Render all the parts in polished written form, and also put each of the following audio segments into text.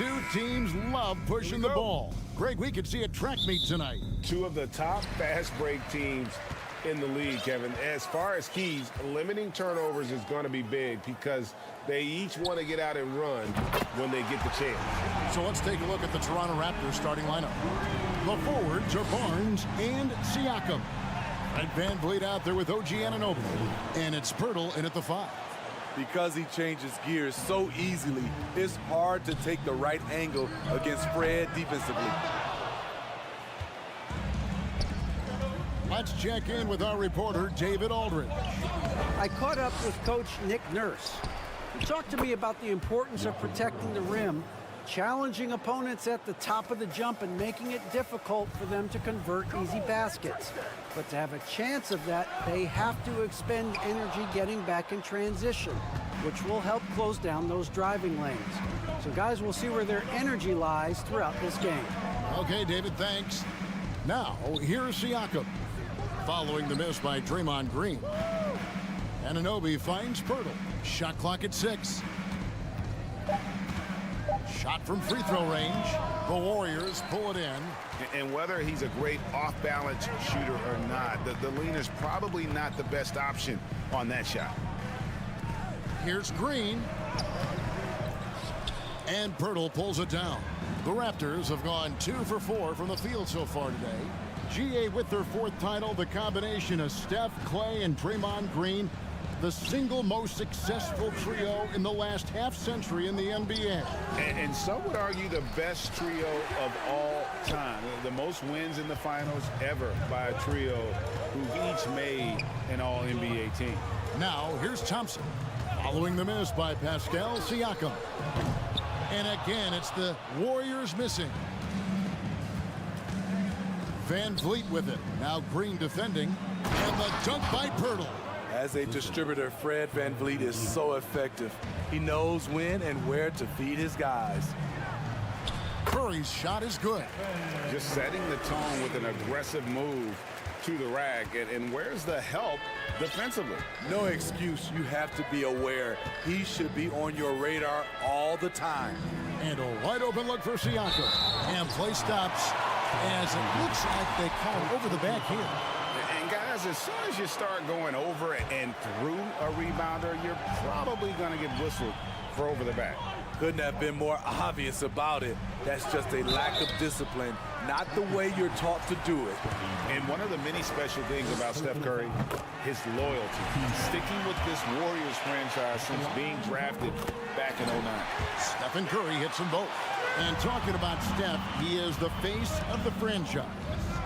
Two teams love pushing the ball. Greg, we could see a track meet tonight. Two of the top fast break teams in the league, Kevin. As far as keys, limiting turnovers is going to be big because they each want to get out and run when they get the chance. So let's take a look at the Toronto Raptors starting lineup. The forwards are Barnes and Siakam. Fred VanVleet out there with OG Anunoby. And it's Pirtle in at the 5. Because he changes gears so easily, it's hard to take the right angle against Fred defensively. Let's check in with our reporter, David Aldridge. I caught up with Coach Nick Nurse. He talked to me about the importance of protecting the rim, challenging opponents at the top of the jump, and making it difficult for them to convert easy baskets. But to have a chance of that, they have to expend energy getting back in transition, which will help close down those driving lanes. So guys, we'll see where their energy lies throughout this game. Okay, David, thanks. Now, here's Siakam. Following the miss by Draymond Green. Anunoby finds Pirtle. Shot clock at 6. Shot from free throw range. The Warriors pull it in. And whether he's a great off-balance shooter or not, the leaner's probably not the best option on that shot. Here's Green. And Pirtle pulls it down. The Raptors have gone 2 for 4 from the field so far today. GA with their 4th title, the combination of Steph, Clay, and Draymond Green, the single most successful trio in the last half-century in the NBA. And some would argue the best trio of all time. The most wins in the finals ever by a trio who've each made an All-NBA team. Now, here's Thompson. Following the miss by Pascal Siakam. And again, it's the Warriors missing. VanVleet with it. Now Green defending. And the dunk by Pirtle. As a distributor, Fred VanVleet is so effective. He knows when and where to feed his guys. Curry's shot is good. Just setting the tone with an aggressive move to the rack. And where's the help defensively? No excuse. You have to be aware. He should be on your radar all the time. And a wide open look for Siakam. And play stops as it looks like they call over the back here. And guys, as soon as you start going over and through a rebounder, you're probably going to get whistled for over the back. Couldn't have been more obvious about it. That's just a lack of discipline, not the way you're taught to do it. And one of the many special things about Steph Curry, his loyalty. Sticking with this Warriors franchise since being drafted back in 09. Stephen Curry hits them both. And talking about Steph, he is the face of the franchise.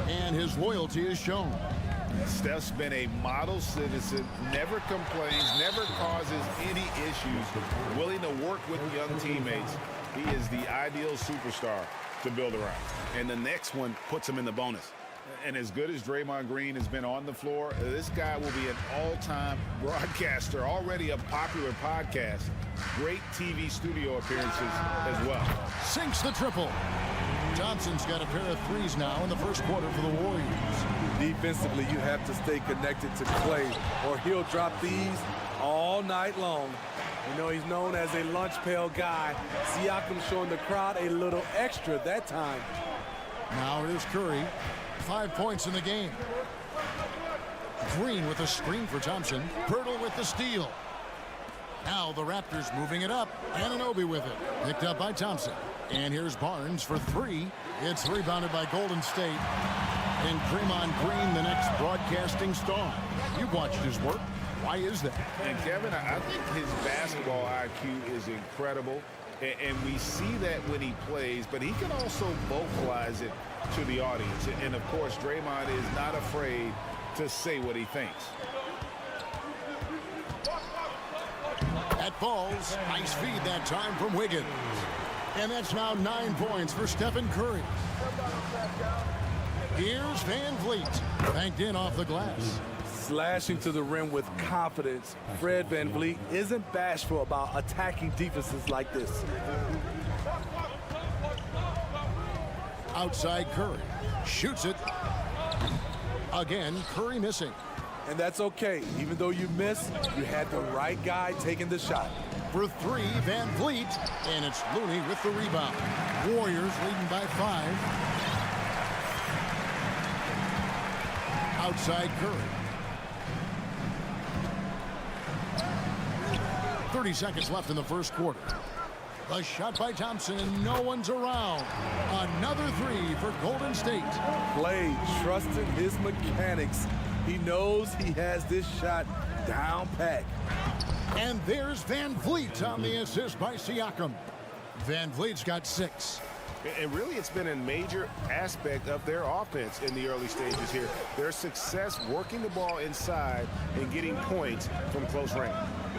And his loyalty is shown. Steph's been a model citizen, never complains, never causes any issues, willing to work with young teammates. He is the ideal superstar to build around. And the next one puts him in the bonus. And as good as Draymond Green has been on the floor, this guy will be an all-time broadcaster, already a popular podcast, great TV studio appearances as well. Sinks the triple. Johnson's got a pair of threes now in the first quarter for the Warriors. Defensively, you have to stay connected to Clay, or he'll drop these all night long. You know, he's known as a lunch pail guy. Siakam showing the crowd a little extra that time. Now it is Curry. 5 points in the game. Green with a screen for Thompson. Pirtle with the steal. Now the Raptors moving it up. Anunoby with it. Picked up by Thompson. And here's Barnes for 3. It's rebounded by Golden State. And Draymond Green, the next broadcasting star. You've watched his work. Why is that? And Kevin, I think his basketball IQ is incredible. And we see that when he plays, but he can also vocalize it to the audience. And of course, Draymond is not afraid to say what he thinks. That falls. Nice feed that time from Wiggins. And that's now 9 points for Stephen Curry. Here's VanVleet. Banked in off the glass. Slashing to the rim with confidence. Fred VanVleet isn't bashful about attacking defenses like this. Outside Curry. Shoots it. Again, Curry missing. And that's okay. Even though you miss, you had the right guy taking the shot. For three, Van Vliet. And it's Looney with the rebound. Warriors leading by 5. Outside Curry. 30 seconds left in the first quarter. A shot by Thompson, and no one's around. Another three for Golden State. Clay trusting his mechanics. He knows he has this shot down pat. And there's Van Vliet on the assist by Siakam. Van Vliet's got 6. And really, it's been a major aspect of their offense in the early stages here. Their success working the ball inside and getting points from close range.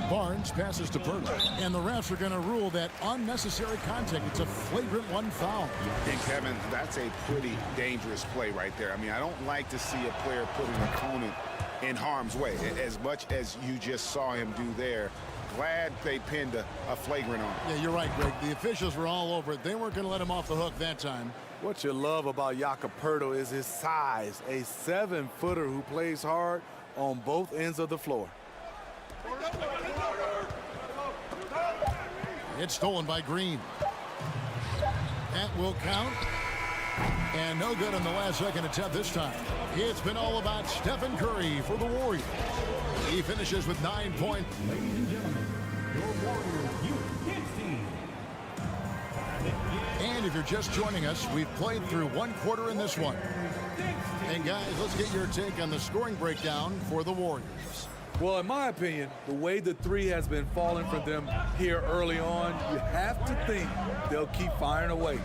Barnes passes to Pirtle, and the refs are going to rule that unnecessary contact. It's a flagrant 1 foul. And Kevin, that's a pretty dangerous play right there. I mean, I don't like to see a player put an opponent in harm's way as much as you just saw him do there. Glad they pinned a flagrant on him. Yeah, you're right, Greg. The officials were all over it. They weren't going to let him off the hook that time. What you love about Jakob Poeltl is his size, a 7-footer who plays hard on both ends of the floor. It's stolen by Green. That will count. And no good on the last second attempt this time. It's been all about Stephen Curry for the Warriors. He finishes with 9 points. Ladies and gentlemen, your Warriors youth team. And if you're just joining us, we've played through 1 quarter in this one. And guys, let's get your take on the scoring breakdown for the Warriors. Well, in my opinion, the way the three has been falling for them here early on, you have to think they'll keep firing away.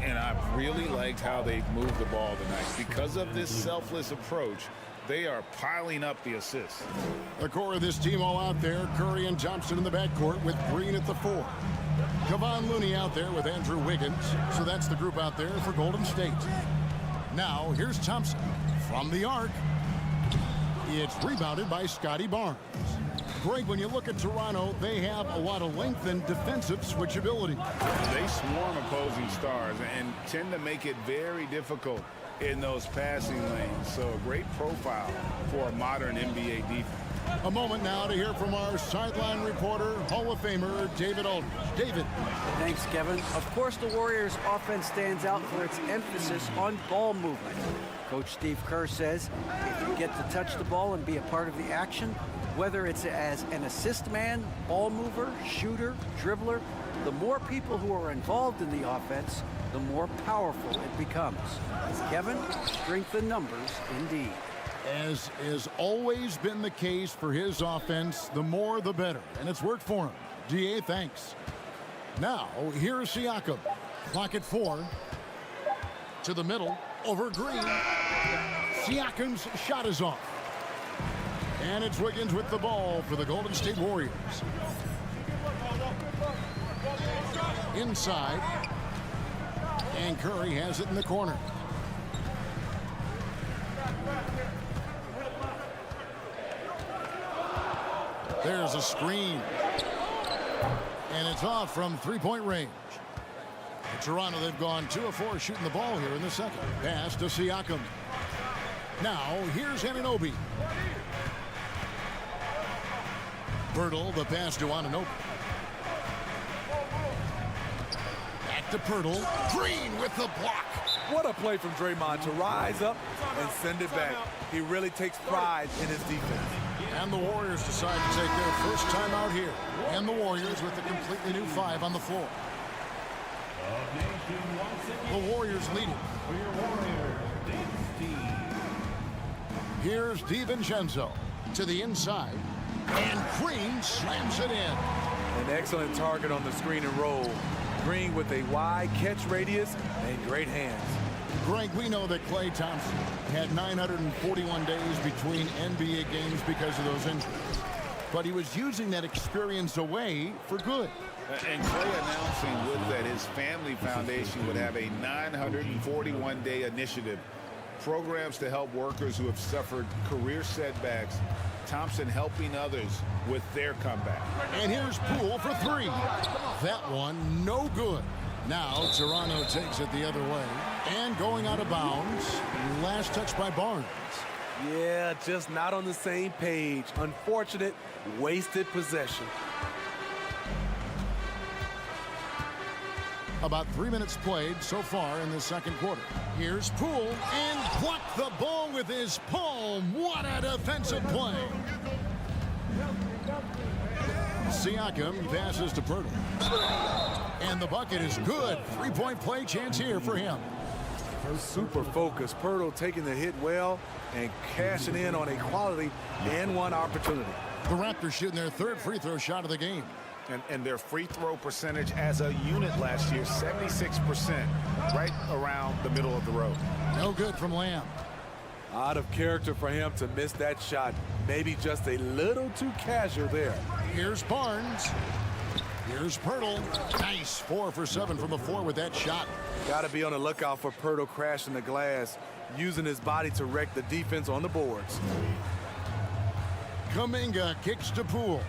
And I've really liked how they've moved the ball tonight. Because of this selfless approach, they are piling up the assists. The core of this team all out there. Curry and Thompson in the backcourt with Green at the 4. Kevon Looney out there with Andrew Wiggins. So that's the group out there for Golden State. Now, here's Thompson from the arc. It's rebounded by Scotty Barnes. Greg, when you look at Toronto, they have a lot of length and defensive switchability. They swarm opposing stars and tend to make it very difficult in those passing lanes. So a great profile for a modern NBA defense. A moment now to hear from our sideline reporter, Hall of Famer David Aldridge. David. Thanks, Kevin. Of course, the Warriors' offense stands out for its emphasis on ball movement. Coach Steve Kerr says if you get to touch the ball and be a part of the action, whether it's as an assist man, ball mover, shooter, dribbler, the more people who are involved in the offense, the more powerful it becomes. Kevin, strength in numbers indeed. As has always been the case for his offense, the more the better. And it's worked for him. DA, thanks. Now, here's Siakam. Clock at 4. To the middle. Over Green. Siakam's shot is off. And it's Wiggins with the ball for the Golden State Warriors. Inside. And Curry has it in the corner. There's a screen. And it's off from three-point range. In Toronto, they've gone 2 of 4 shooting the ball here in the second. Pass to Siakam. Now, here's Anunoby. Pirtle, the pass to Anunoby. Back to Pirtle. Green with the block. What a play from Draymond to rise up and send it back. He really takes pride in his defense. And the Warriors decide to take their first time out here. And the Warriors with a completely new 5 on the floor. The Warriors leading. For your Warriors dance team. Here's DiVincenzo to the inside. And Green slams it in. An excellent target on the screen and roll. Green with a wide catch radius and great hands. Greg, we know that Klay Thompson had 941 days between NBA games because of those injuries. But he was using that experience away for good. And Klay announcing with that his family foundation would have a 941-day initiative. Programs to help workers who have suffered career setbacks. Thompson helping others with their comeback. And here's Poole for 3. That one, no good. Now, Toronto takes it the other way. And going out of bounds, last touch by Barnes. Yeah, just not on the same page. Unfortunate, wasted possession. About 3 minutes played so far in the second quarter. Here's Poole and blocked the ball with his palm. What a defensive play. Siakam passes to Pirtle. And the bucket is good. Three-point play chance here for him. Super focused. Pirtle taking the hit well and cashing in on a quality and one opportunity. The Raptors shooting their third free throw shot of the game. And their free throw percentage as a unit last year, 76%, right around the middle of the road. No good from Lamb. Out of character for him to miss that shot. Maybe just a little too casual there. Here's Barnes. Here's Pirtle. Nice. 4 for 7 from the floor with that shot. Got to be on the lookout for Pirtle crashing the glass, using his body to wreck the defense on the boards. Kuminga kicks to Poole.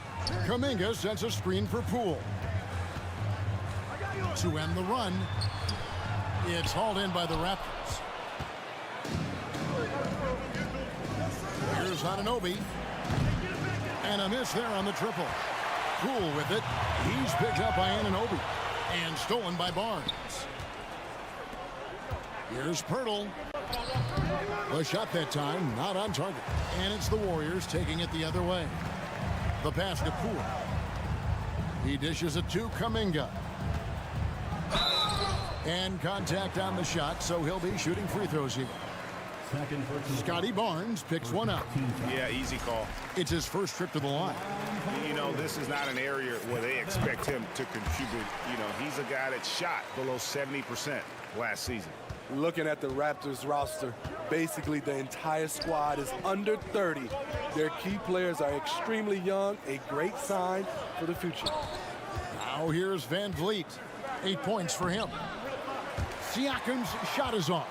Kuminga sends a screen for Poole. To end the run, it's hauled in by the Raptors. Here's Anunoby. And a miss there on the triple. Poole with it. He's picked up by Anunoby. And stolen by Barnes. Here's Pirtle. The shot that time, not on target. And it's the Warriors taking it the other way. The pass to Poole. He dishes it to Kuminga. And contact on the shot, so he'll be shooting free throws here. Scotty Barnes picks one up. Yeah, easy call. It's his first trip to the line. You know, this is not an area where they expect him to contribute. You know, he's a guy that shot below 70% last season. Looking at the Raptors roster, basically the entire squad is under 30. Their key players are extremely young, a great sign for the future. Now here's Van Vliet. 8 points for him. Siakam's shot is off.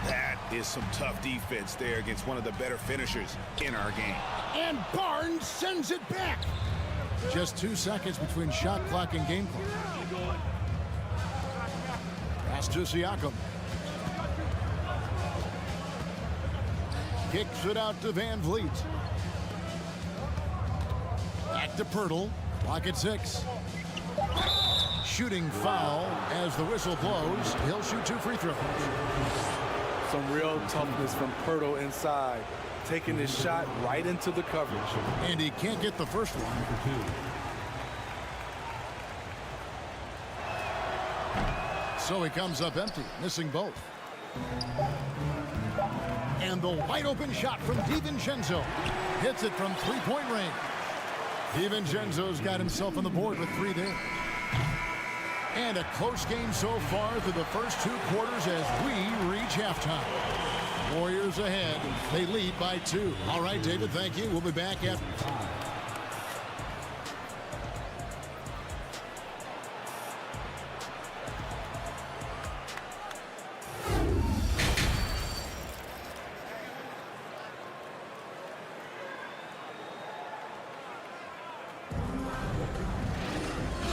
That is some tough defense there against one of the better finishers in our game. And Barnes sends it back. Just 2 seconds between shot clock and game clock. Pass to Siakam. Kicks it out to Van Vliet. Back to Pirtle. Clock at 6. Shooting foul as the whistle blows. He'll shoot 2 free throws. Some real toughness from Pirtle inside, taking his shot right into the coverage. And he can't get the first one. So he comes up empty, missing both. And the wide open shot from DiVincenzo. Hits it from 3-point range. DiVincenzo's got himself on the board with 3 there. And a close game so far through the first 2 quarters as we reach halftime. Warriors ahead. They lead by 2. All right, David, thank you. We'll be back after.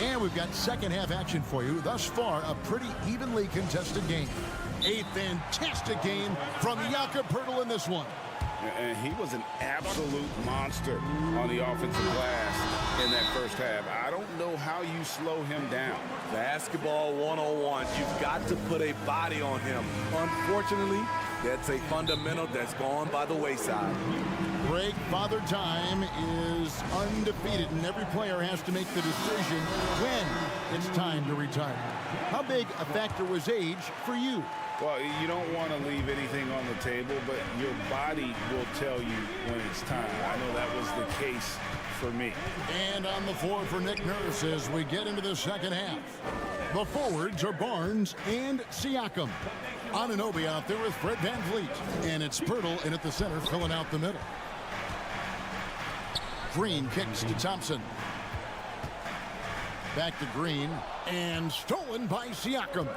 And we've got second half action for you. Thus far, a pretty evenly contested game. A fantastic game from Jakob Pirtle in this one. And he was an absolute monster on the offensive glass in that first half. I don't know how you slow him down. Basketball 101. You've got to put a body on him. Unfortunately, that's a fundamental that's gone by the wayside. Greg Father Time is undefeated, and every player has to make the decision when it's time to retire. How big a factor was age for you? Well, you don't want to leave anything on the table, but your body will tell you when it's time. I know that was the case for me. And on the floor for Nick Nurse as we get into the second half. The forwards are Barnes and Siakam. Anunoby out there with Fred Van Vliet. And it's Pirtle in at the center, filling out the middle. Green kicks to Thompson. Back to Green. And stolen by Siakam.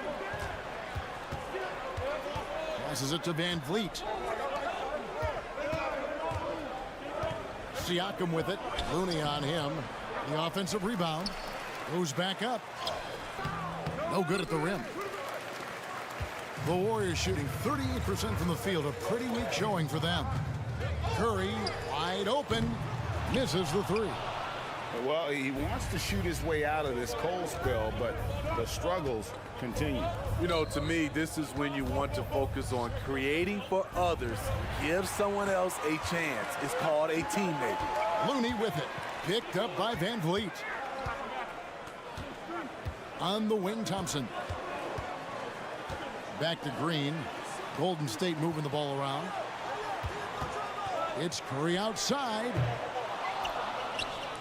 Passes it to Van Vliet. Siakam with it. Looney on him. The offensive rebound. Goes back up. No good at the rim. The Warriors shooting 38% from the field. A pretty weak showing for them. Curry wide open. Misses the 3. Well, he wants to shoot his way out of this cold spell, but the struggles continue. You know, to me, this is when you want to focus on creating for others. Give someone else a chance. It's called a teammate. Looney with it. Picked up by Van Vliet. On the wing, Thompson. Back to Green. Golden State moving the ball around. It's Curry outside.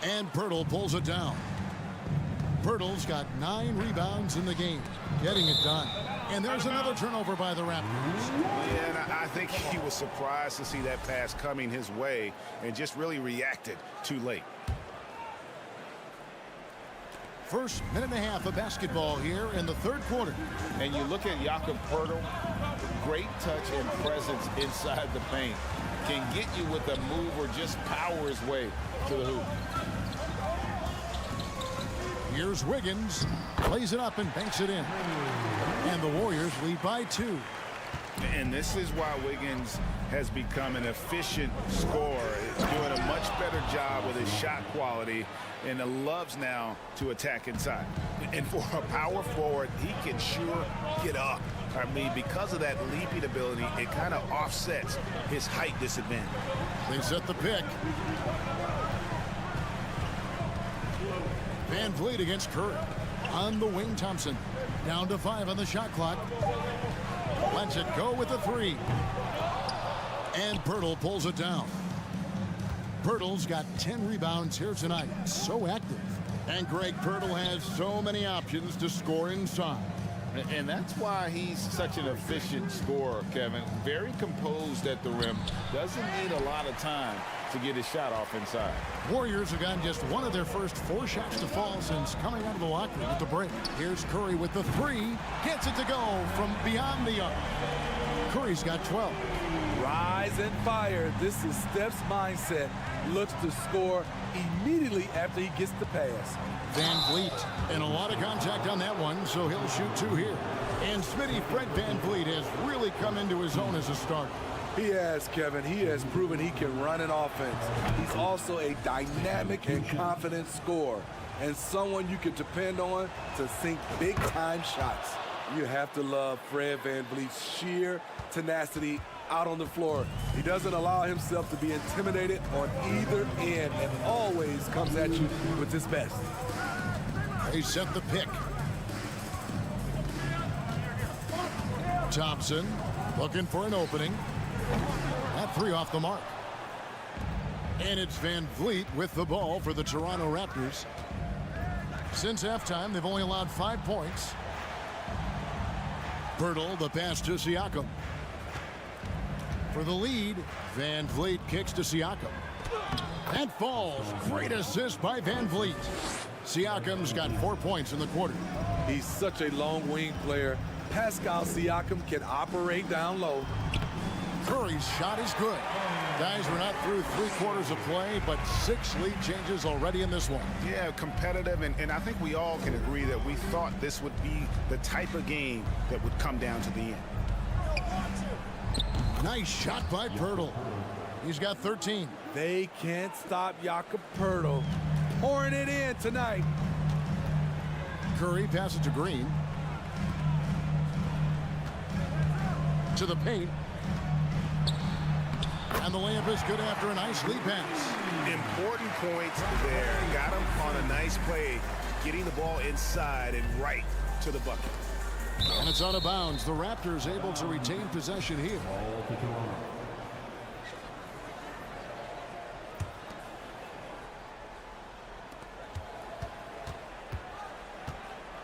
And Pirtle pulls it down. Pirtle's got 9 rebounds in the game, getting it done. And there's another turnover by the Raptors. Yeah, and I think he was surprised to see that pass coming his way and just really reacted too late. First minute and a half of basketball here in the third quarter. And you look at Jakob Pirtle, great touch and presence inside the paint. Can get you with a move or just power his way to the hoop. Here's Wiggins, plays it up and banks it in. And the Warriors lead by 2. And this is why Wiggins has become an efficient scorer. He's doing a much better job with his shot quality and loves now to attack inside. And for a power forward, he can sure get up. I mean, because of that leaping ability, it kind of offsets his height disadvantage. They set the pick. Van Vliet against Curry. On the wing, Thompson. Down to 5 on the shot clock. Lets it go with the 3. And Pirtle pulls it down. Pirtle's got 10 rebounds here tonight. So active. And Greg Pirtle has so many options to score inside. And that's why he's such an efficient scorer, Kevin. Very composed at the rim. Doesn't need a lot of time to get his shot off inside. Warriors have gotten just one of their first 4 shots to fall since coming out of the locker room at the break. Here's Curry with the 3. Gets it to go from beyond the arc. Curry's got 12. Rise and fire. This is Steph's mindset. Looks to score immediately after he gets the pass. Van Vliet, and a lot of contact on that one, so he'll shoot 2 here. And Smitty, Fred Van Vliet has really come into his own as a starter. He has, Kevin. He has proven he can run an offense. He's also a dynamic and confident scorer, and someone you can depend on to sink big-time shots. You have to love Fred Van Vliet's sheer tenacity out on the floor. He doesn't allow himself to be intimidated on either end and always comes at you with his best. They set the pick. Thompson looking for an opening. That 3 off the mark. And it's Van Vliet with the ball for the Toronto Raptors. Since halftime, they've only allowed 5 points. Pirtle, the pass to Siakam. For the lead, Van Vliet kicks to Siakam. That falls. Great assist by Van Vliet. Siakam's got 4 points in the quarter. He's such a long wing player. Pascal Siakam can operate down low. Curry's shot is good. Guys, we're not through 3 quarters of play, but 6 lead changes already in this one. Yeah, competitive, and I think we all can agree that we thought this would be the type of game that would come down to the end. Nice shot by Pirtle. He's got 13. They can't stop Jakob Pirtle pouring it in tonight. Curry passes to Green. To the paint. And the layup is good after a nice lead pass. Important points there. Got him on a nice play, getting the ball inside and right to the bucket. And it's out of bounds. The Raptors able to retain possession here.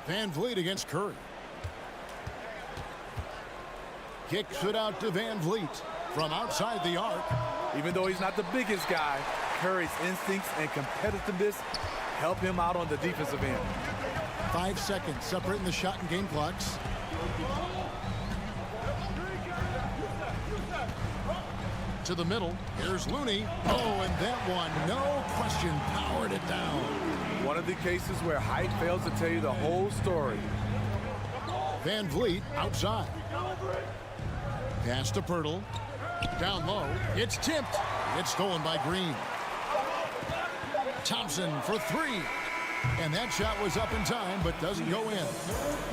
Van Vliet against Curry. Kicks it out to Van Vliet from outside the arc. Even though he's not the biggest guy, Curry's instincts and competitiveness help him out on the defensive end. 5 seconds separating the shot and game clocks. To the middle. Here's Looney. Oh, and that one, no question, powered it down. One of the cases where height fails to tell you the whole story. Van Vliet outside. Pass to Pirtle. Down low. It's tipped. It's stolen by Green. Thompson for three. And that shot was up in time, but doesn't go in.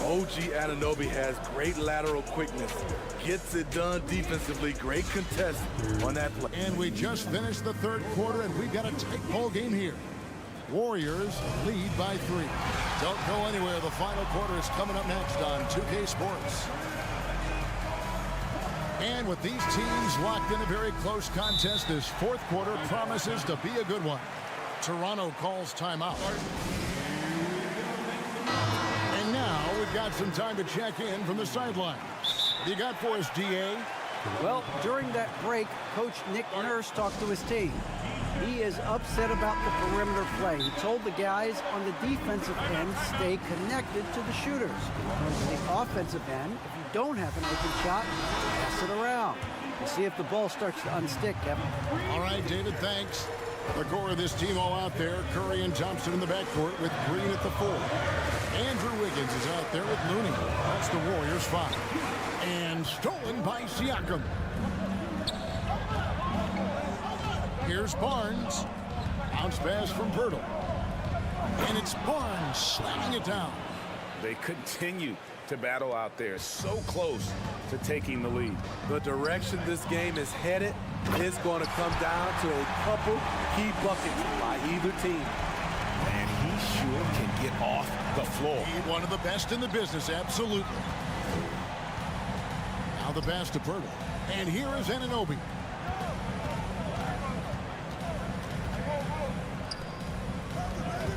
OG Anunoby has great lateral quickness. Gets it done defensively. Great contest on that play. And we just finished the third quarter, and we've got a tight ball game here. Warriors lead by 3. Don't go anywhere. The final quarter is coming up next on 2K Sports. And with these teams locked in a very close contest, this fourth quarter promises to be a good one. Toronto calls timeout. And now we've got some time to check in from the sideline. What do you got for us, DA? Well, during that break, Coach Nick Nurse talked to his team. He is upset about the perimeter play. He told the guys on the defensive end stay connected to the shooters. On the offensive end, if you don't have an open shot, pass it around. We'll see if the ball starts to unstick, Kevin. All right, David, thanks. The core of this team all out there. Curry and Thompson in the backcourt with Green at the 4. Andrew Wiggins is out there with Looney. That's the Warriors' 5. And stolen by Siakam. Here's Barnes. Bounce pass from Pirtle. And it's Barnes slamming it down. They continue to battle out there, so close to taking the lead. The direction this game is headed is going to come down to a couple key buckets by either team. And he sure can get off the floor. One of the best in the business, absolutely. Now the pass to Pirtle. And here is Anunoby.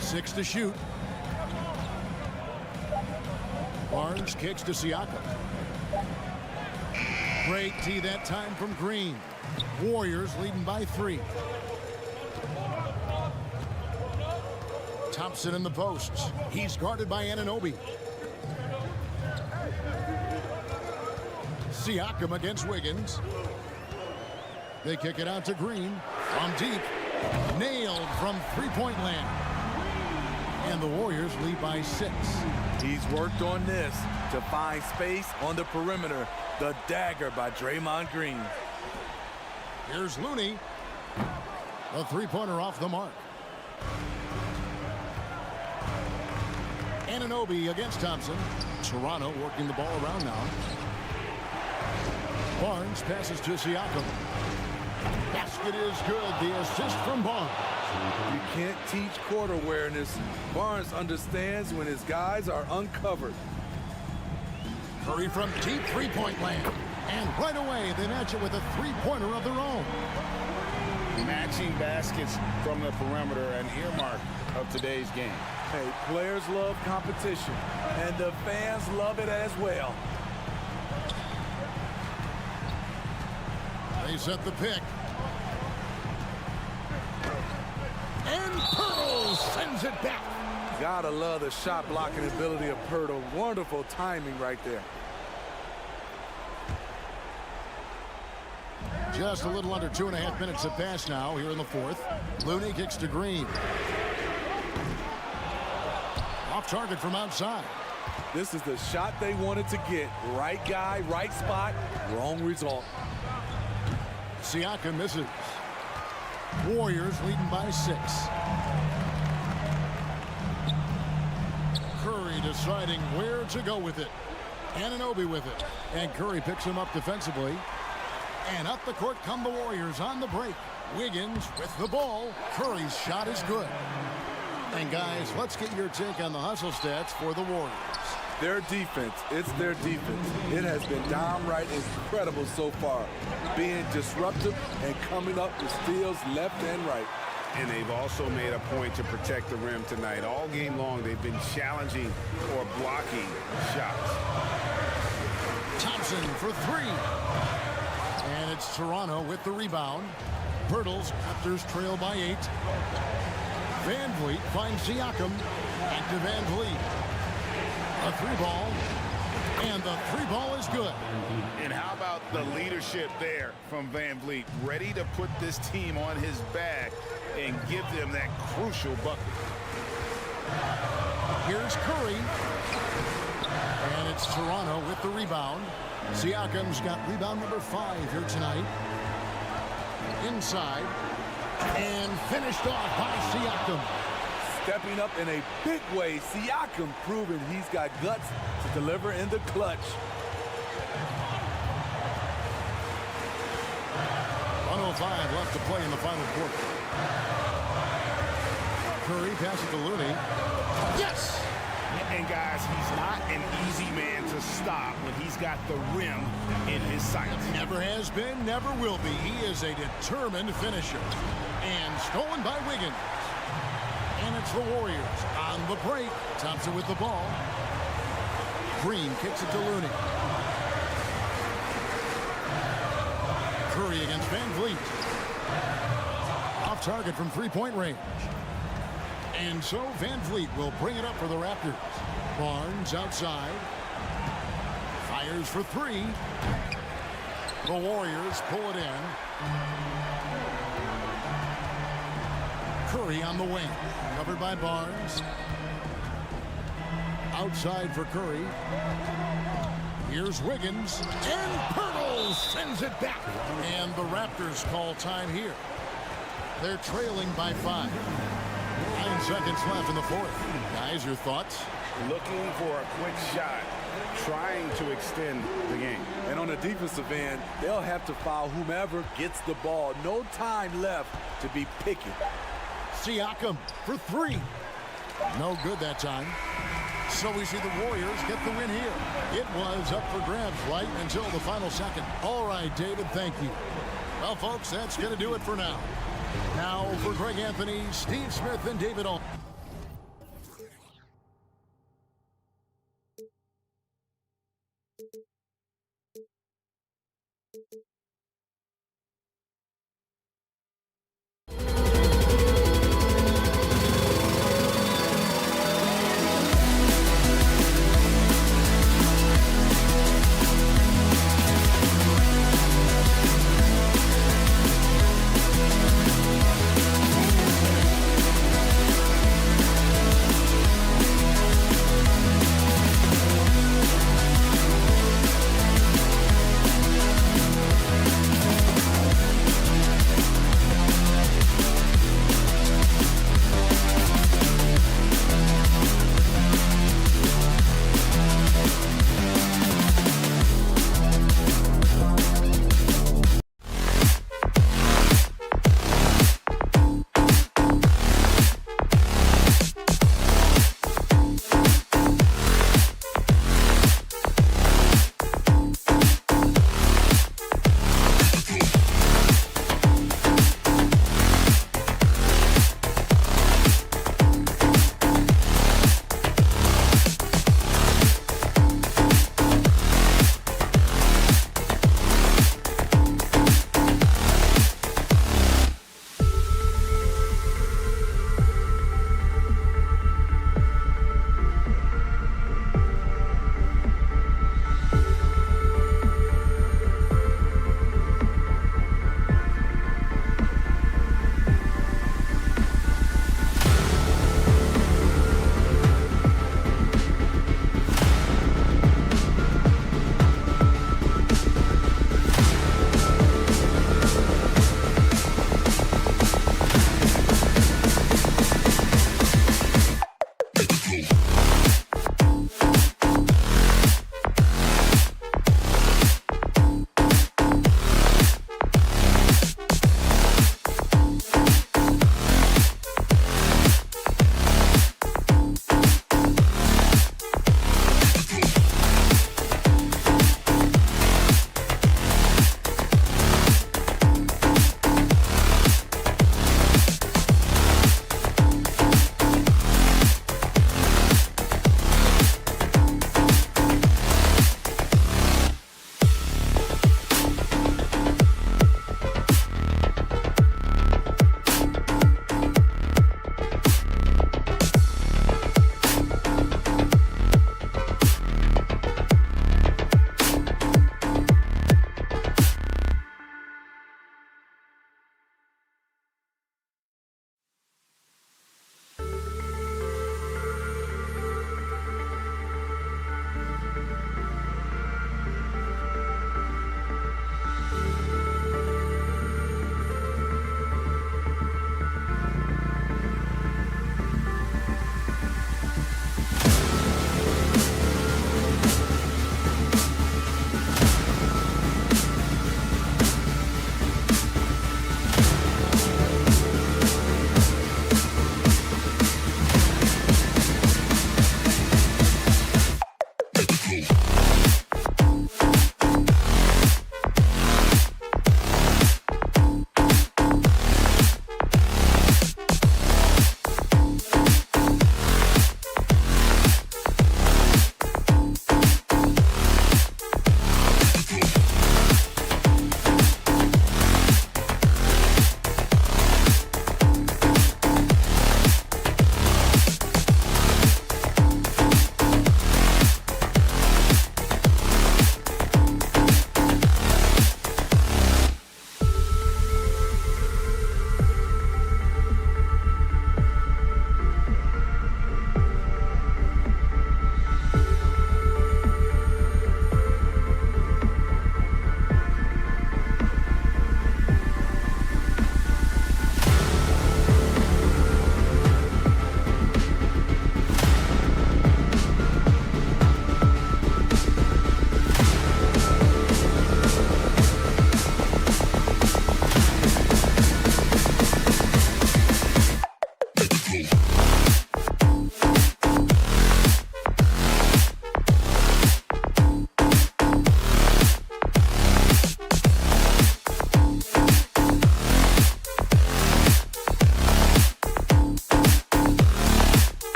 Six to shoot. Barnes kicks to Siakam. Great tee that time from Green. Warriors leading by 3. Thompson in the posts. He's guarded by Anunoby. Siakam against Wiggins. They kick it out to Green. From deep. Nailed from three-point land. And the Warriors lead by 6. He's worked on this to find space on the perimeter. The dagger by Draymond Green. Here's Looney. A three-pointer off the mark. Anunoby against Thompson. Toronto working the ball around now. Barnes passes to Siakam. Basket is good. The assist from Barnes. You can't teach court awareness. Barnes understands when his guys are uncovered. Curry from deep three-point land. And right away, they match it with a three-pointer of their own. Matching baskets from the perimeter, an earmark of today's game. Hey, players love competition, and the fans love it as well. They set the pick. And Pirtle sends it back. Gotta love the shot blocking ability of Pirtle. Wonderful timing right there. Just a little under 2.5 minutes have passed now here in the fourth. Looney kicks to Green. Off target from outside. This is the shot they wanted to get. Right guy, right spot, wrong result. Siakam misses. Warriors leading by 6. Curry deciding where to go with it. Anunoby with it. And Curry picks him up defensively. And up the court come the Warriors on the break. Wiggins with the ball. Curry's shot is good. And guys, let's get your take on the hustle stats for the Warriors. Their defense, it's their defense. It has been downright incredible so far. Being disruptive and coming up with steals left and right. And they've also made a point to protect the rim tonight. All game long, they've been challenging or blocking shots. Thompson for 3. And it's Toronto with the rebound. Pirtle's Raptors trail by 8. Van Vliet finds Siakam. Back to Van Vliet. A 3-ball. And the 3-ball is good. And how about the leadership there from Van Vliet? Ready to put this team on his back and give them that crucial bucket. Here's Curry. And it's Toronto with the rebound. Siakam's got rebound number 5 here tonight. Inside. And finished off by Siakam. Stepping up in a big way, Siakam proving he's got guts to deliver in the clutch. 1:05 left to play in the final quarter. Curry passes to Looney. Yes! And guys, he's not an easy man to stop when he's got the rim in his sights. Never has been, never will be. He is a determined finisher. And stolen by Wiggins. And it's the Warriors on the break. Thompson with the ball. Green kicks it to Looney. Curry against Van Vliet. Off target from three-point range. And so Van Vliet will bring it up for the Raptors. Barnes outside. Fires for three. The Warriors pull it in. Curry on the wing. Covered by Barnes. Outside for Curry. Here's Wiggins. And Pirtle sends it back. And the Raptors call time here. They're trailing by 5. 9 seconds left in the fourth. Guys, your thoughts? Looking for a quick shot, trying to extend the game. And on the defensive end, they'll have to foul whomever gets the ball. No time left to be picky. Siakam for three. No good that time. So we see the Warriors get the win here. It was up for grabs right until the final second. All right, David, thank you. Well, folks, that's going to do it for now. Now for Greg Anthony, Steve Smith, and David Allen.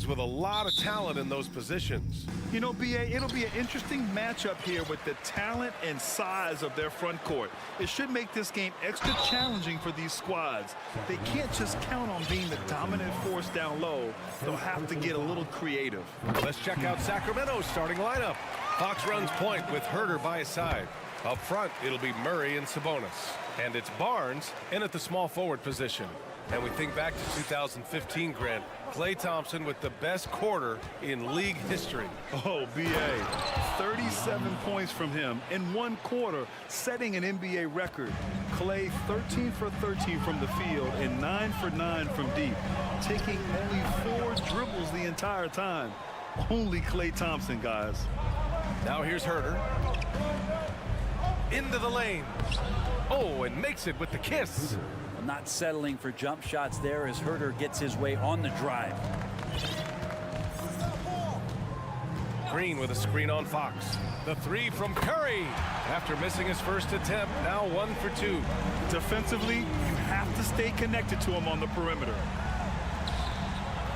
teams with a lot of talent in those positions. You know, B.A., it'll be an interesting matchup here with the talent and size of their front court. It should make this game extra challenging for these squads. They can't just count on being the dominant force down low. They'll have to get a little creative. Let's check out Sacramento's starting lineup. Fox runs point with Herter by his side. Up front, it'll be Murray and Sabonis. And it's Barnes in at the small forward position. And we think back to 2015, Grant. Klay Thompson with the best quarter in league history. Oh, B.A., 37 points from him in one quarter, setting an NBA record. Klay 13 for 13 from the field and 9 for 9 from deep, taking only 4 dribbles the entire time. Only Klay Thompson, guys. Now here's Herter. Into the lane. Oh, and makes it with the kiss. Not settling for jump shots there as Herter gets his way on the drive. Green with a screen on Fox. The three from Curry. After missing his first attempt, now 1 for 2. Defensively, you have to stay connected to him on the perimeter.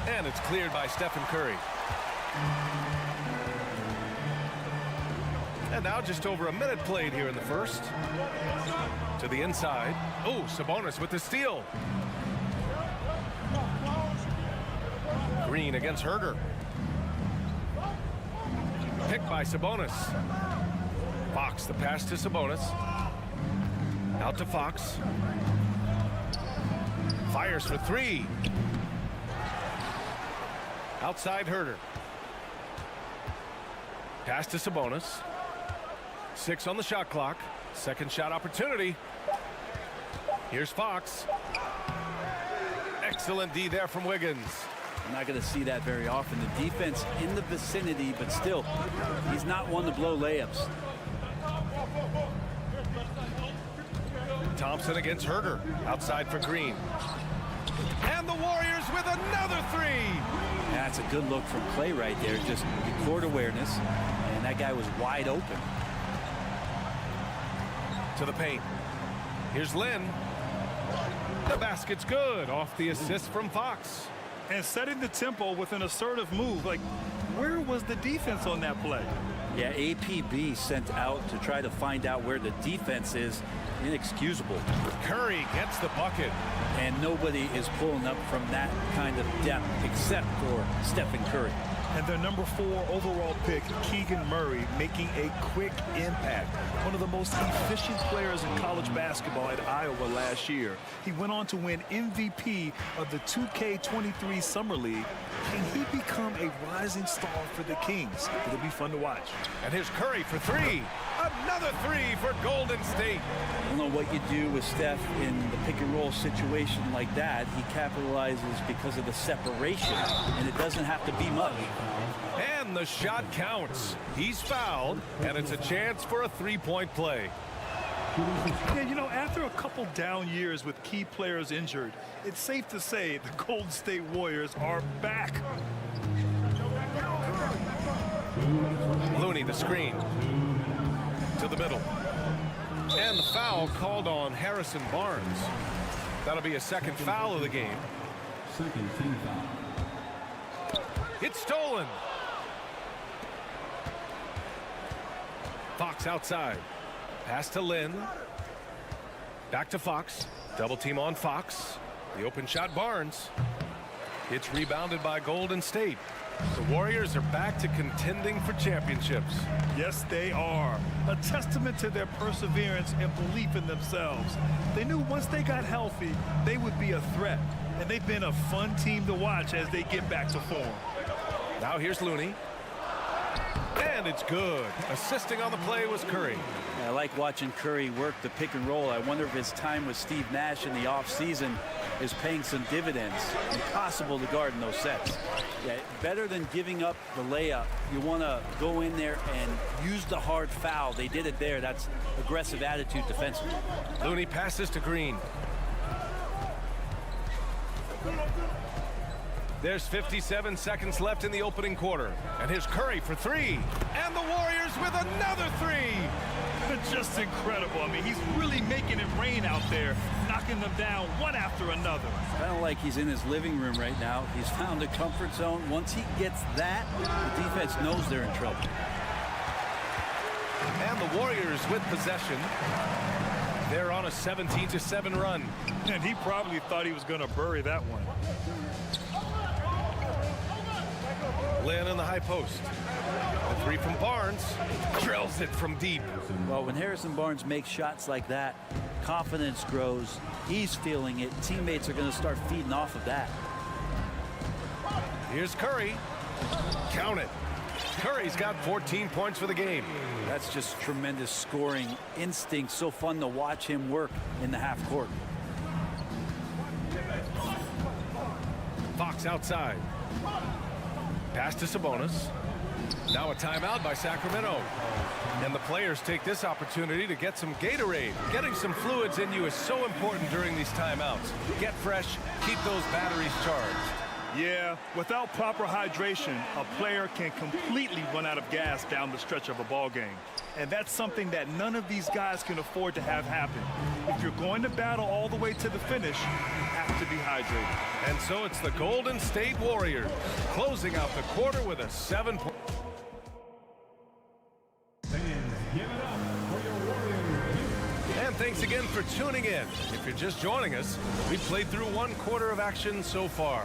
And it's cleared by Stephen Curry. And now just over a minute played here in the first. To the inside. Oh, Sabonis with the steal. Green against Herter. Picked by Sabonis. Fox, the pass to Sabonis. Out to Fox. Fires for 3. Outside Herter. Pass to Sabonis. 6 on the shot clock. Second shot opportunity. Here's Fox. Excellent D there from Wiggins. I'm not going to see that very often. The defense in the vicinity, but still, he's not one to blow layups. Thompson against Herter. Outside for Green. And the Warriors with another 3. That's a good look from Klay right there. Just the court awareness, and that guy was wide open. To the paint. Here's Lynn. The basket's good off the assist from Fox. And setting the tempo with an assertive move. Like, where was the defense on that play? Yeah, APB sent out to try to find out where the defense is. Inexcusable. Curry gets the bucket. And nobody is pulling up from that kind of depth except for Stephen Curry. And their number 4 overall pick, Keegan Murray, making a quick impact. One of the most efficient players in college basketball at Iowa last year. He went on to win MVP of the 2K23 Summer League. Can he become a rising star for the Kings? It'll be fun to watch. And here's Curry for 3. Another 3 for Golden State. I don't know what you do with Steph in the pick and roll situation like that. He capitalizes because of the separation, and it doesn't have to be much. And the shot counts. He's fouled, and it's a chance for a 3-point play. Yeah, you know, after a couple down years with key players injured, it's safe to say the Golden State Warriors are back. Looney, the screen. To the middle. And the foul called on Harrison Barnes. That'll be a second foul of the game. Second team foul. It's stolen. Fox outside. Pass to Lynn. Back to Fox. Double team on Fox. The open shot, Barnes. It's rebounded by Golden State. The Warriors are back to contending for championships. Yes, they are. A testament to their perseverance and belief in themselves. They knew once they got healthy, they would be a threat. And they've been a fun team to watch as they get back to form. Now here's Looney. And it's good. Assisting on the play was Curry. I like watching Curry work the pick and roll. I wonder if his time with Steve Nash in the offseason is paying some dividends. Impossible to guard in those sets. Yeah, better than giving up the layup. You want to go in there and use the hard foul. They did it there. That's aggressive attitude defensively. Looney passes to Green. There's 57 seconds left in the opening quarter. And here's Curry for 3. And the Warriors with another 3. Just incredible. I mean, he's really making it rain out there, knocking knocking them down one after another. Kind of like he's in his living room right now. He's found a comfort zone. Once he gets that, the defense knows they're in trouble. And the Warriors with possession. They're on a 17-7 run. And he probably thought he was going to bury that one. Lynn in the high post. The three from Barnes. Drills it from deep. Well, when Harrison Barnes makes shots like that, confidence grows. He's feeling it. Teammates are going to start feeding off of that. Here's Curry. Count it. Curry's got 14 points for the game. That's just tremendous scoring instinct. So fun to watch him work in the half court. Fox outside. Pass to Sabonis. Now a timeout by Sacramento. And the players take this opportunity to get some Gatorade. Getting some fluids in you is so important during these timeouts. Get fresh, keep those batteries charged. Yeah, without proper hydration, a player can completely run out of gas down the stretch of a ball game. And that's something that none of these guys can afford to have happen. If you're going to battle all the way to the finish, you have to be hydrated. And so it's the Golden State Warriors closing out the quarter with a 7-point. And thanks again for tuning in. If you're just joining us, we've played through one quarter of action so far.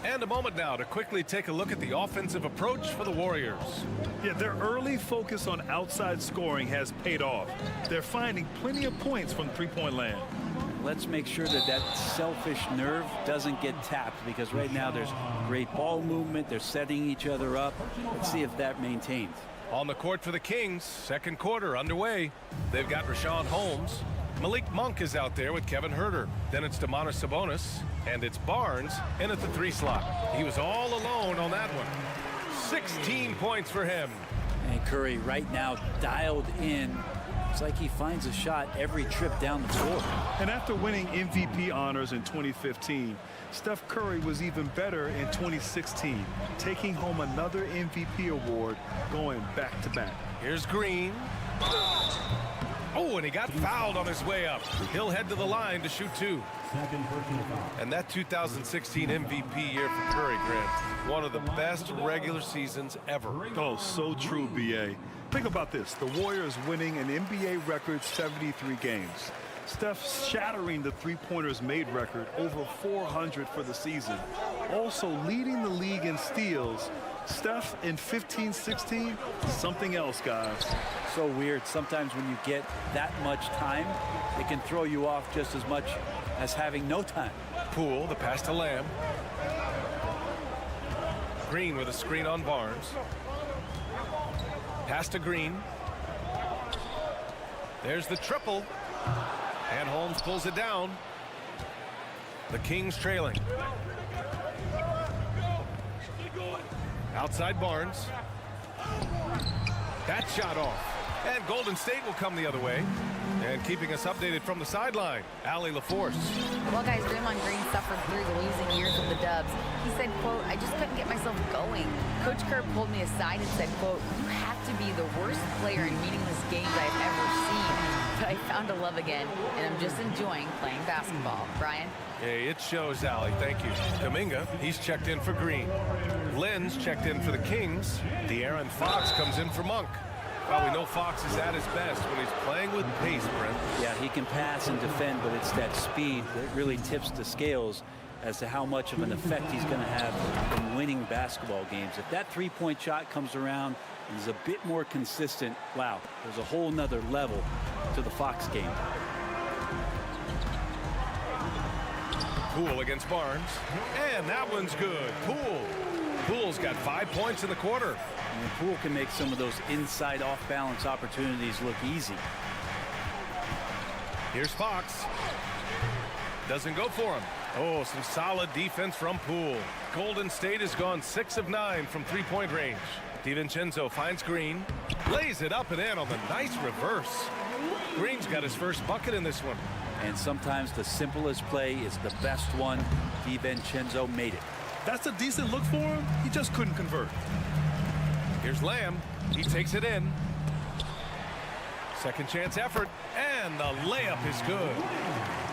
And a moment now to quickly take a look at the offensive approach for the Warriors. Yeah, their early focus on outside scoring has paid off. They're finding plenty of points from three-point land. Let's make sure that that selfish nerve doesn't get tapped, because right now there's great ball movement. They're setting each other up. Let's see if that maintains. On the court for the Kings, second quarter underway. They've got Rashawn Holmes. Malik Monk is out there with Kevin Huerter. Then it's Domantas Sabonis, and it's Barnes in at the 3 slot. He was all alone on that one. 16 points for him. And Curry right now dialed in. It's like he finds a shot every trip down the floor. And after winning MVP honors in 2015, Steph Curry was even better in 2016, taking home another MVP award, going back-to-back. Here's Green. Oh, and he got fouled on his way up. He'll head to the line to shoot 2. And that 2016 MVP year for Curry, Grant, one of the best regular seasons ever. Oh, so true, B.A. Think about this. The Warriors winning an NBA record 73 games. Steph shattering the three-pointers made record, over 400 for the season. Also leading the league in steals. Steph in 15-16, something else, guys. So weird. Sometimes when you get that much time, it can throw you off just as much as having no time. Poole, the pass to Lamb. Green with a screen on Barnes. Pass to Green. There's the triple. And Holmes pulls it down. The Kings trailing. Outside Barnes. That shot off. And Golden State will come the other way. And keeping us updated from the sideline, Allie LaForce. Well, guys, Draymond Green suffered through the losing years of the Dubs. He said, quote, "I just couldn't get myself going. Coach Kerr pulled me aside and said, quote, you have to be the worst player in meaningless games I've ever seen. But I found a love again, and I'm just enjoying playing basketball." Brian? Hey, it shows, Allie. Thank you. Kuminga, he's checked in for Green. Lynn's checked in for the Kings. De'Aaron Fox comes in for Monk. Well, we know Fox is at his best when he's playing with pace, Brent. Yeah, he can pass and defend, but it's that speed that really tips the scales as to how much of an effect he's going to have in winning basketball games. If that three-point shot comes around and is a bit more consistent, wow, there's a whole nother level to the Fox game. Poole against Barnes. And that one's good. Poole's got 5 points in the quarter. And Poole can make some of those inside off-balance opportunities look easy. Here's Fox. Doesn't go for him. Oh, some solid defense from Poole. Golden State has gone 6 of 9 from three-point range. DiVincenzo finds Green. Lays it up and in on the nice reverse. Green's got his first bucket in this one. And sometimes the simplest play is the best one. DiVincenzo made it. That's a decent look for him. He just couldn't convert. Here's Lamb. He takes it in. Second chance effort. And the layup is good.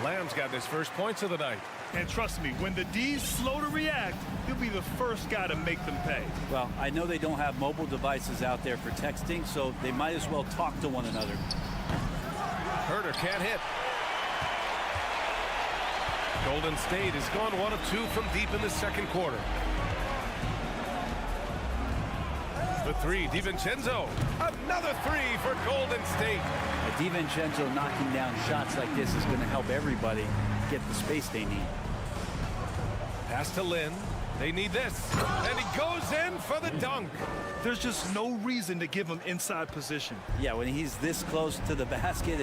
Lamb's gotten his first points of the night. And trust me, when the D's slow to react, he'll be the first guy to make them pay. Well, I know they don't have mobile devices out there for texting, so they might as well talk to one another. Herder can't hit. Golden State has gone 1 of 2 from deep in the second quarter. The three, DiVincenzo. Another three for Golden State. DiVincenzo knocking down shots like this is going to help everybody get the space they need. Pass to Lynn. They need this. And he goes in for the dunk. There's just no reason to give him inside position. Yeah, when he's this close to the basket,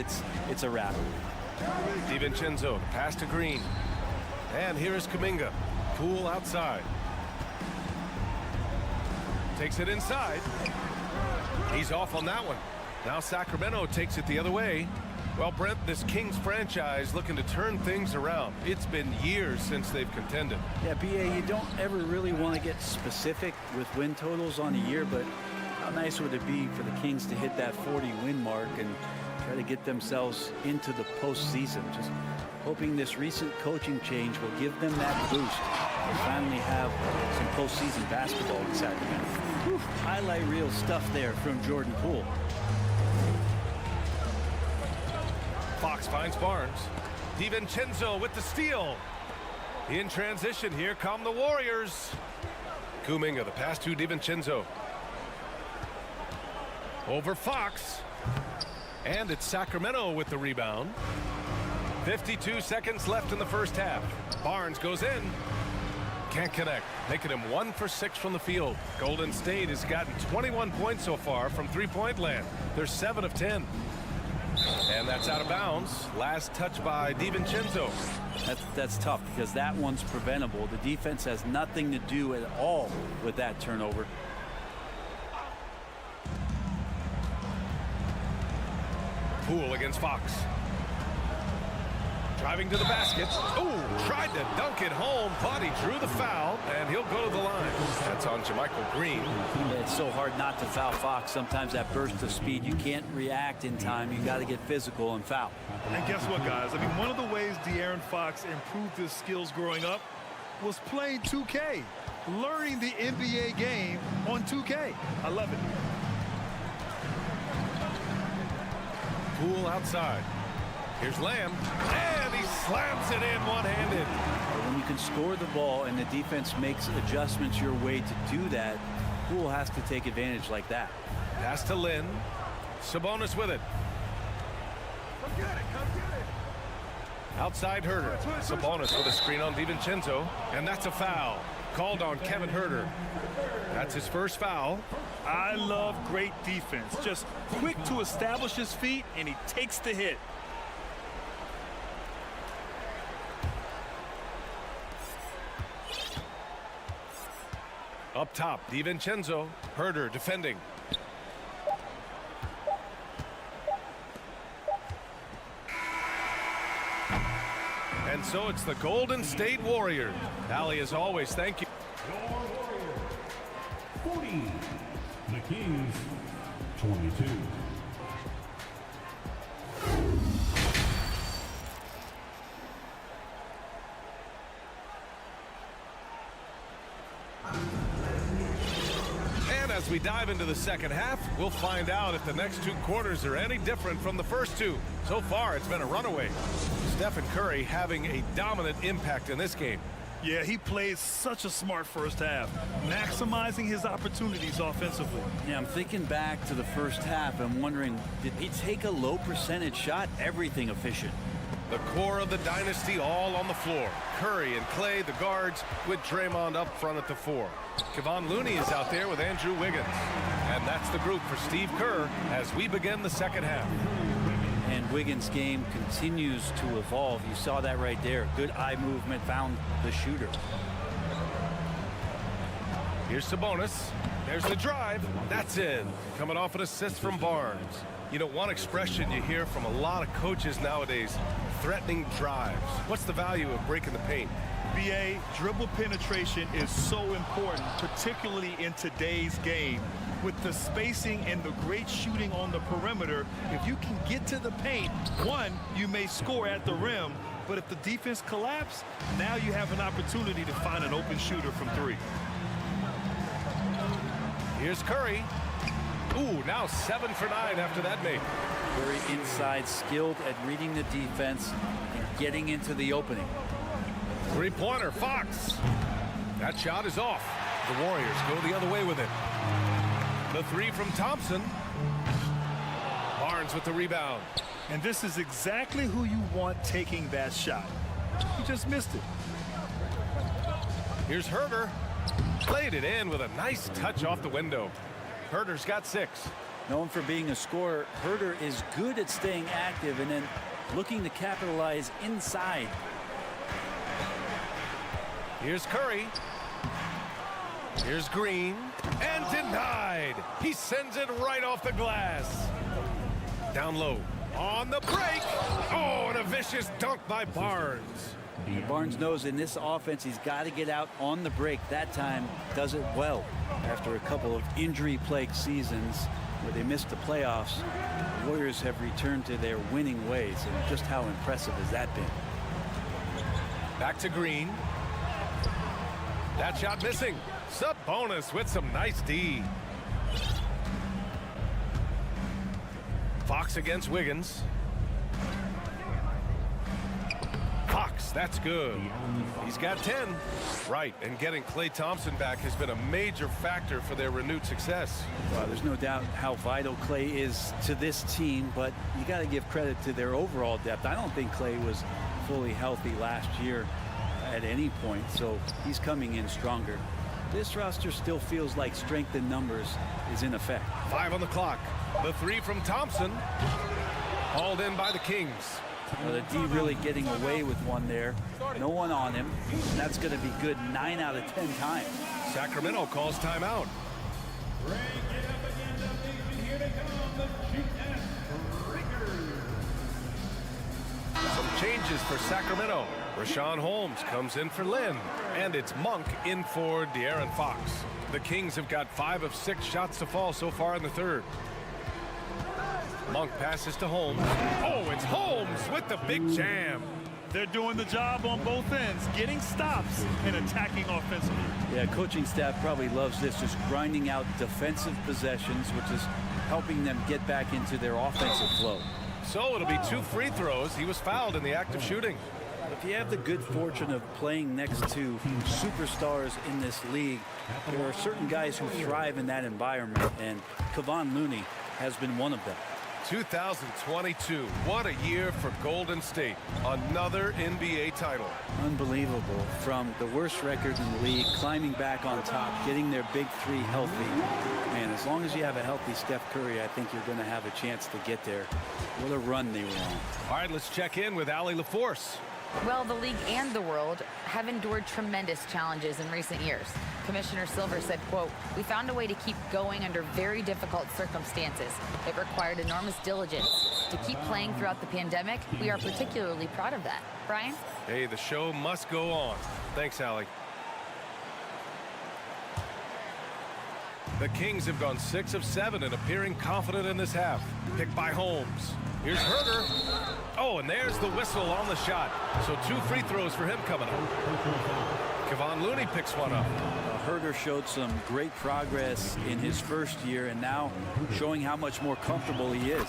it's a wrap. DiVincenzo, pass to Green. And here is Kuminga. Poole outside. Takes it inside. He's off on that one. Now Sacramento takes it the other way. Well, Brent, this Kings franchise looking to turn things around. It's been years since they've contended. Yeah, BA, you don't ever really want to get specific with win totals on a year, but how nice would it be for the Kings to hit that 40-win mark and try to get themselves into the postseason? Just hoping this recent coaching change will give them that boost to finally have some postseason basketball in Sacramento. Whew, highlight reel stuff there from Jordan Poole. Fox finds Barnes. DiVincenzo with the steal. In transition, here come the Warriors. Kuminga, the pass to DiVincenzo. Over Fox. And it's Sacramento with the rebound. 52 seconds left in the first half. Barnes goes in. Can't connect, making him 1 for 6 from the field. Golden State has gotten 21 points so far from three-point land. They're 7 of 10. And that's out of bounds. Last touch by DiVincenzo. That's tough because that one's preventable. The defense has nothing to do at all with that turnover. Poole against Fox. Driving to the basket. Oh, tried to dunk it home, but he drew the foul, and he'll go to the line. That's on Jermichael Green. Yeah, it's so hard not to foul Fox. Sometimes that burst of speed, you can't react in time. You got to get physical and foul. And guess what, guys? I mean, one of the ways De'Aaron Fox improved his skills growing up was playing 2K, learning the NBA game on 2K. I love it. Poole outside. Here's Lamb, and he slams it in one-handed. When you can score the ball and the defense makes adjustments your way to do that, Poole has to take advantage like that. Pass to Lynn. Sabonis with it. Come get it, come get it. Outside Herder. Sabonis with a screen on DiVincenzo, and that's a foul. Called on Kevin Herder. That's his first foul. I love great defense. Just quick to establish his feet, and he takes the hit. Up top, DiVincenzo. Herder defending. And so it's the Golden State Warriors. Allie, as always, thank you. Your Warriors, 40. The Kings, 22. As we dive into the second half, we'll find out if the next 2 quarters are any different from the first 2. So far, it's been a runaway. Stephen Curry having a dominant impact in this game. Yeah, he plays such a smart first half, maximizing his opportunities offensively. Yeah, I'm thinking back to the first half. I'm wondering, did he take a low percentage shot? Everything efficient. The core of the dynasty all on the floor. Curry and Clay, the guards, with Draymond up front at the 4. Kevon Looney is out there with Andrew Wiggins. And that's the group for Steve Kerr as we begin the second half. And Wiggins' game continues to evolve. You saw that right there. Good eye movement, found the shooter. Here's Sabonis. There's the drive. That's in. Coming off an assist from Barnes. You know, one expression you hear from a lot of coaches nowadays, threatening drives. What's the value of breaking the paint? BA, dribble penetration is so important, particularly in today's game. With the spacing and the great shooting on the perimeter, if you can get to the paint, one, you may score at the rim, But if the defense collapses, now you have an opportunity to find an open shooter from 3. Here's Curry. Ooh, now 7 for 9 after that make. Very inside, skilled at reading the defense and getting into the opening. Three-pointer, Fox. That shot is off. The Warriors go the other way with it. The 3 from Thompson. Barnes with the rebound. And this is exactly who you want taking that shot. He just missed it. Here's Herder. Played it in with a nice touch off the window. Herder's got 6. Known for being a scorer, Herder is good at staying active and then looking to capitalize inside. Here's Curry. Here's Green. And denied. He sends it right off the glass. Down low. On the break. Oh, and a vicious dunk by Barnes. Barnes knows in this offense he's got to get out on the break. That time does it well. After a couple of injury-plagued seasons where they missed the playoffs, the Warriors have returned to their winning ways. And just how impressive has that been? Back to Green. That shot missing. Sabonis with some nice D. Fox against Wiggins. Fox, that's good. He's got 10. Right, and getting Klay Thompson back has been a major factor for their renewed success. Well, there's no doubt how vital Klay is to this team, but you got to give credit to their overall depth. I don't think Klay was fully healthy last year at any point, so he's coming in stronger. This roster still feels like strength in numbers is in effect. 5 on the clock. The 3 from Thompson. Hauled in by the Kings. The D really getting away with one there. No one on him. That's going to be good 9 out of 10 times. Sacramento calls timeout. Some changes for Sacramento. Rashawn Holmes comes in for Lynn. And it's Monk in for De'Aaron Fox. The Kings have got 5 of 6 shots to fall so far in the third. Monk passes to Holmes. Oh, it's Holmes with the big jam. They're doing the job on both ends, getting stops and attacking offensively. Yeah, coaching staff probably loves this, just grinding out defensive possessions, which is helping them get back into their offensive flow. So it'll be 2 free throws. He was fouled in the act of shooting. If you have the good fortune of playing next to superstars in this league, there are certain guys who thrive in that environment, and Kevon Looney has been one of them. 2022, what a year for Golden State. Another NBA title. Unbelievable. From the worst record in the league, climbing back on top, getting their big 3 healthy. Man, as long as you have a healthy Steph Curry, I think you're going to have a chance to get there. What a run they were on. All right, let's check in with Allie LaForce. Well, the league and the world have endured tremendous challenges in recent years. Commissioner Silver said, quote, "We found a way to keep going under very difficult circumstances. It required enormous diligence. To keep playing throughout the pandemic, we are particularly proud of that." Brian? Hey, the show must go on. Thanks, Allie. The Kings have gone 6 of 7 and appearing confident in this half. Picked by Holmes. Here's Herder. Oh, and there's the whistle on the shot. So 2 free throws for him coming up. Kevon Looney picks one up. Herder showed some great progress in his first year and now showing how much more comfortable he is.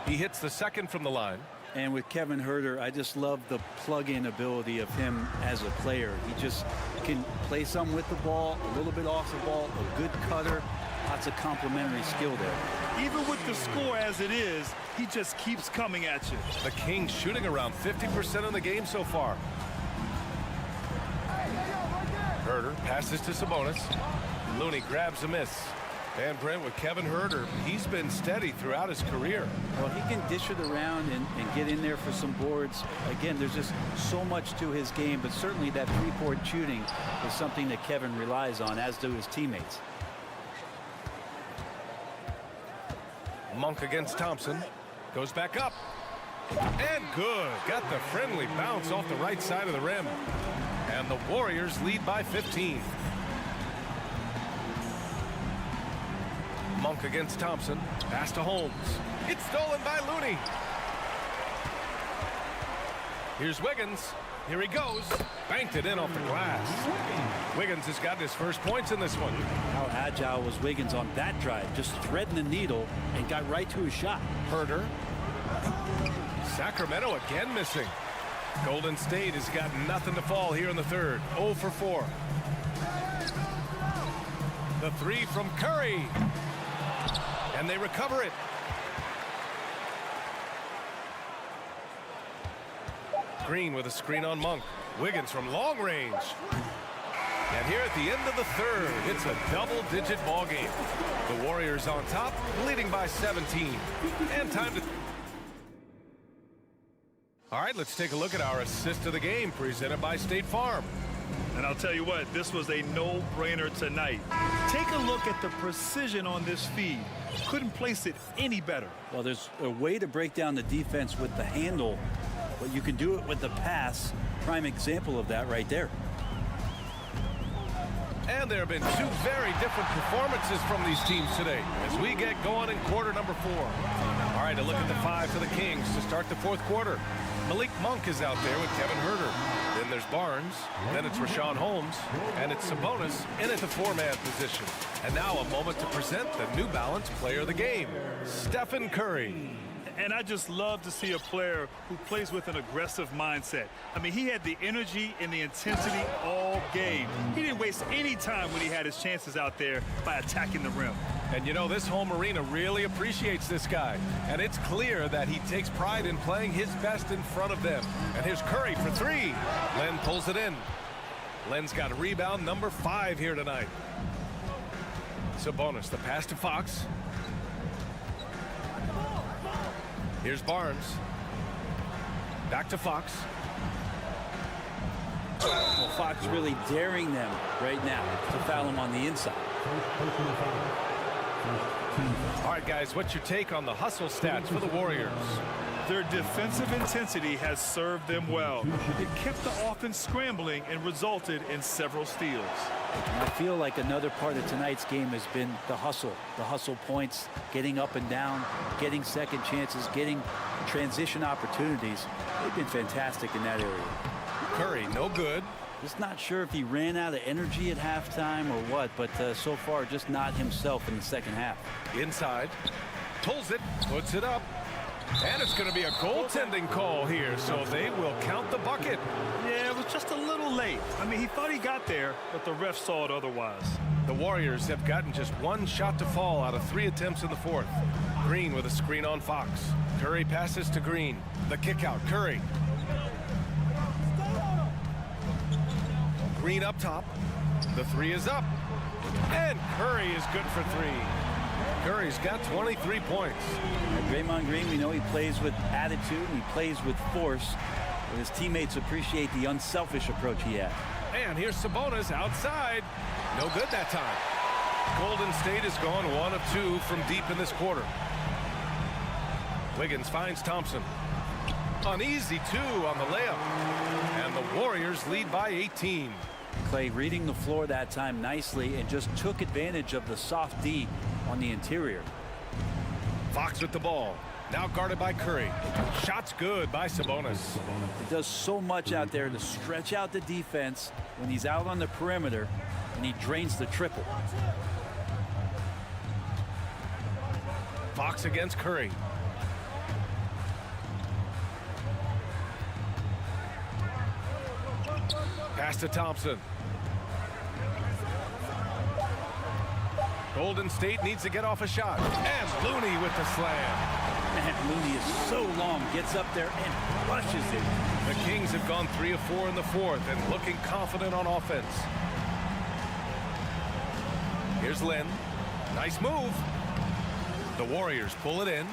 He hits the second from the line. And with Kevin Herder, I just love the plug-in ability of him as a player. He just can play some with the ball, a little bit off the ball, a good cutter, lots of complementary skill there. Even with the score as it is, he just keeps coming at you. The Kings shooting around 50% of the game so far. Herder passes to Sabonis. Looney grabs a miss. And Brent, with Kevin Herder, he's been steady throughout his career. Well, he can dish it around and get in there for some boards. Again, there's just so much to his game, but certainly that 3-point shooting is something that Kevin relies on, as do his teammates. Monk against Thompson. Goes back up. And good. Got the friendly bounce off the right side of the rim. And the Warriors lead by 15. Monk against Thompson. Pass to Holmes. It's stolen by Looney. Here's Wiggins. Here he goes. Banked it in off the glass. Wiggins has got his first points in this one. How agile was Wiggins on that drive? Just threading the needle and got right to his shot. Herder. Sacramento again missing. Golden State has got nothing to fall here in the third. 0 for 4. The three from Curry. And they recover it. Green with a screen on Monk. Wiggins from long range. And here at the end of the third, it's a double-digit ball game. The Warriors on top, leading by 17. And time to... All right, let's take a look at our assist of the game presented by State Farm. And I'll tell you what, this was a no-brainer tonight. Take a look at the precision on this feed. Couldn't place it any better. Well, there's a way to break down the defense with the handle, but you can do it with the pass. Prime example of that right there. And there have been two very different performances from these teams today as we get going in quarter number 4. All right, a look at the 5 for the Kings to start the fourth quarter. Malik Monk is out there with Kevin Herder. Then there's Barnes. Then it's Rashawn Holmes. And it's Sabonis in at the 4-man position. And now a moment to present the New Balance player of the game, Stephen Curry. And I just love to see a player who plays with an aggressive mindset. I mean, he had the energy and the intensity all game. He didn't waste any time when he had his chances out there by attacking the rim. And you know, this home arena really appreciates this guy. And it's clear that he takes pride in playing his best in front of them. And here's Curry for 3. Len pulls it in. Len's got a rebound number 5 here tonight. Sabonis, the pass to Fox. Here's Barnes. Back to Fox. Well, Fox really daring them right now to foul him on the inside. All right, guys, what's your take on the hustle stats for the Warriors? Their defensive intensity has served them well. It kept the offense scrambling and resulted in several steals. And I feel like another part of tonight's game has been the hustle points, getting up and down, getting second chances, getting transition opportunities. They've been fantastic in that area. Curry, no good. Just not sure if he ran out of energy at halftime or what, but so far just not himself in the second half. Inside, pulls it, puts it up, and it's going to be a goaltending call here, so they will count the bucket. Yeah, it was just a little late. I mean, he thought he got there, but the ref saw it otherwise. The Warriors have gotten just 1 shot to fall out of 3 attempts in the fourth. Green with a screen on Fox. Curry passes to Green. The kick out, Curry. Green up top. The 3 is up. And Curry is good for 3. Curry's got 23 points. And Draymond Green, we know he plays with attitude and he plays with force. But his teammates appreciate the unselfish approach he has. And here's Sabonis outside. No good that time. Golden State has gone 1 of 2 from deep in this quarter. Wiggins finds Thompson. An easy 2 on the layup. And the Warriors lead by 18. Clay reading the floor that time nicely and just took advantage of the soft D on the interior. Fox with the ball. Now guarded by Curry. Shot's good by Sabonis. He does so much out there to stretch out the defense when he's out on the perimeter, and he drains the triple. Fox against Curry. Pass to Thompson. Golden State needs to get off a shot. And Looney with the slam. Man, Looney is so long, gets up there and flushes it. The Kings have gone 3 of 4 in the fourth and looking confident on offense. Here's Lynn. Nice move. The Warriors pull it in.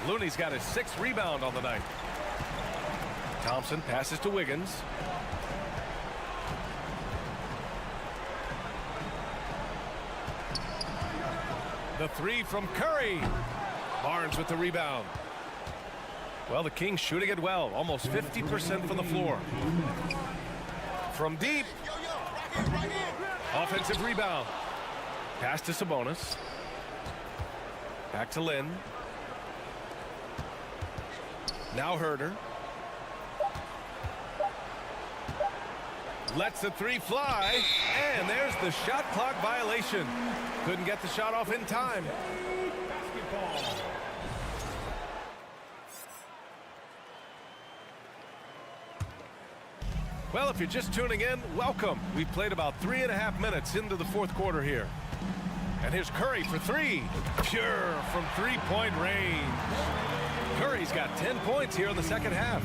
Looney's got his 6th rebound on the night. Thompson passes to Wiggins. The 3 from Curry. Barnes with the rebound. Well, the Kings shooting it well. Almost 50% from the floor. From deep. Offensive rebound. Pass to Sabonis. Back to Lynn. Now Herder. lets the three fly, and there's the shot clock violation. Couldn't get the shot off in time. Well, if you're just tuning in, welcome. We've played about 3.5 minutes into the fourth quarter here. And here's Curry for three. Pure from three-point range. Curry's got 10 points here in the second half.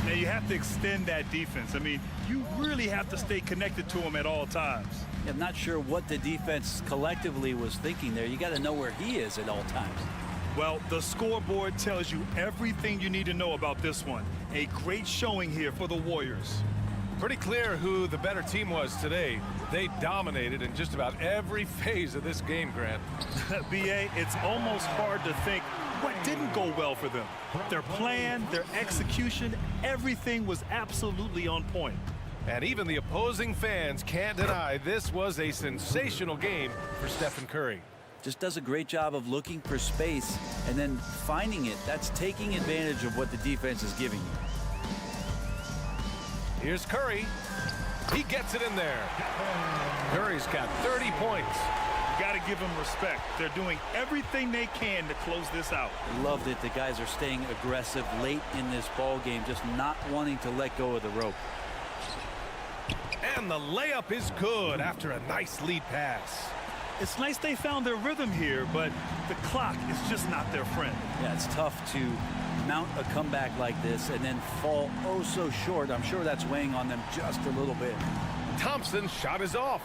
Now, you have to extend that defense. I mean, you really have to stay connected to him at all times. I'm not sure what the defense collectively was thinking there. You got to know where he is at all times. Well, the scoreboard tells you everything you need to know about this one. A great showing here for the Warriors. Pretty clear who the better team was today. They dominated in just about every phase of this game, Grant. B.A., it's almost hard to think what didn't go well for them. Their plan, their execution, everything was absolutely on point. And even the opposing fans can't deny this was a sensational game for Stephen Curry. Just does a great job of looking for space and then finding it. That's taking advantage of what the defense is giving you. Here's Curry. He gets it in there. Curry's got 30 points. You got to give them respect. They're doing everything they can to close this out. Love that the guys are staying aggressive late in this ball game, just not wanting to let go of the rope. And the layup is good after a nice lead pass. It's nice they found their rhythm here, but the clock is just not their friend. Yeah, it's tough to mount a comeback like this and then fall oh so short. I'm sure that's weighing on them just a little bit. Thompson's shot is off.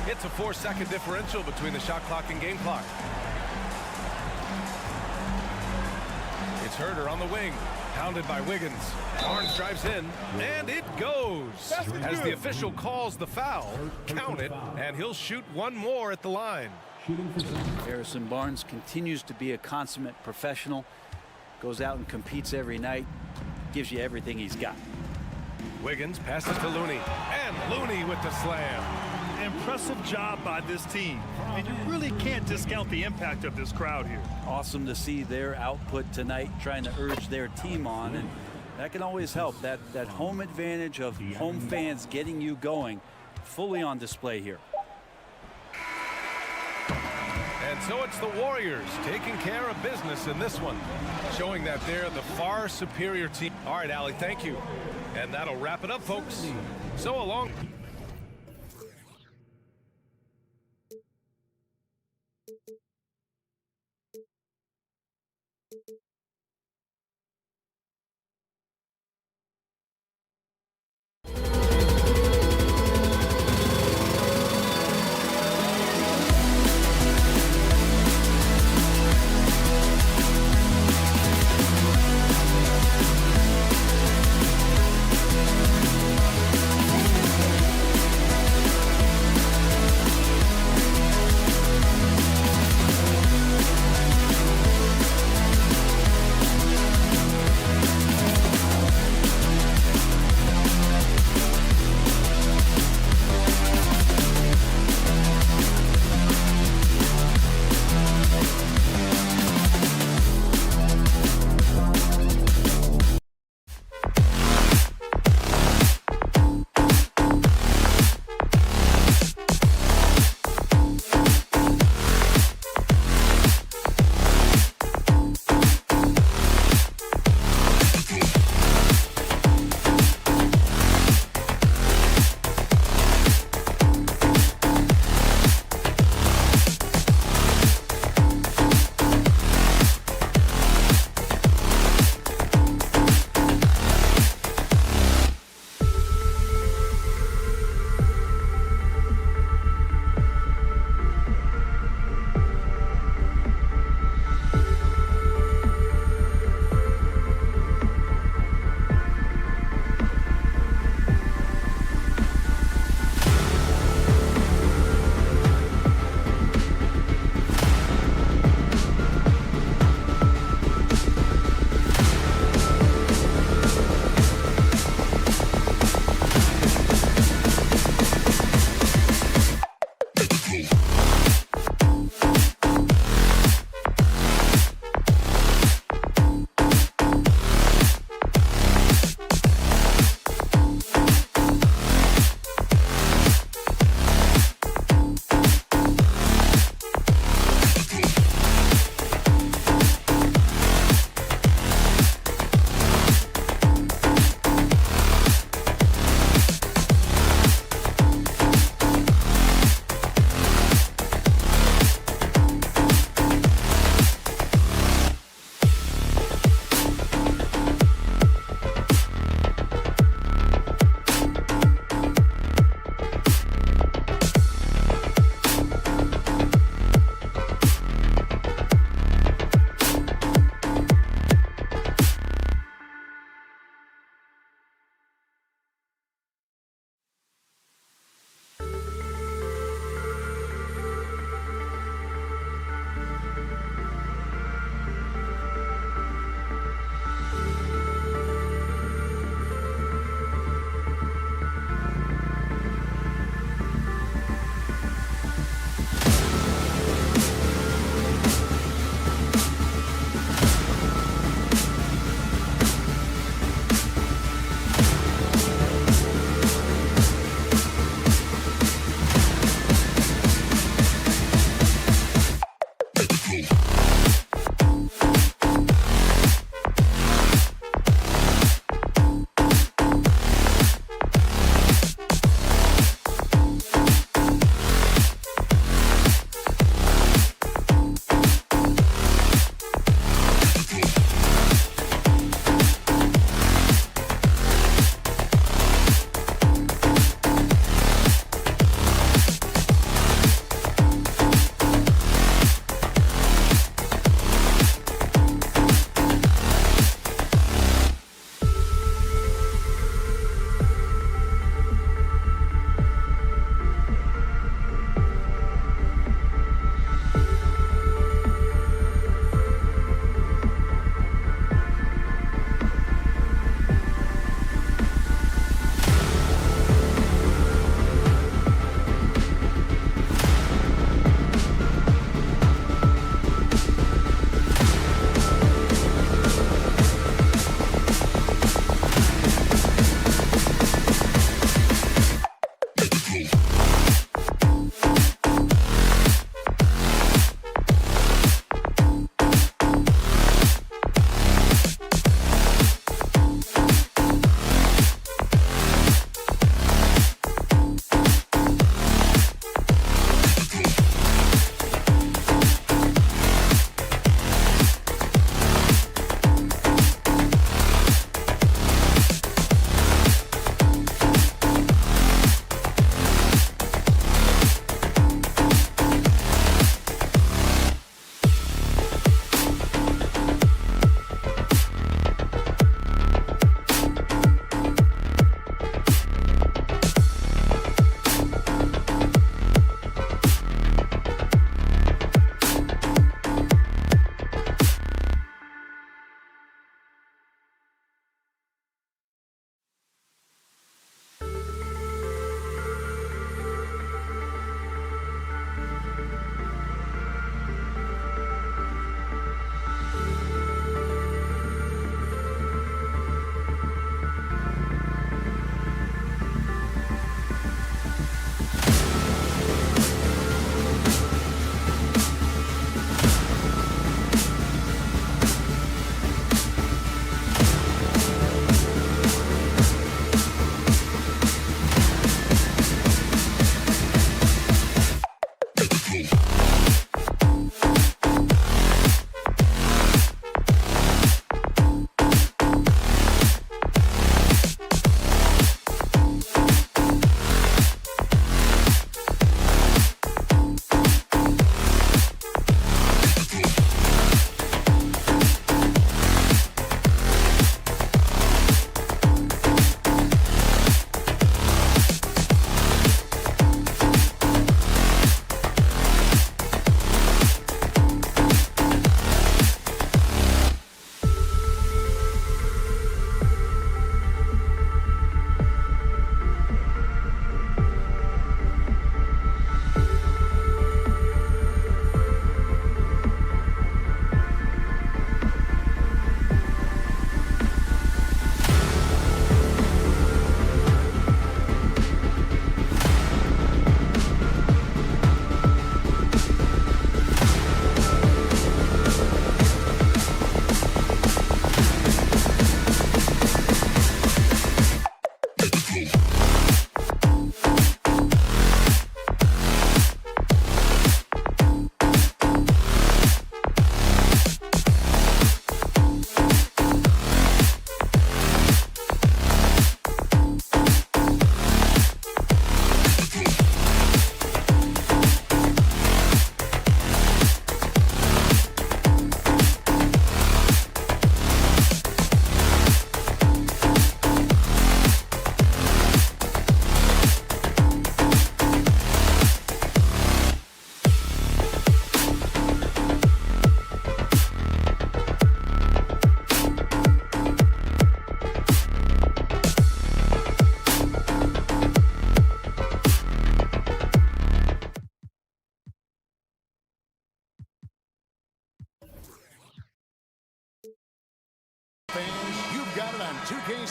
It's a 4-second differential between the shot clock and game clock. It's Herder on the wing, pounded by Wiggins. Barnes drives in, and it goes. As the official calls the foul, count it, and he'll shoot one more at the line. Harrison Barnes continues to be a consummate professional. Goes out and competes every night. Gives you everything he's got. Wiggins passes to Looney, and Looney with the slam. Impressive job by this team, and you really can't discount the impact of this crowd here. Awesome to see their output tonight, trying to urge their team on, and that can always help. That home advantage of home fans getting you going, fully on display here. And so it's the Warriors taking care of business in this one, showing that they're the far superior team. All right, Allie, thank you. And that'll wrap it up, folks. So along.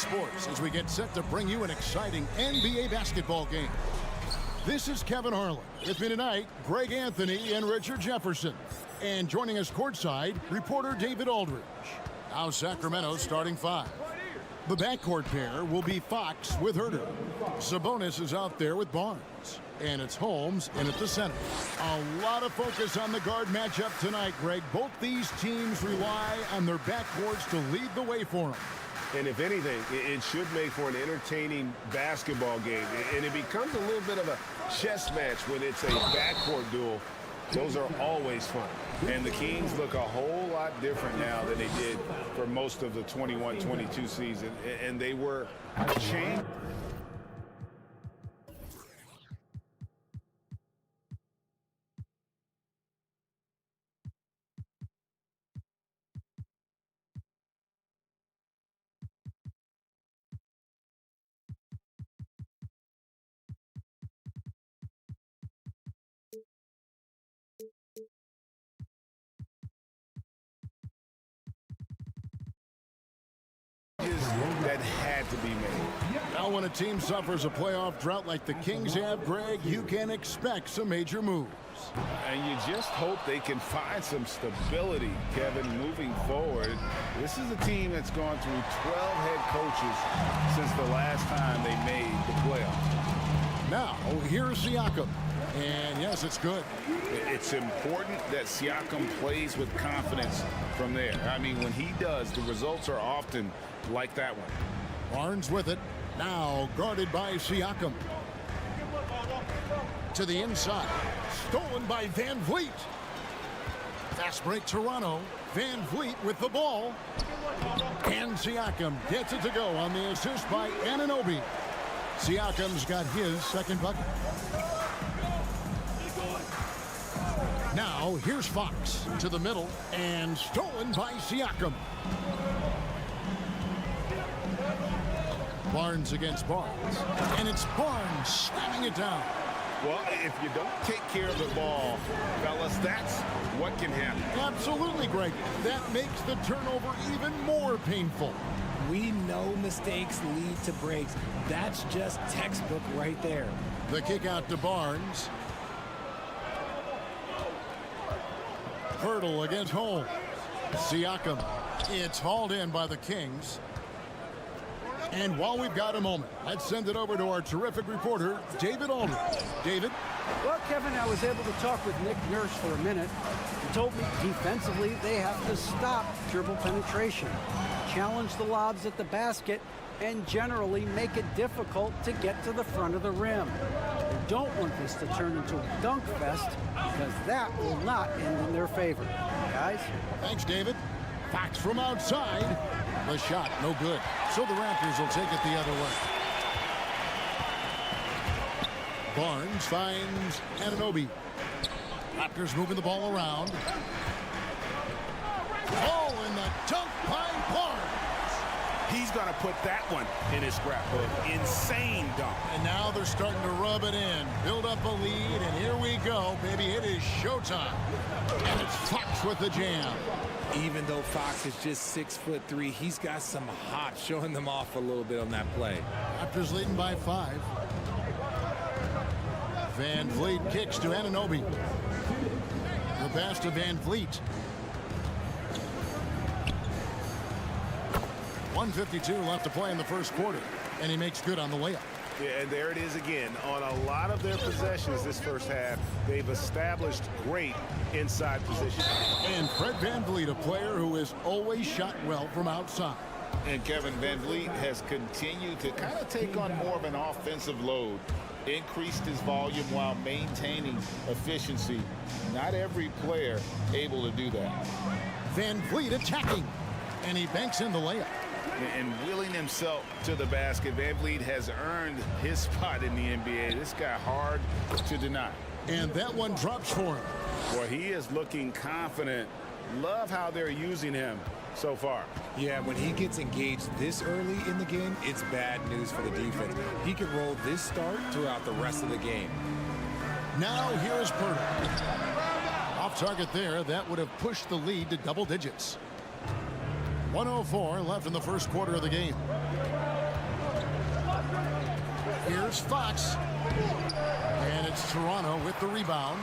sports as we get set to bring you an exciting NBA basketball game. This is Kevin Harlan. With me tonight, Greg Anthony and Richard Jefferson. And joining us courtside, reporter David Aldridge. Now Sacramento starting five. The backcourt pair will be Fox with Herter. Sabonis is out there with Barnes. And it's Holmes in at the center. A lot of focus on the guard matchup tonight, Greg. Both these teams rely on their backcourts to lead the way for them. And if anything, it should make for an entertaining basketball game. And it becomes a little bit of a chess match when it's a backcourt duel. Those are always fun. And the Kings look a whole lot different now than they did for most of the 21-22 season. And they were changed. That had to be made. Now when a team suffers a playoff drought like the Kings have, Greg, you can expect some major moves. And you just hope they can find some stability, Kevin, moving forward. This is a team that's gone through 12 head coaches since the last time they made the playoffs. Now, here's Siakam. And yes, it's good. It's important that Siakam plays with confidence from there. I mean, when he does, the results are often like that one. Barnes with it. Now guarded by Siakam. To the inside. Stolen by Van Vliet. Fast break Toronto. Van Vliet with the ball. And Siakam gets it to go on the assist by Anunoby. Siakam's got his second bucket. Now here's Fox to the middle and stolen by Siakam. Barnes against Barnes, and it's Barnes slamming it down. Well, if you don't take care of the ball, fellas, that's what can happen. Absolutely, Greg. That makes the turnover even more painful. We know mistakes lead to breaks. That's just textbook right there. The kick out to Barnes. Hurdle against Holmes. Siakam. It's hauled in by the Kings. And while we've got a moment, let's send it over to our terrific reporter, David Aldridge. David? Well, Kevin, I was able to talk with Nick Nurse for a minute. He told me defensively they have to stop dribble penetration, challenge the lobs at the basket, and generally make it difficult to get to the front of the rim. They don't want this to turn into a dunk fest because that will not end in their favor. Guys? Thanks, David. Fox from outside. The shot, no good. So the Raptors will take it the other way. Barnes finds Anunoby. Raptors moving the ball around. Oh, and the dunk by Barnes. He's going to put that one in his scrapbook. Insane dunk. And now they're starting to rub it in. Build up a lead, and here we go, baby. It is showtime. And it's Fox with the jam. Even though Fox is just 6'3", he's got some hop, showing them off a little bit on that play. Raptors leading by 5. Van Vliet kicks to Anunoby. The pass to Van Vliet. 1:52 left to play in the first quarter, and he makes good on the layup. Yeah, and there it is again. On a lot of their possessions this first half, they've established great inside position. And Fred Van Vliet, a player who has always shot well from outside. And Kevin Van Vliet has continued to kind of take on more of an offensive load, increased his volume while maintaining efficiency. Not every player able to do that. Van Vliet attacking, and he banks in the layup. And wheeling himself to the basket, Van Vliet has earned his spot in the NBA. This guy hard to deny. And that one drops for him. Well, he is looking confident. Love how they're using him so far. Yeah, when he gets engaged this early in the game, it's bad news for the defense. He can roll this start throughout the rest of the game. Now here's Purtle. Off target there. That would have pushed the lead to double digits. 1:04 left in the first quarter of the game. Here's Fox. And it's Toronto with the rebound.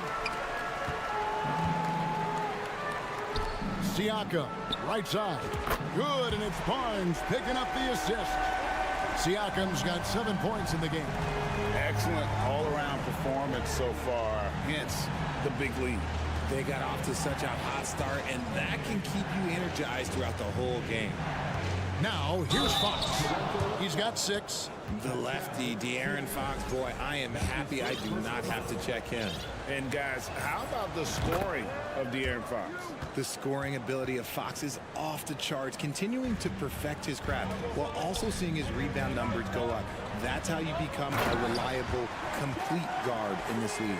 Siakam, right side. Good, and it's Barnes picking up the assist. Siakam's got 7 points in the game. Excellent all-around performance so far, hence the big lead. They got off to such a hot start, and that can keep you energized throughout the whole game. Now, here's Fox. He's got 6. The lefty, De'Aaron Fox, boy, I am happy I do not have to check him. And guys, how about the scoring of De'Aaron Fox? The scoring ability of Fox is off the charts, continuing to perfect his craft while also seeing his rebound numbers go up. That's how you become a reliable, complete guard in this league.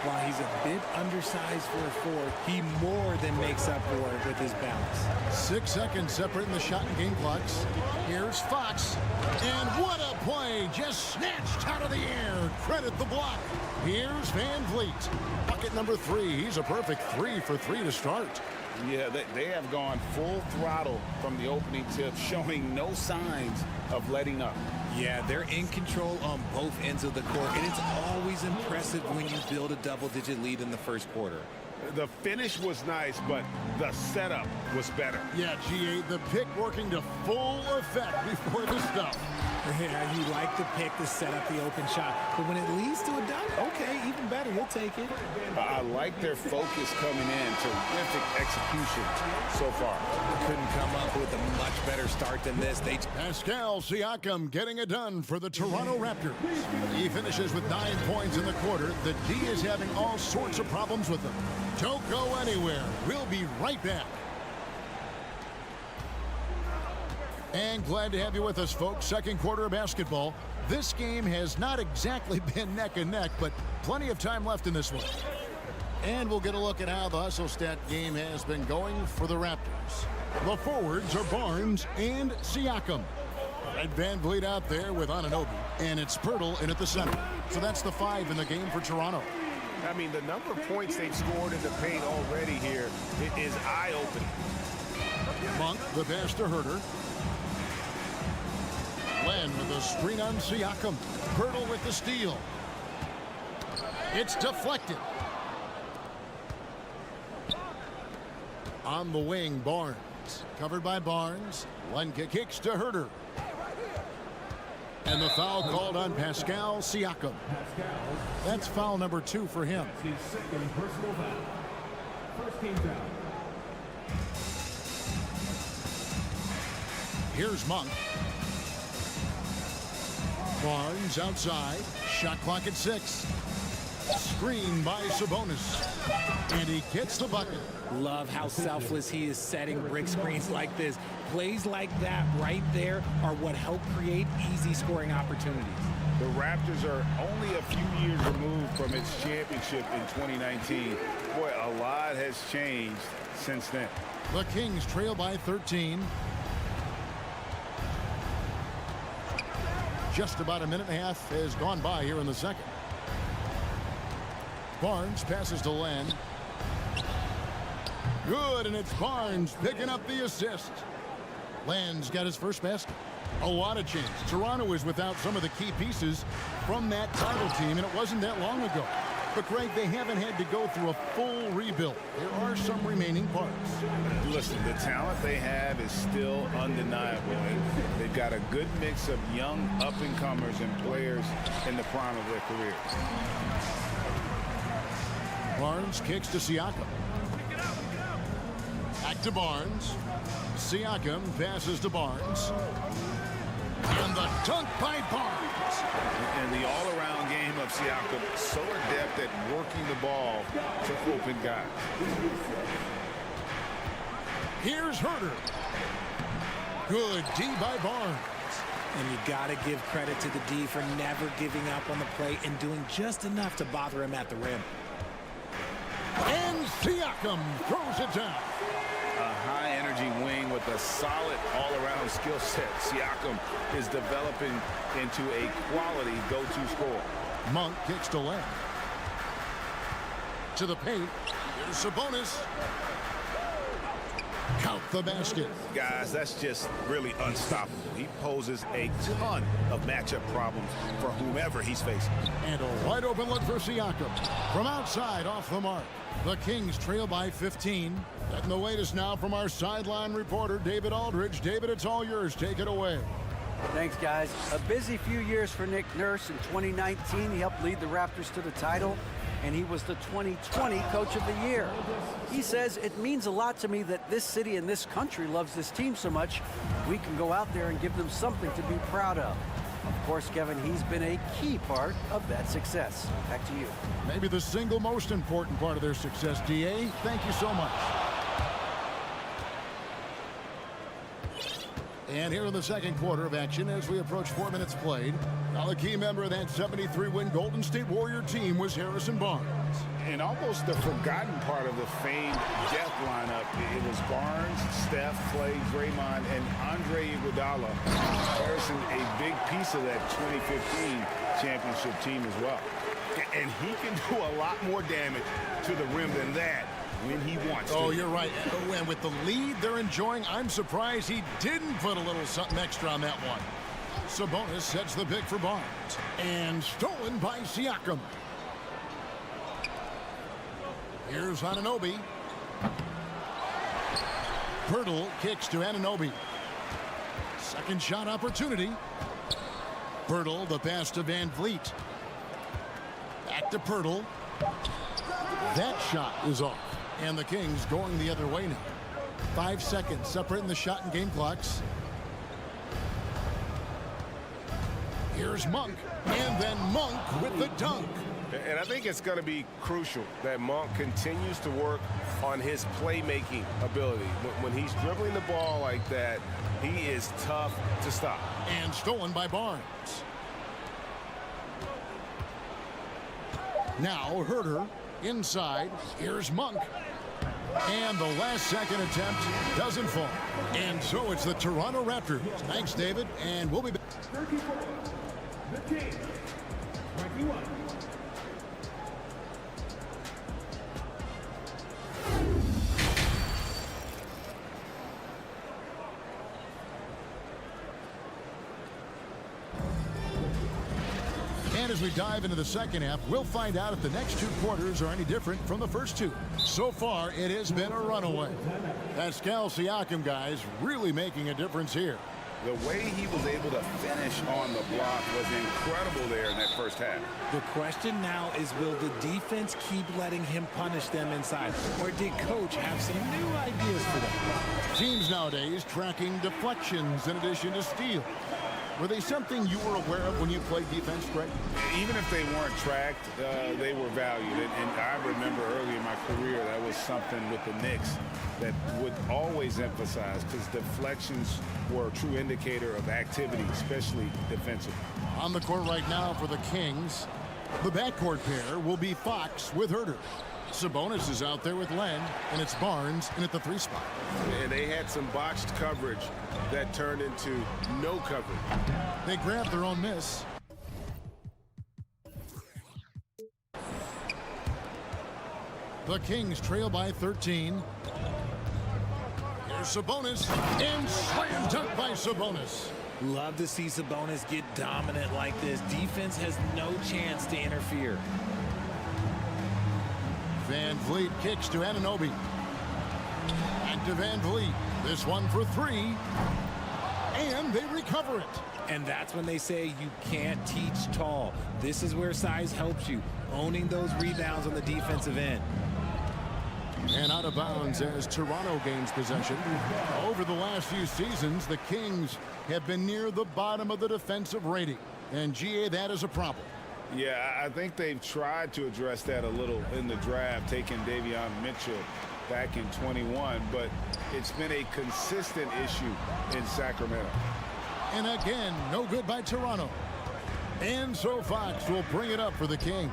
While he's a bit undersized for a forward, he more than makes up for it with his balance. 6 seconds separating the shot and game clocks. Here's Fox. And what a play! Just snatched out of the air. Credit the block. Here's Van Vliet. Bucket number 3. He's a perfect 3 for 3 to start. Yeah, they have gone full throttle from the opening tip, showing no signs of letting up. Yeah, they're in control on both ends of the court, and it's always impressive when you build a double-digit lead in the first quarter. The finish was nice, but the setup was better. Yeah, GA, the pick working to full effect before the stuff. Yeah, you like the pick to set up the open shot, but when it leads to a dunk, okay, even better, you'll take it. I like their focus coming in. Terrific execution so far. Couldn't come up with a much better start than this. Pascal Siakam getting it done for the Toronto Raptors. He finishes with 9 points in the quarter. The D is having all sorts of problems with them. Don't go anywhere. We'll be right back. And glad to have you with us, folks. Second quarter of basketball. This game has not exactly been neck and neck, but plenty of time left in this one. And we'll get a look at how the hustle stat game has been going for the Raptors. The forwards are Barnes and Siakam. Red Van Vliet out there with Anunoby. And it's Pirtle in at the center. So that's the 5 in the game for Toronto. I mean, the number of points they've scored in the paint already here, it is eye-opening. Monk, the pass to Herter. Len with a screen on Siakam. Pirtle with the steal. It's deflected. On the wing, Barnes. Covered by Barnes. Len kicks to Herter. And the foul called on Pascal Siakam. That's foul number 2 for him. His second personal foul. First team foul. Here's Monk. Barnes outside. Shot clock at 6. Screen by Sabonis. And he gets the bucket. Love how selfless he is setting brick screens like this. Plays like that right there are what help create easy scoring opportunities. The Raptors are only a few years removed from its championship in 2019. Boy, a lot has changed since then. The Kings trail by 13. Just about a minute and a half has gone by here in the second. Barnes passes to Len. Good, and it's Barnes picking up the assist. Len's got his first basket. A lot of change. Toronto is without some of the key pieces from that title team, and it wasn't that long ago. But, Greg, they haven't had to go through a full rebuild. There are some remaining parts. Listen, the talent they have is still undeniable. They've got a good mix of young up-and-comers and players in the prime of their careers. Barnes kicks to Siakam. Back to Barnes. Siakam passes to Barnes. And the dunk by Barnes. And the all-around game of Siakam, so adept at working the ball to open guys. Here's Herter. Good D by Barnes. And you got to give credit to the D for never giving up on the play and doing just enough to bother him at the rim. And Siakam throws it down. A high-energy wing with a solid all-around skill set. Siakam is developing into a quality go-to scorer. Monk kicks to Len. To the paint. Here's Sabonis. Count the basket. Guys, that's just really unstoppable. He poses a ton of matchup problems for whomever he's facing. And a wide open look for Siakam. From outside, off the mark. The Kings trail by 15. Getting the latest now from our sideline reporter, David Aldridge. David, it's all yours. Take it away. Thanks, guys. A busy few years for Nick Nurse. In 2019, he helped lead the Raptors to the title, and he was the 2020 Coach of the Year. He says, it means a lot to me that this city and this country loves this team so much. We can go out there and give them something to be proud of. Of course, Kevin, he's been a key part of that success. Back to you. Maybe the single most important part of their success, DA. Thank you so much. And here in the second quarter of action as we approach 4 minutes played. Now the key member of that 73-win Golden State Warrior team was Harrison Barnes. And almost the forgotten part of the famed death lineup, it was Barnes, Steph, Clay, Draymond, and Andre Iguodala. Harrison, a big piece of that 2015 championship team as well. And he can do a lot more damage to the rim than that when he wants to. Oh, you're right. And with the lead they're enjoying, I'm surprised he didn't put a little something extra on that one. Sabonis sets the pick for Barnes. And stolen by Siakam. Here's Anunoby. Pirtle kicks to Anunoby. Second shot opportunity. Pirtle, the pass to Van Vliet. Back to Pirtle. That shot is off. And the Kings going the other way now. 5 seconds separating the shot and game clocks. Here's Monk. And then Monk with the dunk. And I think it's going to be crucial that Monk continues to work on his playmaking ability. When he's dribbling the ball like that, he is tough to stop. And stolen by Barnes. Now Herter inside. Here's Monk. And the last second attempt doesn't fall. And so it's the Toronto Raptors. Thanks, David. And we'll be back. 34, the Kings, 21. And as we dive into the second half, we'll find out if the next 2 quarters are any different from the first 2. So far, it has been a runaway. Pascal Siakam, guys, really making a difference here. The way he was able to finish on the block was incredible there in that first half. The question now is, will the defense keep letting him punish them inside? Or did coach have some new ideas for them? Teams nowadays tracking deflections in addition to steals. Were they something you were aware of when you played defense, Greg? Even if they weren't tracked, they were valued. And I remember early in my career, that was something with the Knicks that would always emphasize, because deflections were a true indicator of activity, especially defensively. On the court right now for the Kings, the backcourt pair will be Fox with Herter. Sabonis is out there with Len, and it's Barnes in at the 3 spot. And they had some botched coverage that turned into no coverage. They grabbed their own miss. The Kings trail by 13. Here's Sabonis, and slam dunk by Sabonis. Love to see Sabonis get dominant like this. Defense has no chance to interfere. Van Vliet kicks to Anunoby. Back to Van Vliet. This one for 3. And they recover it. And that's when they say you can't teach tall. This is where size helps you, owning those rebounds on the defensive end. And out of bounds as Toronto gains possession. Over the last few seasons, the Kings have been near the bottom of the defensive rating. And GA, that is a problem. Yeah, I think they've tried to address that a little in the draft, taking Davion Mitchell back in 21, but it's been a consistent issue in Sacramento. And again, no good by Toronto. And so Fox will bring it up for the Kings.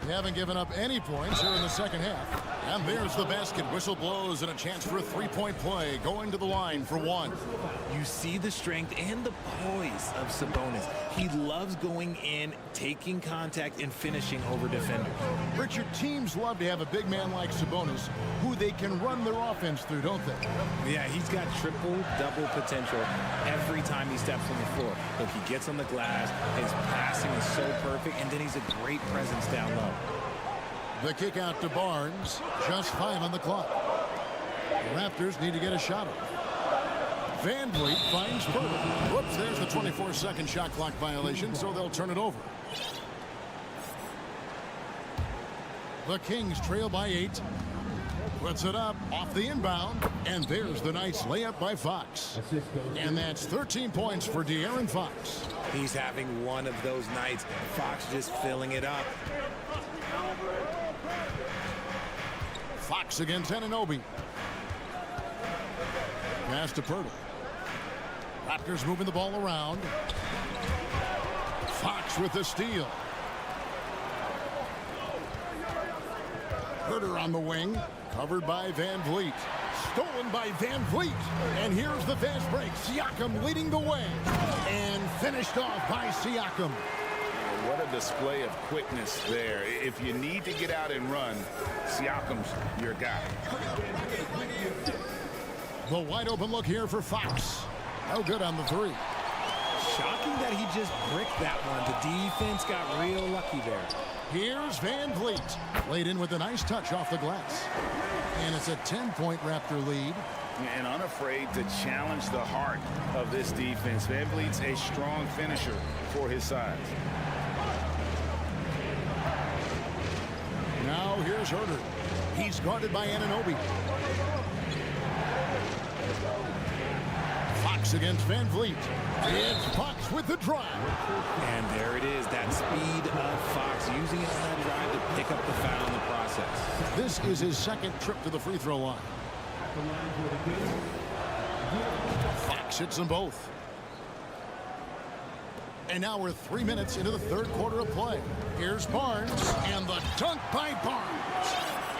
They haven't given up any points here in the second half. And there's the basket. Whistle blows and a chance for a three-point play. Going to the line for one. You see the strength and the poise of Sabonis. He loves going in, taking contact, and finishing over defenders. Richard, teams love to have a big man like Sabonis who they can run their offense through, don't they? Yeah, he's got triple-double potential every time he steps on the floor. Look, he gets on the glass, his passing is so perfect, and then he's a great presence down low. The kick out to Barnes. Just 5 on the clock. The Raptors need to get a shot off. Van Vliet finds Pirtle. Whoops, there's the 24-second shot clock violation, so they'll turn it over. The Kings trail by 8. Puts it up off the inbound, and there's the nice layup by Fox. And that's 13 points for De'Aaron Fox. He's having one of those nights. Fox just filling it up. Fox against Anunoby. Pass to Pirtle. Raptors moving the ball around. Fox with the steal. Herter on the wing. Covered by Van Vliet. Stolen by Van Vliet. And here's the fast break. Siakam leading the way. And finished off by Siakam. What a display of quickness there. If you need to get out and run, Siakam's your guy. The wide open look here for Fox. No good on the three. Shocking that he just bricked that one. The defense got real lucky there. Here's Van Vliet. Laid in with a nice touch off the glass. And it's a 10-point Raptor lead. And unafraid to challenge the heart of this defense. Van Vliet's a strong finisher for his size. Now here's Herter. He's guarded by Anunoby. Fox against Van Vliet. It's Fox with the drive. And there it is, that speed of Fox, using it on that drive to pick up the foul in the process. This is his second trip to the free throw line. Fox hits them both. And now we're 3 minutes into the third quarter of play. Here's Barnes, and the dunk by Barnes.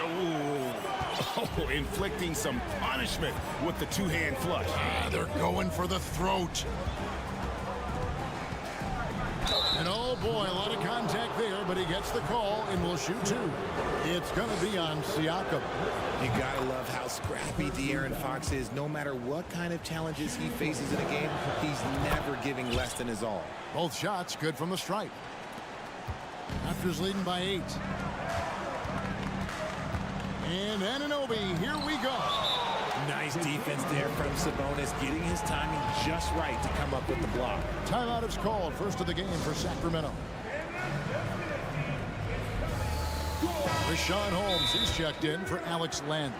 Oh, inflicting some punishment with the two-hand flush. They're going for the throat. And oh boy, a lot of contact there, but he gets the call and will shoot two. It's going to be on Siakam. You gotta love how scrappy De'Aaron Fox is. No matter what kind of challenges he faces in a game, he's never giving less than his all. Both shots good from the stripe. Raptors leading by 8. And Anunoby, here we go. Nice defense there from Sabonis, getting his timing just right to come up with the block. Timeout is called. First of the game for Sacramento. Rashawn Holmes, he's checked in for Alex Len.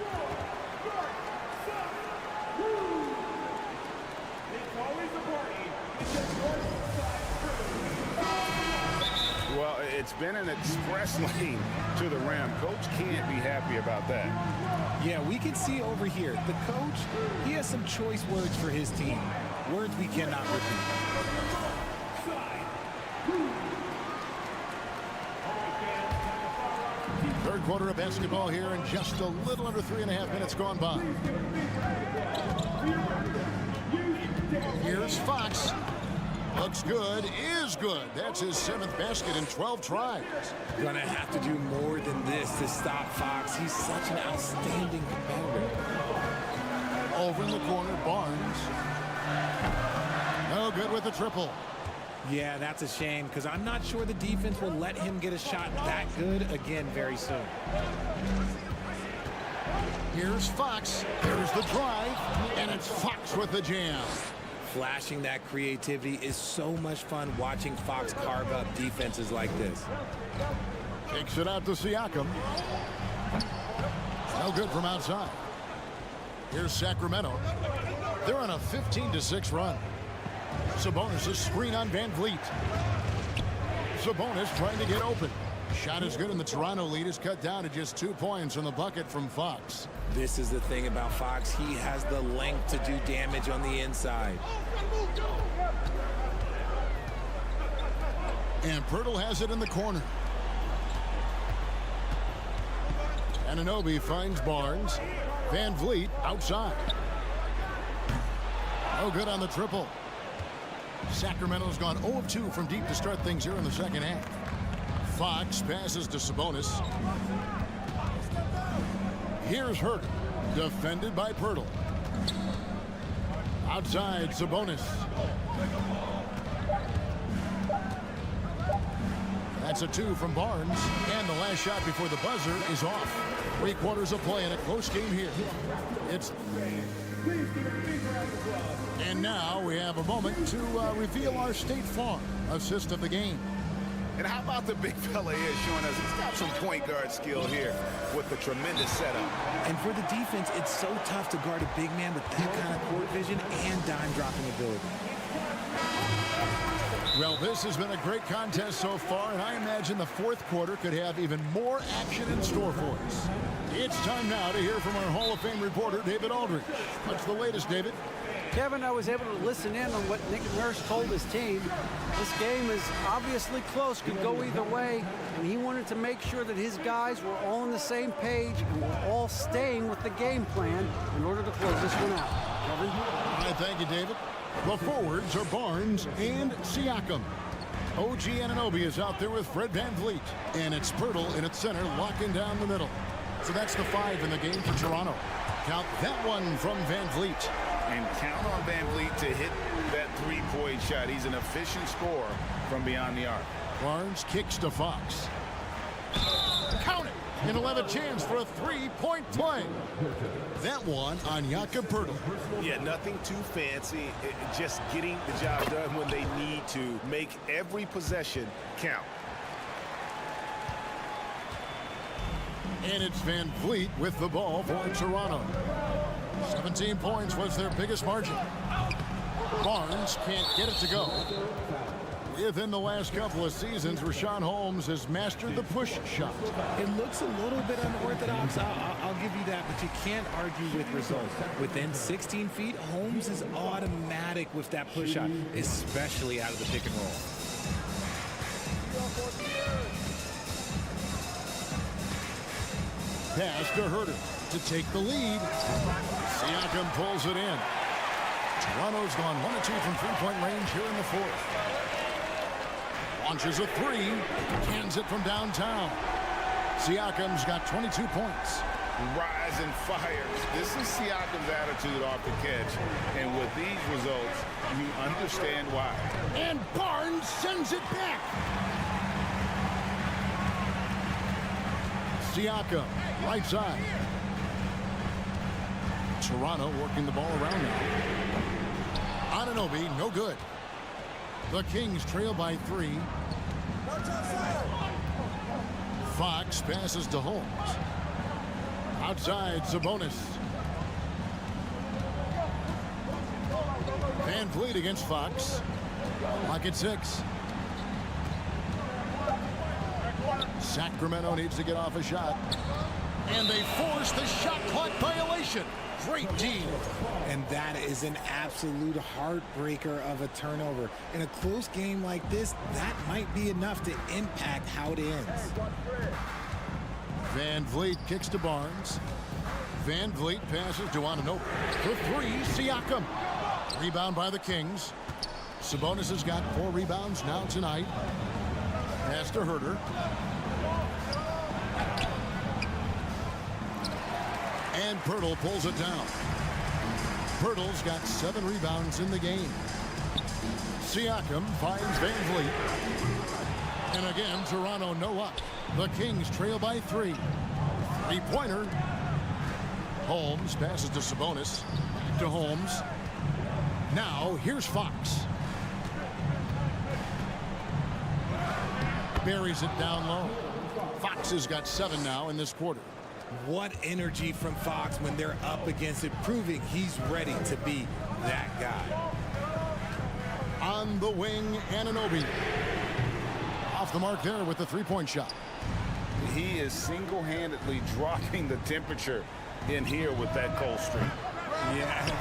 Well, it's been an express lane to the rim. Coach can't be happy about that. Yeah, we can see over here, the coach, he has some choice words for his team. Words we cannot repeat. Third quarter of basketball here, and just a little under 3.5 minutes gone by. Here's Fox. Looks good, is good. That's his 7th basket in 12 tries. Gonna have to do more than this to stop Fox. He's such an outstanding competitor. Over in the corner, Barnes. No good with the triple. Yeah, that's a shame, because I'm not sure the defense will let him get a shot that good again very soon. Here's Fox. There's the drive, and it's Fox with the jam. Flashing that creativity is so much fun watching Fox carve up defenses like this. Takes it out to Siakam. No good from outside. Here's Sacramento. They're on a 15-6 run. Sabonis' screen on Van Vliet. Sabonis trying to get open. Shot is good, and the Toronto lead is cut down to just 2 points on the bucket from Fox. This is the thing about Fox. He has the length to do damage on the inside. And Pirtle has it in the corner. Anunoby finds Barnes. Van Vliet outside. No good on the triple. Sacramento's gone 0 of 2 from deep to start things here in the second half. Fox passes to Sabonis. Here's Herter, defended by Pirtle. Outside, Sabonis. That's a 2 from Barnes, and the last shot before the buzzer is off. 3/4 of play in a close game here. And now we have a moment to reveal our State Farm assist of the game. And how about the big fella here showing us he's got some point guard skill here with the tremendous setup. And for the defense, it's so tough to guard a big man with that kind of court vision and dime dropping ability. Well, this has been a great contest so far, and I imagine the fourth quarter could have even more action in store for us. It's time now to hear from our Hall of Fame reporter, David Aldridge. What's the latest, David? Kevin, I was able to listen in on what Nick Nurse told his team. This game is obviously close, could go either way, and he wanted to make sure that his guys were all on the same page and were all staying with the game plan in order to close this one out. Kevin? All right, thank you, David. The forwards are Barnes and Siakam. OG Anunoby is out there with Fred Van Vliet, and it's Pirtle in its center, locking down the middle. So that's the 5 in the game for Toronto. Count that one from Van Vliet. And count on Van Vliet to hit that three-point shot. He's an efficient scorer from beyond the arc. Barnes kicks to Fox. Count it! And he'll have a chance for a three-point play. That one on Jakob Pirtle. Yeah, nothing too fancy. Just getting the job done when they need to. Make every possession count. And it's Van Vliet with the ball for Toronto. 17 points was their biggest margin. Barnes can't get it to go. Within the last couple of seasons, Rashawn Holmes has mastered the push shot. It looks a little bit unorthodox, I'll give you that, but you can't argue with results. Within 16 feet, Holmes is automatic with that push shot, especially out of the pick and roll. Pass to Herter to take the lead. Siakam pulls it in. Toronto's gone 1 of 2 from three-point range here in the fourth. Launches a 3. Cans it from downtown. Siakam's got 22 points. Rise and fires. This is Siakam's attitude off the catch. And with these results, you understand why. And Barnes sends it back. Siakam, right side. Toronto working the ball around now. Anunoby, no good. The Kings trail by 3. Fox passes to Holmes. Outside, Sabonis. Van Vliet against Fox. Lock at 6. Sacramento needs to get off a shot. And they force the shot clock violation. Great team. And that is an absolute heartbreaker of a turnover. In a close game like this, that might be enough to impact how it ends. Van Vliet kicks to Barnes. Van Vliet passes to Anunoby. For 3, Siakam. Rebound by the Kings. Sabonis has got 4 rebounds now tonight. Pass to Herter. And Pirtle pulls it down. Pirtle's got 7 rebounds in the game. Siakam finds Van Vliet. And again, Toronto no up. The Kings trail by 3. 3-pointer. Holmes passes to Sabonis. Back to Holmes. Now, here's Fox. Buries it down low. Fox has got 7 now in this quarter. What energy from Fox when they're up against it, proving he's ready to be that guy. On the wing, Anunoby. Off the mark there with the 3-point shot. He is single-handedly dropping the temperature in here with that cold streak. Yeah,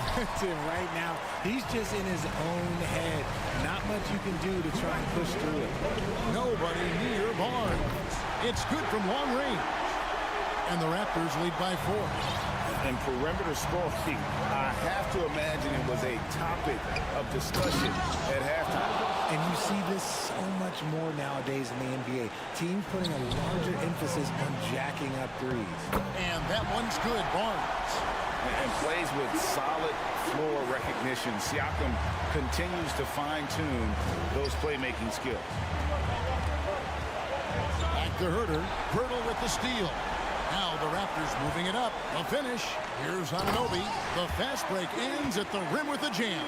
right now, he's just in his own head. Not much you can do to try and push through it. Nobody near Barnes. It's good from long range. and the Raptors lead by 4. And perimeter scoring, I have to imagine it was a topic of discussion at halftime. And you see this so much more nowadays in the NBA. Teams putting a larger emphasis on jacking up threes. And that one's good, Barnes. And plays with solid floor recognition. Siakam continues to fine-tune those playmaking skills. Back to Herter. Pirtle with the steal. Now the Raptors moving it up. The finish. Here's Anunoby. The fast break ends at the rim with a jam.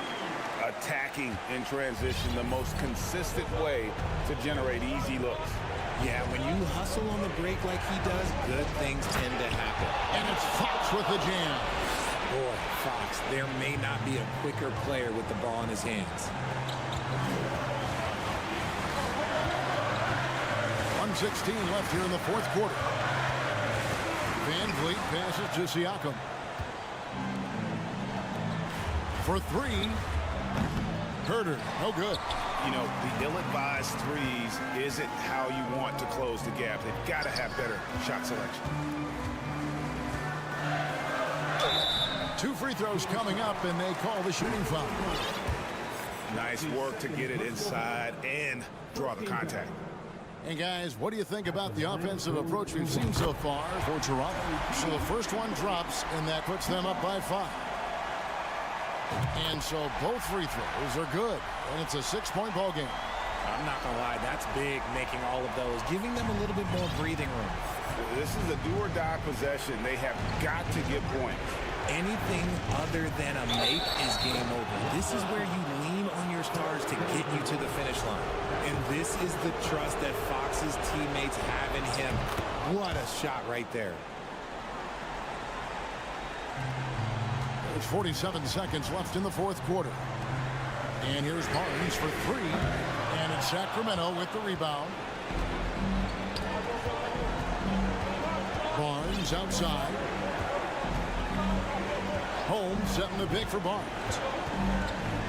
Attacking in transition, the most consistent way to generate easy looks. Yeah, when you hustle on the break like he does, good things tend to happen. And it's Fox with the jam. Boy, Fox, there may not be a quicker player with the ball in his hands. 1:16 left here in the fourth quarter. Van Vliet passes to Siakam. For 3. Herter, no good. You know, the ill-advised threes isn't how you want to close the gap. They've got to have better shot selection. 2 free throws coming up, and they call the shooting foul. Nice work to get it inside and draw the contact. And guys, what do you think about the offensive approach we've seen so far for Toronto? So the first one drops, and that puts them up by 5. And so both free throws are good, and it's a 6-point ball game. I'm not going to lie, that's big, making all of those, giving them a little bit more breathing room. This is a do-or-die possession. They have got to get points. Anything other than a make is game over. This is where you lean on your stars to get you to the finish line. And this is the trust that Fox's teammates have in him. What a shot right there. There's 47 seconds left in the fourth quarter. And here's Barnes for 3. And it's Sacramento with the rebound. Barnes outside. Holmes setting the pick for Barnes.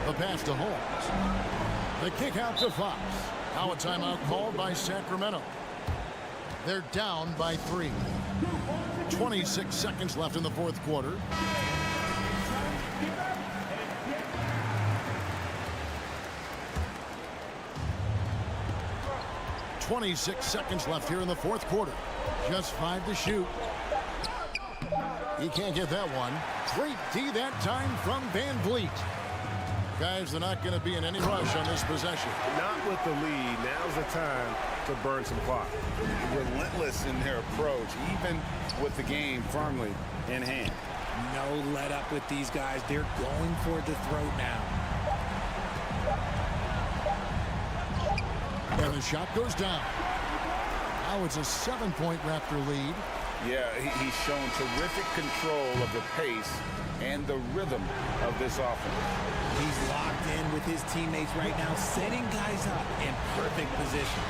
The pass to Holmes. The kick out to Fox. Now a timeout called by Sacramento. They're down by 3. 26 seconds left in the fourth quarter. .26 seconds left here in the fourth quarter. Just 5 to shoot. He can't get that one. Great D that time from Van Vliet. Guys, they're not going to be in any rush on this possession. Not with the lead. Now's the time to burn some clock. Relentless in their approach, even with the game firmly in hand. No let up with these guys. They're going for the throat now. And the shot goes down. Now it's a 7-point Raptor lead. Yeah, he's shown terrific control of the pace and the rhythm of this offense. He's locked in with his teammates right now, setting guys up in perfect position.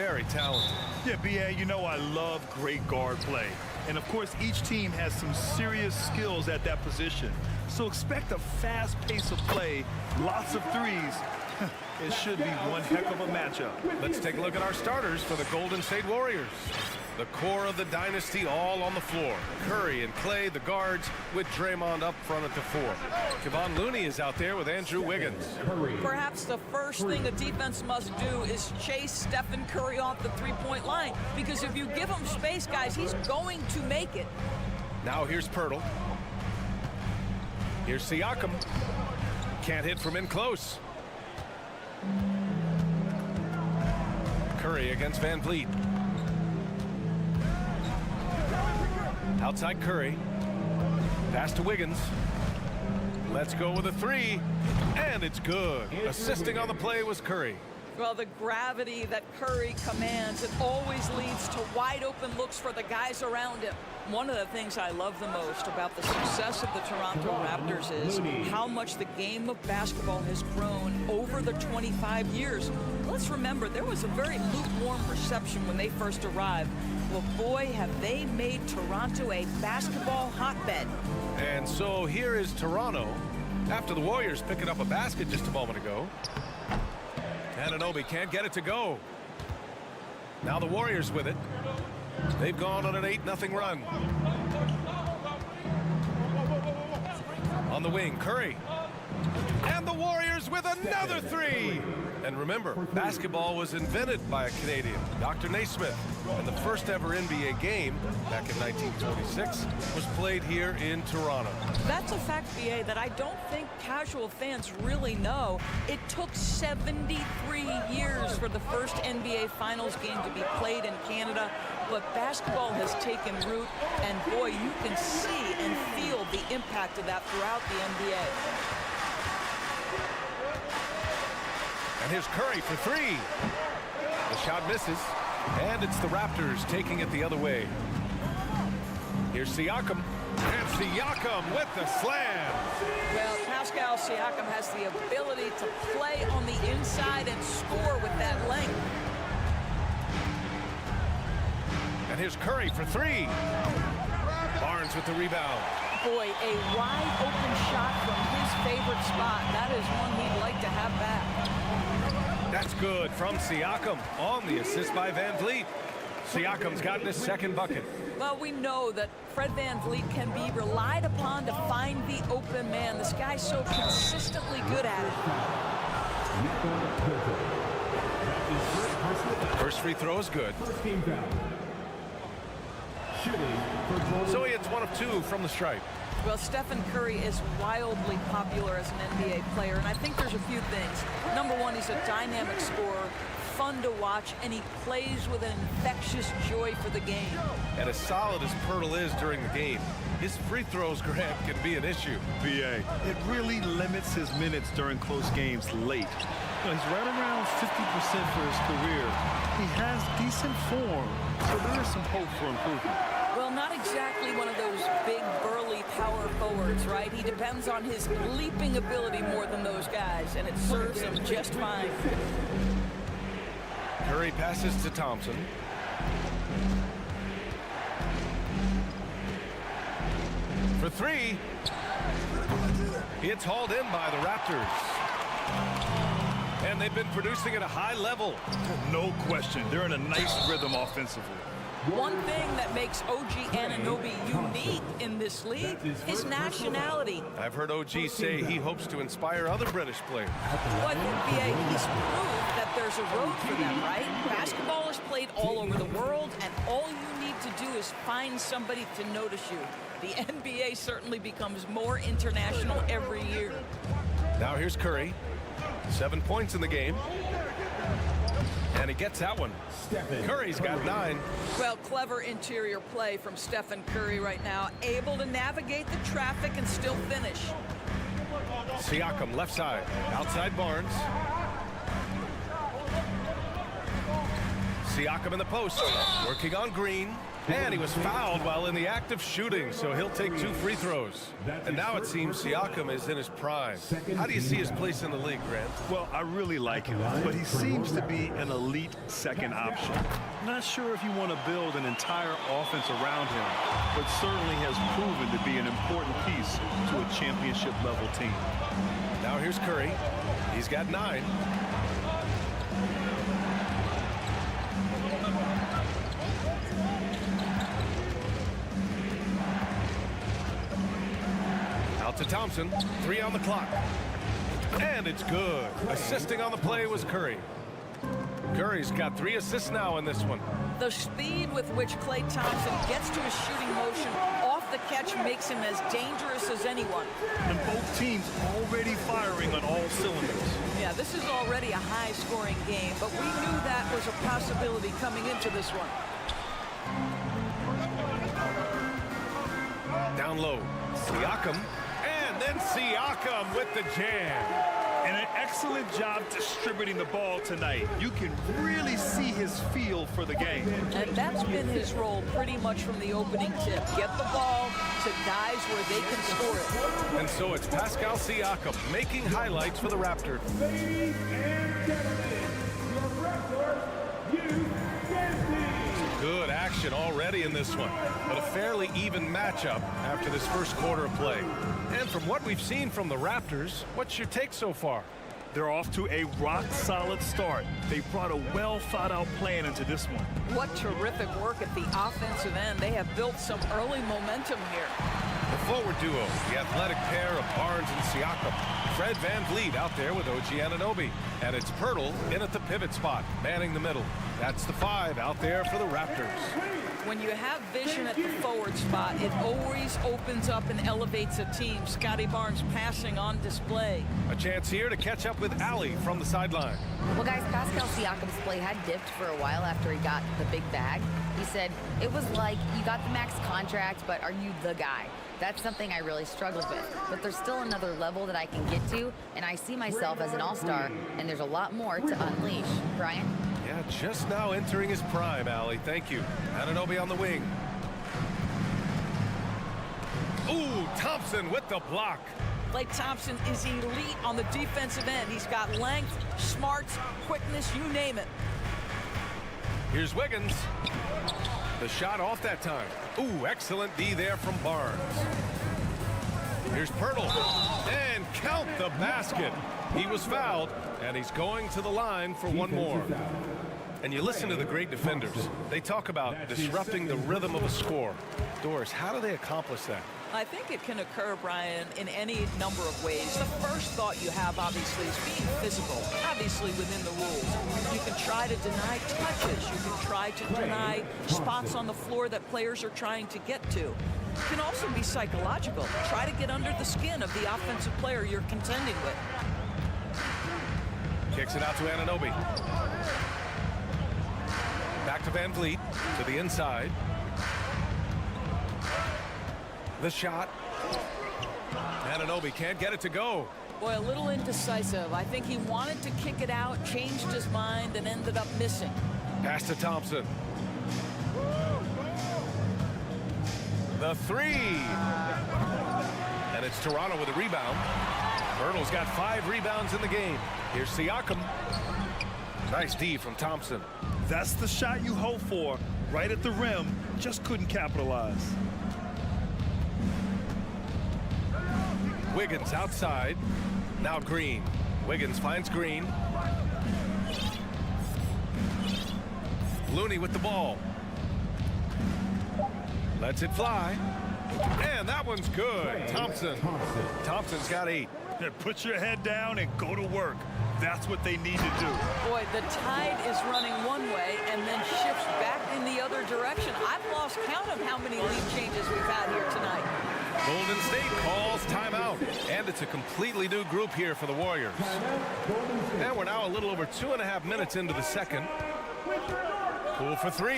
very talented. Yeah, B.A., you know I love great guard play. And, of course, each team has some serious skills at that position. So expect a fast pace of play, lots of threes. It should be one heck of a matchup. Let's take a look at our starters for the Golden State Warriors. The core of the dynasty all on the floor. Curry and Clay, the guards, with Draymond up front at the 4. Kevon Looney is out there with Andrew Wiggins. Perhaps the first thing a defense must do is chase Stephen Curry off the three-point line. Because if you give him space, guys, he's going to make it. Now here's Pirtle. Here's Siakam. Can't hit from in close. Curry against Van Vliet. Outside Curry. Pass to Wiggins. Let's go with a 3. And it's good. Assisting on the play was Curry. Well, the gravity that Curry commands, it always leads to wide open looks for the guys around him. One of the things I love the most about the success of the Toronto Raptors is how much the game of basketball has grown over the 25 years. Let's remember, there was a very lukewarm reception when they first arrived. Well, boy, have they made Toronto a basketball hotbed. And so here is Toronto after the Warriors picking up a basket just a moment ago. Anunoby can't get it to go. Now the Warriors with it. They've gone on an 8-0 run. On the wing, Curry. And the Warriors with another 3. And remember, basketball was invented by a Canadian, Dr. Naismith. And the first ever NBA game, back in 1926, was played here in Toronto. That's a fact, BA, that I don't think casual fans really know. It took 73 years for the first NBA Finals game to be played in Canada. But basketball has taken root, and boy, you can see and feel the impact of that throughout the NBA. And here's Curry for 3. The shot misses, and it's the Raptors taking it the other way. Here's Siakam, and Siakam with the slam. Well, Pascal Siakam has the ability to play on the inside and score with that length. And here's Curry for 3. Barnes with the rebound. Boy, a wide open shot from his favorite spot. That is one he'd like to have back. That's good from Siakam on the assist by Van Vliet. Siakam's gotten his second bucket. Well, we know that Fred Van Vliet can be relied upon to find the open man. This guy's so consistently good at it. First free throw is good. So he hits 1 of 2 from the stripe. Well, Stephen Curry is wildly popular as an NBA player, and I think there's a few things. Number one, he's a dynamic scorer, fun to watch, and he plays with an infectious joy for the game. And as solid as Pirtle is during the game, his free throws, Grant, can be an issue. B.A., it really limits his minutes during close games late. You know, he's right around 50% for his career. He has decent form, so there is some hope for improvement. Well, not exactly one of those big, burly power forwards, right? He depends on his leaping ability more than those guys, and it serves him just fine. Curry passes to Thompson. For 3. It's hauled in by the Raptors. And they've been producing at a high level. No question. They're in a nice rhythm offensively. One thing that makes OG Anunoby unique in this league is nationality. I've heard OG say he hopes to inspire other British players. Well, I think, BA, he's proved that there's a road for them, right? Basketball is played all over the world, and all you need to do is find somebody to notice you. The NBA certainly becomes more international every year. Now here's Curry. 7 points in the game. And he gets that one. Curry's got 9. Well, clever interior play from Stephen Curry right now. Able to navigate the traffic and still finish. Siakam left side. Outside Barnes. Siakam in the post, working on Green. And he was fouled while in the act of shooting, so he'll take 2 free throws. And now it seems Siakam is in his prime. How do you see his place in the league, Grant? Well, I really like him, but he seems to be an elite second option. Not sure if you want to build an entire offense around him, but certainly has proven to be an important piece to a championship-level team. Now here's Curry. He's got 9. Out to Thompson. 3 on the clock. And it's good. Assisting on the play was Curry. Curry's got 3 assists now in this one. The speed with which Klay Thompson gets to his shooting motion off the catch makes him as dangerous as anyone. And both teams already firing on all cylinders. Yeah, this is already a high-scoring game, but we knew that was a possibility coming into this one. Down low. Siakam. And then Siakam with the jam. And an excellent job distributing the ball tonight. You can really see his feel for the game. And that's been his role pretty much from the opening tip. Get the ball to guys where they can score it. And so it's Pascal Siakam making highlights for the Raptors. Ladies and gentlemen, your Raptors, you Good action already in this one, but a fairly even matchup after this first quarter of play. And from what we've seen from the Raptors, what's your take so far? They're off to a rock-solid start. They brought a well-thought-out plan into this one. What terrific work at the offensive end. They have built some early momentum here. The forward duo, the athletic pair of Barnes and Siakam. Fred VanVleet out there with OG Anunoby. And it's Pirtle in at the pivot spot, manning the middle. That's the 5 out there for the Raptors. When you have vision at the forward spot, it always opens up and elevates a team. Scotty Barnes passing on display. A chance here to catch up with Allie from the sideline. Well, guys, Pascal Siakam's play had dipped for a while after he got the big bag. He said, it was like, you got the max contract, but are you the guy? That's something I really struggled with. But there's still another level that I can get to, and I see myself as an all-star, and there's a lot more to unleash. Brian? Yeah, just now entering his prime, Allie. Thank you. Anunoby on the wing. Ooh, Thompson with the block. Klay Thompson is elite on the defensive end. He's got length, smarts, quickness, you name it. Here's Wiggins. The shot off that time. Ooh, excellent D there from Barnes. Here's Pirtle. And count the basket. He was fouled, and he's going to the line for one more. And you listen to the great defenders. They talk about disrupting the rhythm of a score. Doris, how do they accomplish that? I think it can occur, Brian, in any number of ways. The first thought you have, obviously, is being physical, obviously within the rules. You can try to deny touches. You can try to deny spots on the floor that players are trying to get to. It can also be psychological. Try to get under the skin of the offensive player you're contending with. Kicks it out to Anunoby. Back to VanVleet, to the inside. The shot. Anunoby can't get it to go. Boy, a little indecisive. I think he wanted to kick it out, changed his mind, and ended up missing. Pass to Thompson. The 3. And it's Toronto with a rebound. Pirtle's got 5 rebounds in the game. Here's Siakam. Nice D from Thompson. That's the shot you hope for. Right at the rim, just couldn't capitalize. Wiggins outside. Now Green. Wiggins finds Green. Looney with the ball. Lets it fly. And that one's good. Thompson. Thompson's got 8. Then put your head down and go to work. That's what they need to do. Boy, the tide is running one way and then shifts back in the other direction. I've lost count of how many lead changes we've had here tonight. Golden State calls timeout. And it's a completely new group here for the Warriors. And we're now a little over 2.5 minutes into the second. Pool for 3.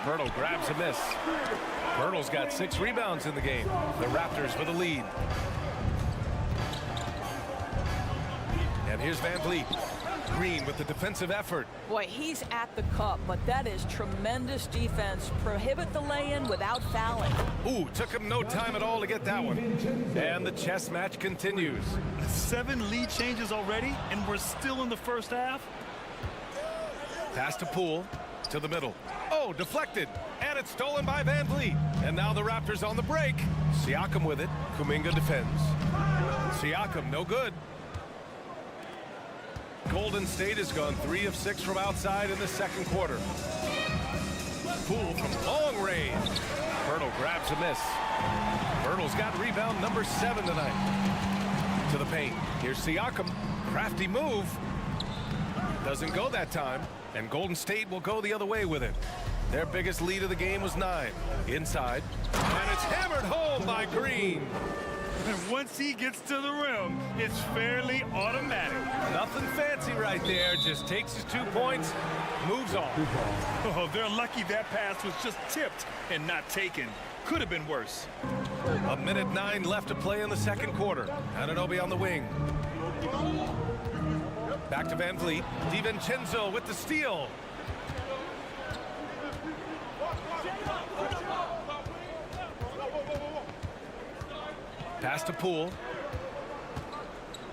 Pirtle grabs a miss. Pirtle's got 6 rebounds in the game. The Raptors with the lead. And here's VanVleet. Green with the defensive effort. Boy, he's at the cup, but that is tremendous defense. Prohibit the lay-in without fouling. Ooh, took him no time at all to get that one. And the chess match continues. 7 lead changes already, and we're still in the first half. Pass to Poole, to the middle. Oh, deflected, and it's stolen by Van Vliet. And now the Raptors on the break. Siakam with it. Kuminga defends. Siakam, no good. Golden State has gone 3 of 6 from outside in the second quarter. Poole from long range. Pirtle grabs a miss. Pirtle's got rebound number 7 tonight. To the paint. Here's Siakam. Crafty move. Doesn't go that time. And Golden State will go the other way with it. Their biggest lead of the game was 9. Inside. And it's hammered home by Green. And once he gets to the rim, it's fairly automatic. Nothing fancy right there. Just takes his 2 points, moves on. Oh, they're lucky that pass was just tipped and not taken. Could have been worse. 1:09 left to play in the second quarter. Anunoby on the wing. Back to Van Vliet. DiVincenzo with the steal. Pass to Poole.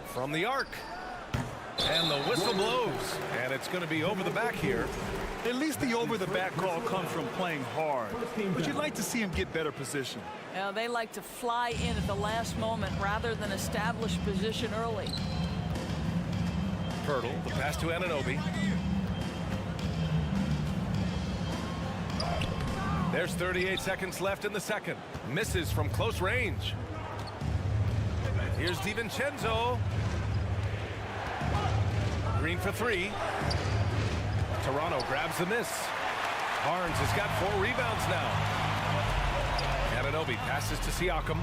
From the arc. And the whistle blows. And it's going to be over the back here. At least the over-the-back call comes from playing hard. But you'd like to see him get better position. Yeah, they like to fly in at the last moment rather than establish position early. Pirtle, the pass to Anunoby. There's 38 seconds left in the second. Misses from close range. Here's DiVincenzo. Green for 3. Toronto grabs the miss. Barnes has got 4 rebounds now. Anunoby passes to Siakam.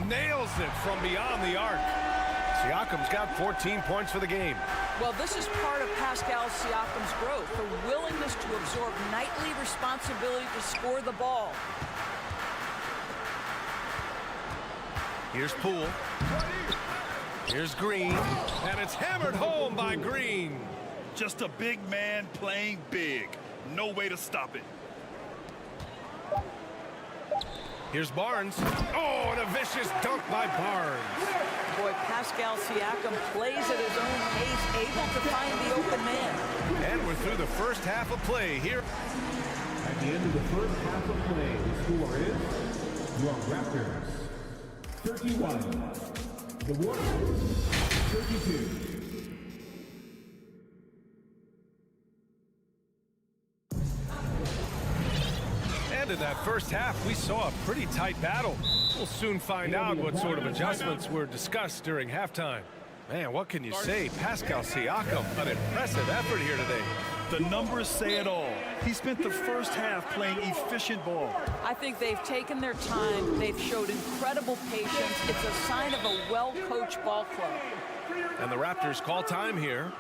Nails it from beyond the arc. Siakam's got 14 points for the game. Well, this is part of Pascal Siakam's growth, the willingness to absorb nightly responsibility to score the ball. Here's Poole. Here's Green. And it's hammered home by Green. Just a big man playing big. No way to stop it. Here's Barnes. Oh, and a vicious dunk by Barnes. Boy, Pascal Siakam plays at his own pace, able to find the open man. And we're through the first half of play here. At the end of the first half of play, the score is your Raptors 31, the Warriors 32. And in that first half, we saw a pretty tight battle. We'll soon find out what sort of adjustments were discussed during halftime. Man, what can you say? Pascal Siakam, an impressive effort here today. The numbers say it all. He spent the first half playing efficient ball. I think they've taken their time. They've showed incredible patience. It's a sign of a well-coached ball club. And the Raptors call time here.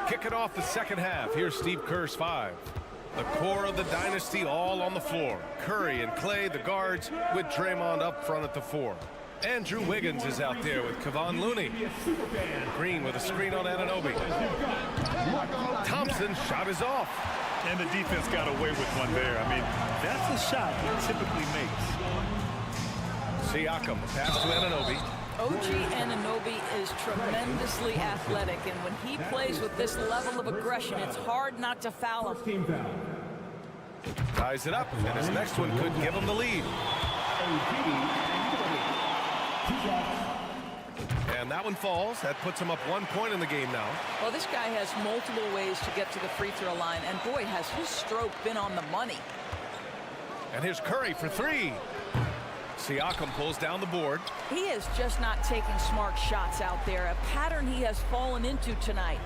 Kicking off the second half. Here's Steve Kerr's 5. The core of the dynasty all on the floor. Curry and Clay, the guards, with Draymond up front at the 4. Andrew Wiggins is out there with Kevon Looney. Green with a screen on Anunoby. Thompson's shot is off. And the defense got away with one there. I mean, that's a shot he typically makes. Siakam, pass to Anunoby. OG Anunoby is tremendously athletic, and when he plays with this level of aggression, it's hard not to foul him. Ties it up, and his next one could give him the lead. And that one falls. That puts him up 1 point in the game now. Well, this guy has multiple ways to get to the free throw line, and boy, has his stroke been on the money. And here's Curry for 3. Siakam pulls down the board. He is just not taking smart shots out there, a pattern he has fallen into tonight.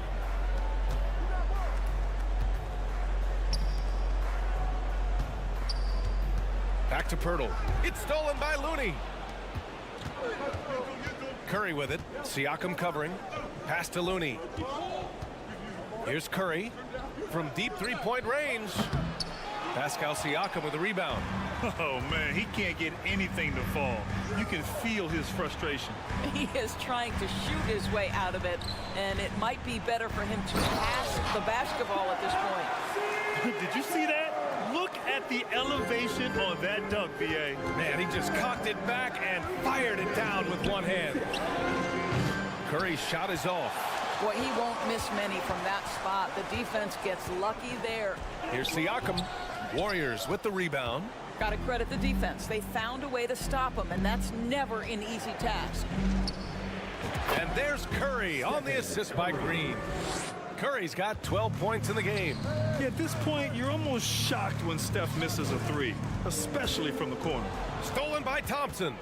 Back to Pirtle. It's stolen by Looney. Curry with it. Siakam covering. Pass to Looney. Here's Curry from deep 3-point range. Pascal Siakam with the rebound. Oh, man, he can't get anything to fall. You can feel his frustration. He is trying to shoot his way out of it, and it might be better for him to pass the basketball at this point. Did you see that? Look at the elevation on that dunk, VA. Man, he just cocked it back and fired it down with one hand. Curry's shot is off. Boy, he won't miss many from that spot. The defense gets lucky there. Here's Siakam. Warriors with the rebound. Got to credit the defense. They found a way to stop him, and that's never an easy task. And there's Curry on the assist by Green. Curry's got 12 points in the game. Yeah, at this point, you're almost shocked when Steph misses a three, especially from the corner. Stolen by Thompson.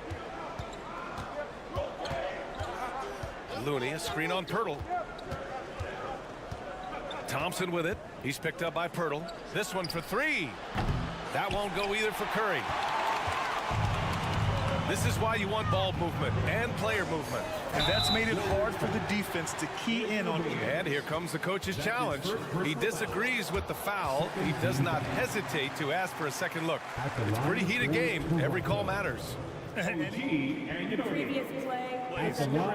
Looney, a screen on Pirtle. Thompson with it. He's picked up by Pirtle. This one for three. That won't go either for Curry. This is why you want ball movement and player movement. And that's made it hard for the defense to key in on him. And here comes the coach's challenge. He disagrees with the foul. He does not hesitate to ask for a second look. It's a pretty heated game. Every call matters. Previous play.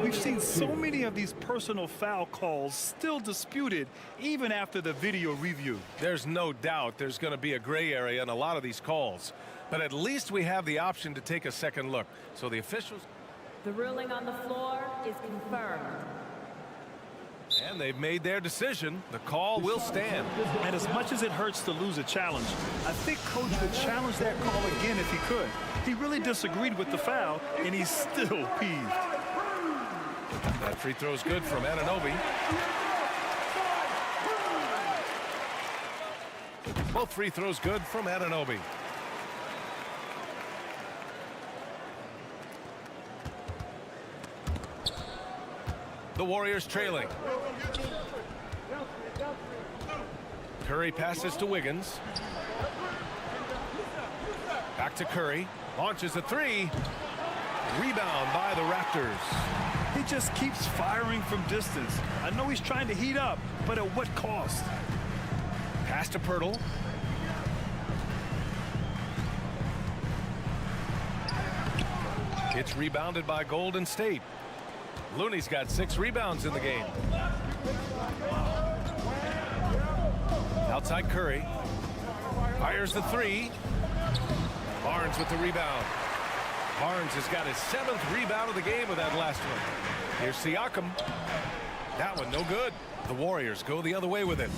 We've seen so many of these personal foul calls still disputed even after the video review. There's no doubt there's going to be a gray area in a lot of these calls. But at least we have the option to take a second look. So the officials... The ruling on the floor is confirmed. And they've made their decision. The call will stand. And as much as it hurts to lose a challenge, I think Coach would challenge that call again if he could. He really disagreed with the foul, and he's still peeved. That free throw's good from Anunoby. Both free throws good from Anunoby. The Warriors trailing. Curry passes to Wiggins. Back to Curry. Launches a three. Rebound by the Raptors. He just keeps firing from distance. I know he's trying to heat up, but at what cost? Pass to Pirtle. It's rebounded by Golden State. Looney's got 6 rebounds in the game. Outside Curry. Fires the three. Barnes with the rebound. Barnes has got his 7th rebound of the game with that last one. Here's Siakam. That one no good. The Warriors go the other way with it.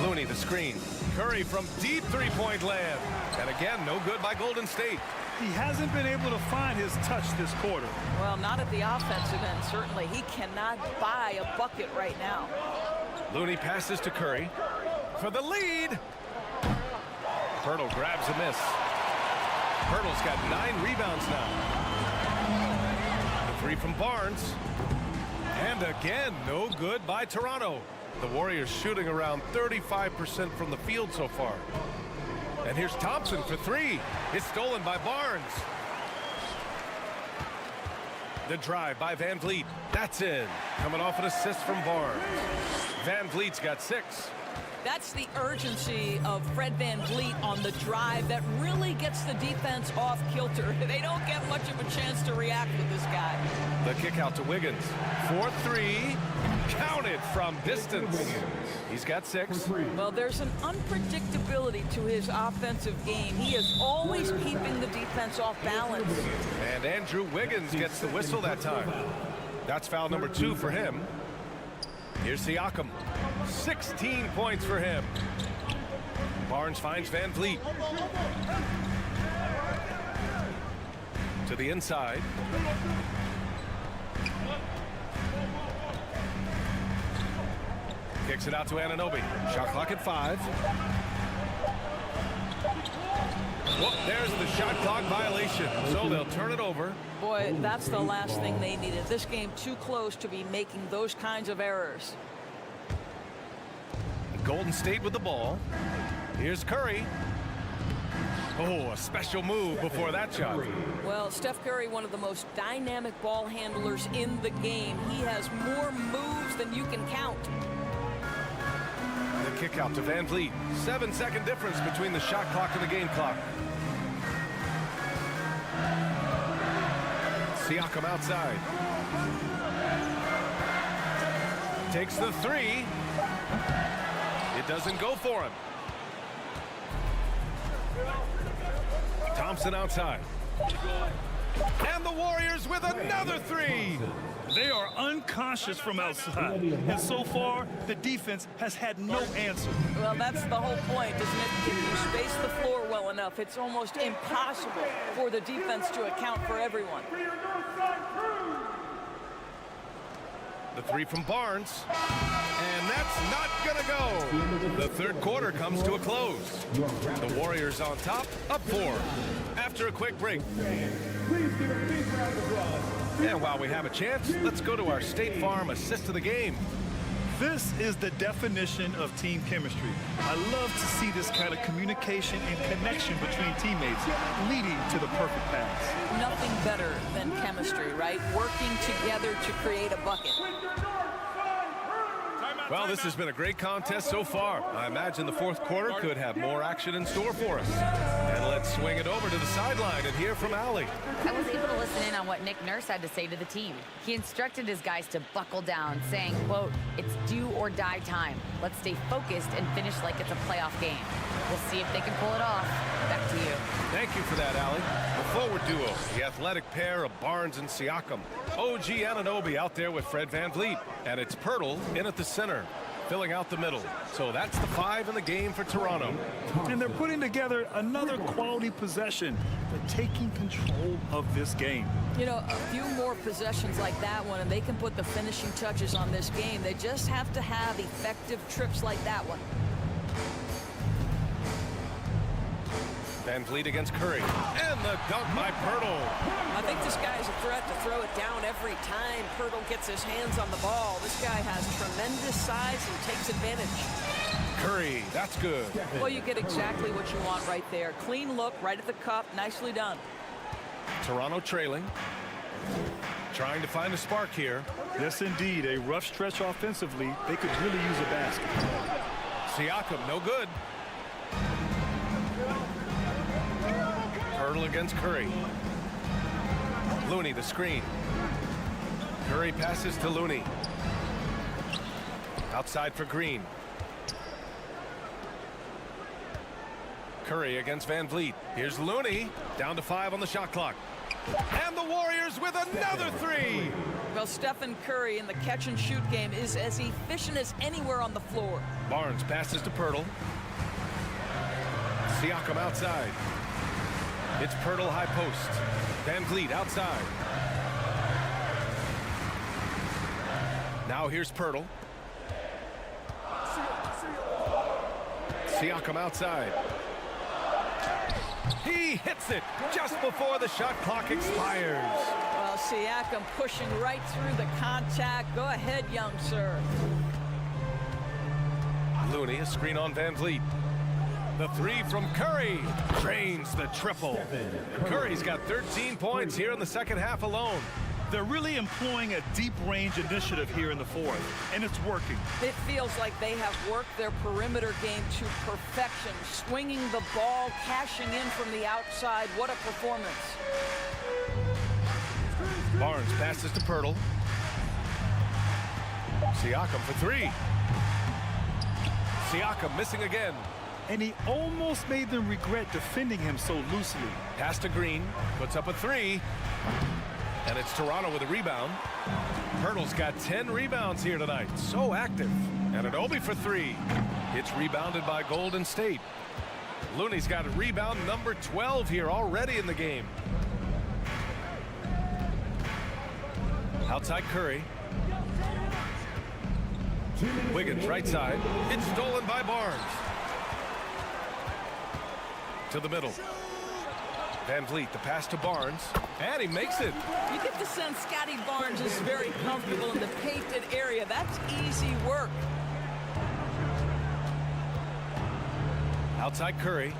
Looney the screen. Curry from deep three-point land. And again, no good by Golden State. He hasn't been able to find his touch this quarter. Well, not at the offensive end, certainly. He cannot buy a bucket right now. Looney passes to Curry for the lead. Pirtle grabs a miss. Pirtle's got 9 rebounds now. The three from Barnes. And again, no good by Toronto. The Warriors shooting around 35% from the field so far. And here's Thompson for three. It's stolen by Barnes. The drive by Van Vliet. That's in. Coming off an assist from Barnes. Van Vliet's got 6. That's the urgency of Fred Van Vliet on the drive that really gets the defense off kilter. They don't get much of a chance to react with this guy. The kick out to Wiggins. 4-3. Counted from distance. He's got 6. Well, there's an unpredictability to his offensive game. He is always keeping the defense off balance. And Andrew Wiggins gets the whistle that time. That's foul number 2 for him. Here's Siakam. 16 points for him. Barnes finds Van Vliet. To the inside. Kicks it out to Anunoby. Shot clock at 5. Well, there's the shot clock violation. So they'll turn it over. Boy, that's the last thing they needed. This game too close to be making those kinds of errors. Golden State with the ball. Here's Curry. Oh, a special move before that shot. Well, Steph Curry, one of the most dynamic ball handlers in the game. He has more moves than you can count. The kick out to Van Vliet. 7-second difference between the shot clock and the game clock. Siakam outside. Takes the three. It doesn't go for him. Thompson outside. And the Warriors with another three. They are unconscious from outside. And so far, the defense has had no answer. Well, that's the whole point, isn't it? If you space the floor well enough, it's almost impossible for the defense to account for everyone. The three from Barnes. And that's not going to go. The third quarter comes to a close. The Warriors on top, up 4. After a quick break. And while we have a chance, let's go to our State Farm assist of the game. This is the definition of team chemistry. I love to see this kind of communication and connection between teammates leading to the perfect pass. Nothing better than chemistry, right? Working together to create a bucket. Well, this has been a great contest so far. I imagine the fourth quarter could have more action in store for us. And let's swing it over to the sideline and hear from Allie. I was able to listen in on what Nick Nurse had to say to the team. He instructed his guys to buckle down, saying, quote, "It's do or die time. Let's stay focused and finish like it's a playoff game. We'll see if they can pull it off." Back to you. Thank you for that, Allie. The forward duo, the athletic pair of Barnes and Siakam. OG Anunoby out there with Fred VanVleet. And it's Pirtle in at the center, filling out the middle. So that's the 5 in the game for Toronto. And they're putting together another quality possession. They're taking control of this game. You know, a few more possessions like that one, and they can put the finishing touches on this game. They just have to have effective trips like that one. VanVleet against Curry. And the dunk by Pirtle. I think this guy is a threat to throw it down every time Pirtle gets his hands on the ball. This guy has tremendous size and takes advantage. Curry, that's good. Well, you get exactly what you want right there. Clean look, right at the cup, nicely done. Toronto trailing. Trying to find a spark here. Yes, indeed. A rough stretch offensively. They could really use a basket. Siakam, no good. Pirtle against Curry. Looney, the screen. Curry passes to Looney. Outside for Green. Curry against VanVleet. Here's Looney. Down to 5 on the shot clock. And the Warriors with another 3. Well, Stephen Curry in the catch-and-shoot game is as efficient as anywhere on the floor. Barnes passes to Pirtle. Siakam outside. It's Pirtle high post. VanVleet outside. Now here's Pirtle. Siakam outside. He hits it just before the shot clock expires. Well, Siakam pushing right through the contact. Go ahead, young sir. Looney, a screen on VanVleet. The 3 from Curry drains the triple. Curry's got 13 points here in the second half alone. They're really employing a deep range initiative here in the fourth, and it's working. It feels like they have worked their perimeter game to perfection, swinging the ball, cashing in from the outside. What a performance. Barnes passes to Pirtle. Siakam for 3. Siakam missing again. And he almost made them regret defending him so loosely. Pass to Green, puts up a 3. And it's Toronto with a rebound. Pirtle's got 10 rebounds here tonight. So active. And Anunoby for 3. It's rebounded by Golden State. Looney's got a rebound number 12 here already in the game. Outside Curry. Wiggins right side. It's stolen by Barnes. To the middle. VanVleet, the pass to Barnes, and he makes it. You get the sense Scotty Barnes is very comfortable in the painted area. That's easy work. Outside Curry.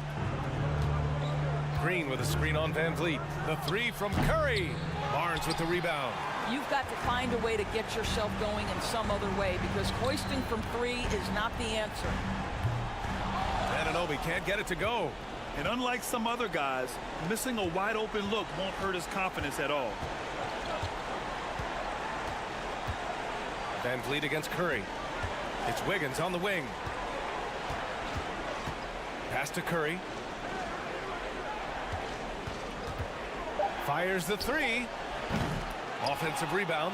Green with a screen on VanVleet. The 3 from Curry. Barnes with the rebound. you've got to find a way to get yourself going in some other way, because hoisting from 3 is not the answer. Anunoby can't get it to go. And unlike some other guys, missing a wide open look won't hurt his confidence at all. Van Vliet against Curry. It's Wiggins on the wing. Pass to Curry. Fires the 3. Offensive rebound.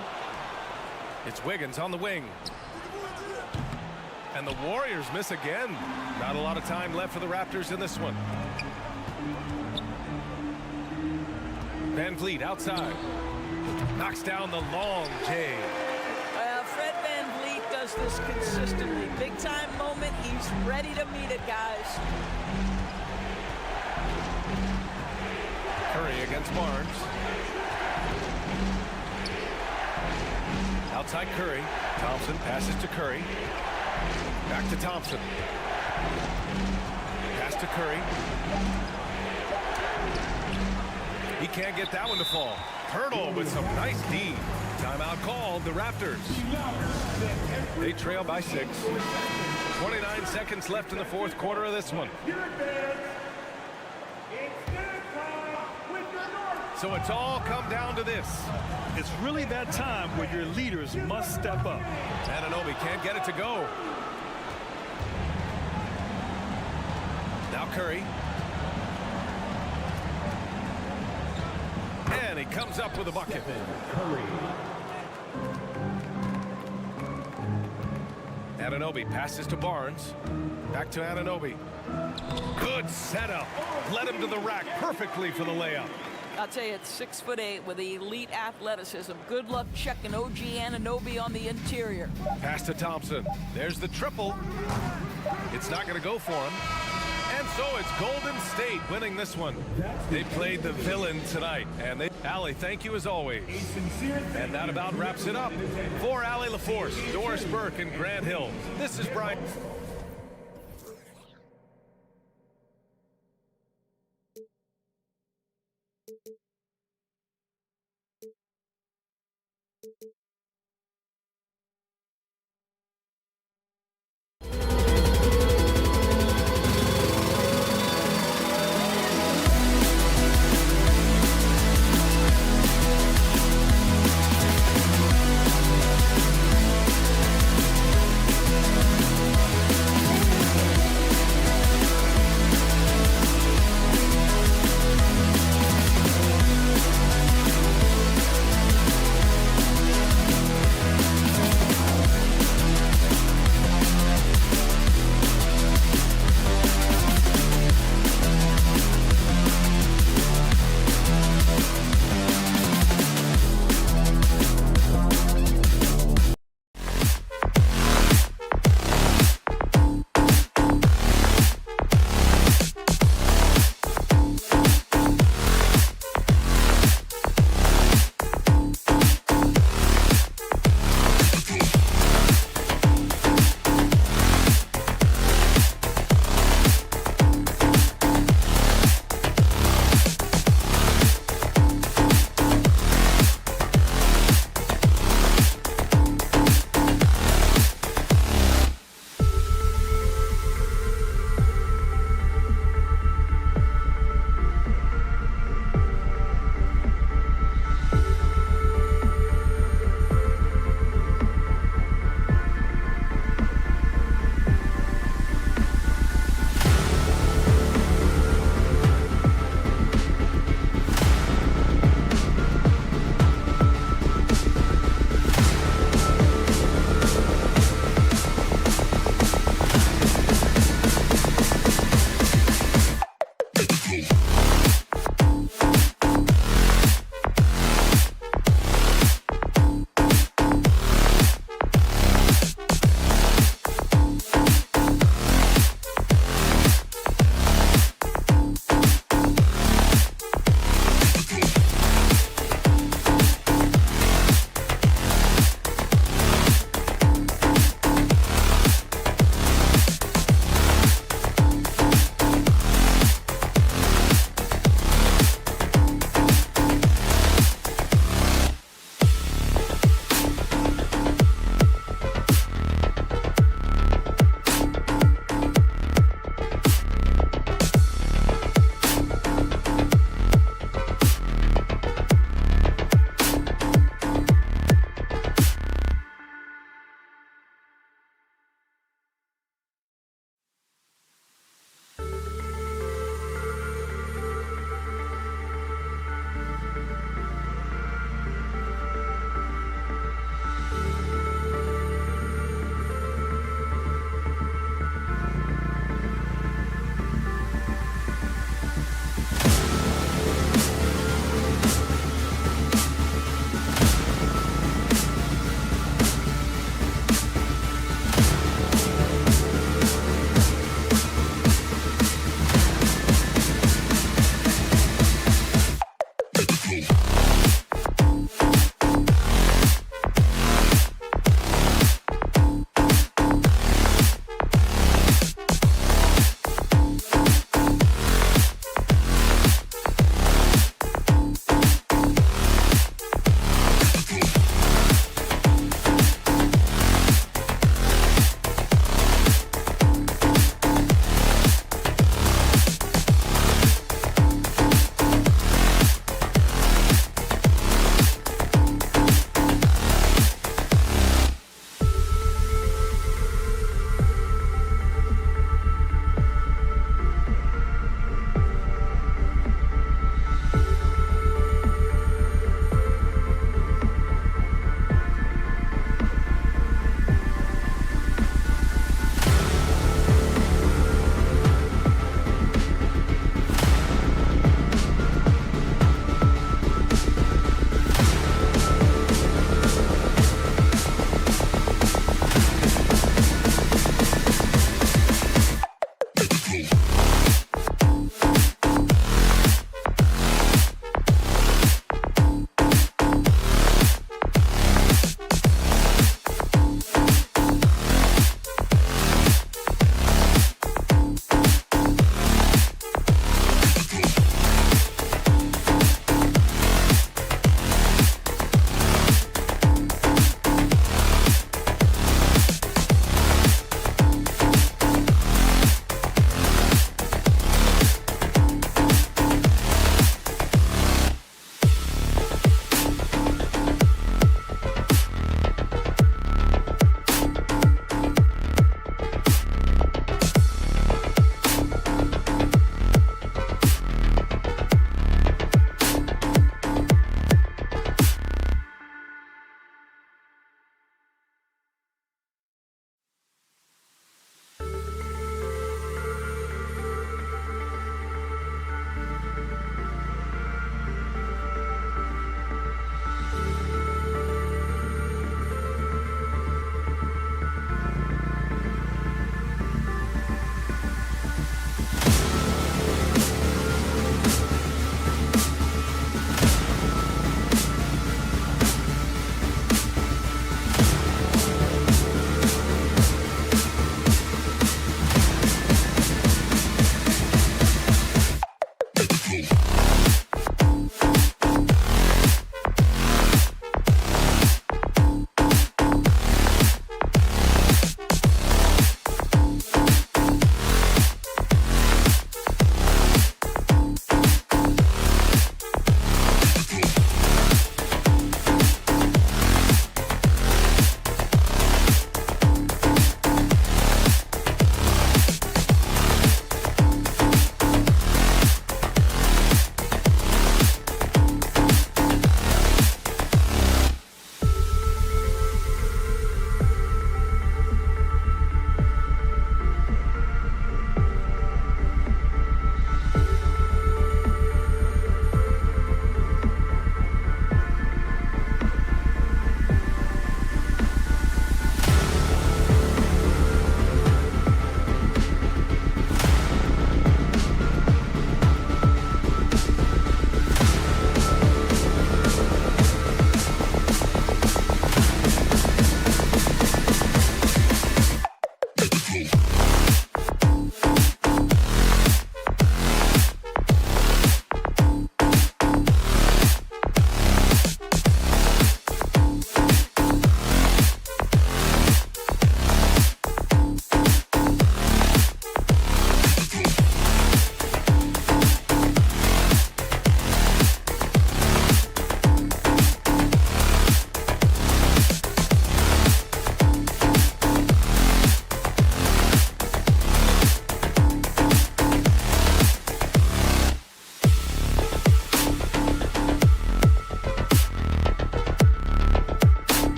It's Wiggins on the wing. And the Warriors miss again. Not a lot of time left for the Raptors in this one. Van Vliet outside. Knocks down the long J. Fred Van Vliet does this consistently. Big time moment, he's ready to meet it, guys. Curry against Barnes. Outside Curry. Thompson passes to Curry. Back to Thompson. Pass to Curry. He can't get that one to fall. Hurdle with some nice D. Timeout called, the Raptors. They trail by 6. 29 seconds left in the fourth quarter of this one. So it's all come down to this. It's really that time where your leaders must step up. Anunoby can't get it to go. Now Curry. And he comes up with a bucket. Anunoby passes to Barnes. Back to Anunoby. Good setup. Led him to the rack perfectly for the layup. I'll tell you, it's 6'8" with elite athleticism. Good luck checking OG Anunoby on the interior. Pass to Thompson. There's the triple. It's not going to go for him. And so it's Golden State winning this one. They played the villain tonight. And Allie, thank you as always. And that about wraps it up. For Allie LaForce, Doris Burke, and Grant Hill, this is Brian.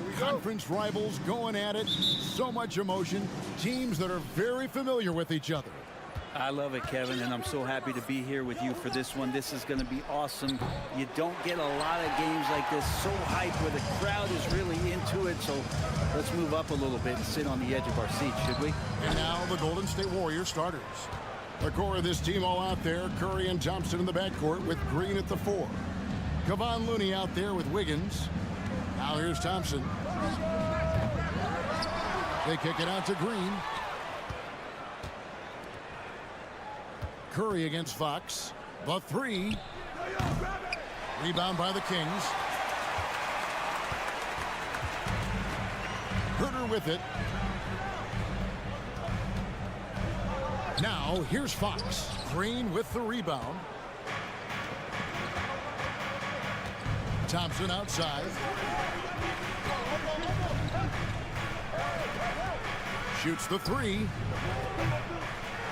And conference rivals going at it. So much emotion. Teams that are very familiar with each other. I love it, Kevin, and I'm so happy to be here with you for this one. This is going to be awesome. You don't get a lot of games like this so hyped where the crowd is really into it. So let's move up a little bit and sit on the edge of our seat, should we? And now the Golden State Warriors starters. The core of this team all out there. Curry and Thompson in the backcourt with Green at the 4. Kevon Looney out there with Wiggins. Now here's Thompson. They kick it out to Green. Curry against Fox. The 3. Rebound by the Kings. Herter with it. Now here's Fox. Green with the rebound. Thompson outside. Shoots the 3.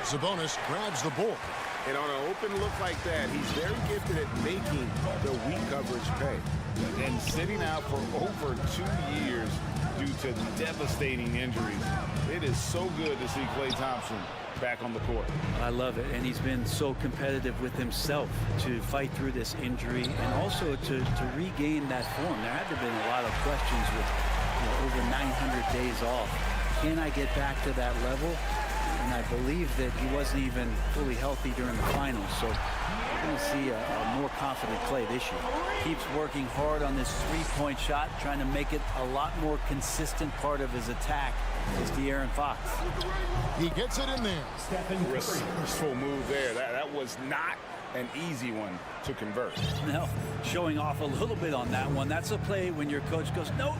Sabonis grabs the ball. And on an open look like that, he's very gifted at making the weak coverage pay. And sitting out for over 2 years due to devastating injuries. It is so good to see Klay Thompson back on the court. I love it, and he's been so competitive with himself to fight through this injury and also to regain that form. There had to have been a lot of questions with over 900 days off. Can I get back to that level? And I believe that he wasn't even fully healthy during the finals. So we're going to see a more confident Klay this year. Keeps working hard on this three-point shot, trying to make it a lot more consistent part of his attack is De'Aaron Fox. He gets it in there. Resourceful move there. That was not an easy one to convert. No, showing off a little bit on that one. That's a play when your coach goes, no,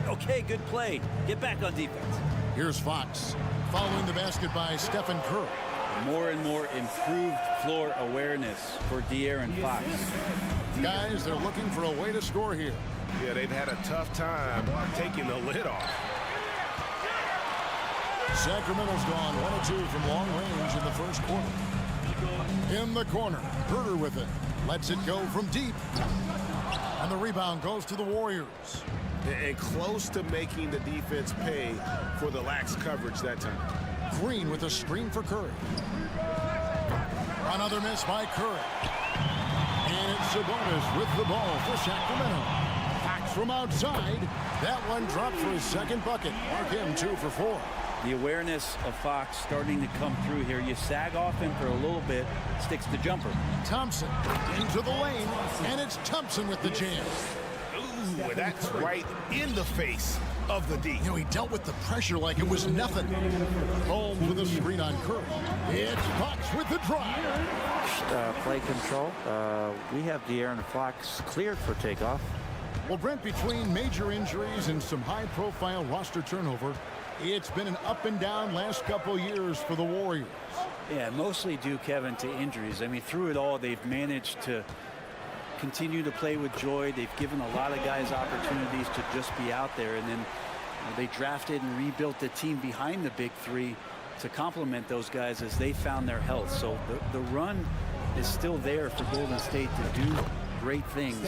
okay, good play. Get back on defense. Here's Fox. Following the basket by Stephen Curry. More and more improved floor awareness for De'Aaron Fox. Guys, they're looking for a way to score here. Yeah, they've had a tough time taking the lid off. Sacramento's gone 1 of 2 from long range in the first quarter. In the corner, Herter with it. Lets it go from deep. And the rebound goes to the Warriors. And close to making the defense pay for the lax coverage that time. Green with a screen for Curry. Another miss by Curry. And it's Sabonis with the ball for Sacramento. Fox from outside. That one dropped for his second bucket. Mark him 2 for 4. The awareness of Fox starting to come through here. You sag off him for a little bit, sticks the jumper. Thompson into the lane, and it's Thompson with the jam. Ooh, that's right in the face of the D. He dealt with the pressure like it was nothing. Holmes with a screen on Curry. It's Fox with the drive. Play control. We have De'Aaron Fox cleared for takeoff. Well, Brent, between major injuries and some high-profile roster turnover, it's been an up and down last couple years for the Warriors. Yeah, mostly due, Kevin, to injuries. I mean, through it all, they've managed to continue to play with joy. They've given a lot of guys opportunities to just be out there. And then they drafted and rebuilt the team behind the big three to complement those guys as they found their health. So the run is still there for Golden State to do great things.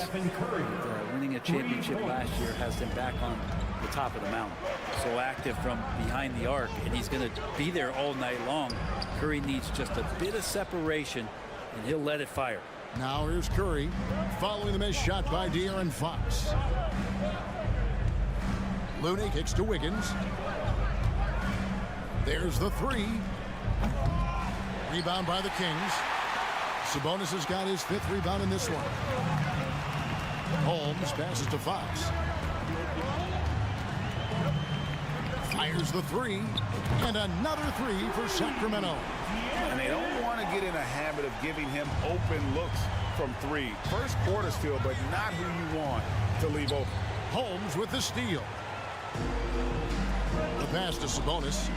Winning a championship last year has them back on the top of the mountain. So active from behind the arc, and he's going to be there all night long. Curry needs just a bit of separation, and he'll let it fire. Now here's Curry following the missed shot by De'Aaron Fox. Looney kicks to Wiggins. There's the 3. Rebound by the Kings. Sabonis has got his 5th rebound in this one. Holmes passes to Fox. Fires the 3. And another 3 for Sacramento. And they don't want to get in a habit of giving him open looks from 3. First quarter still, but not who you want to leave open. Holmes with the steal. The pass to Sabonis.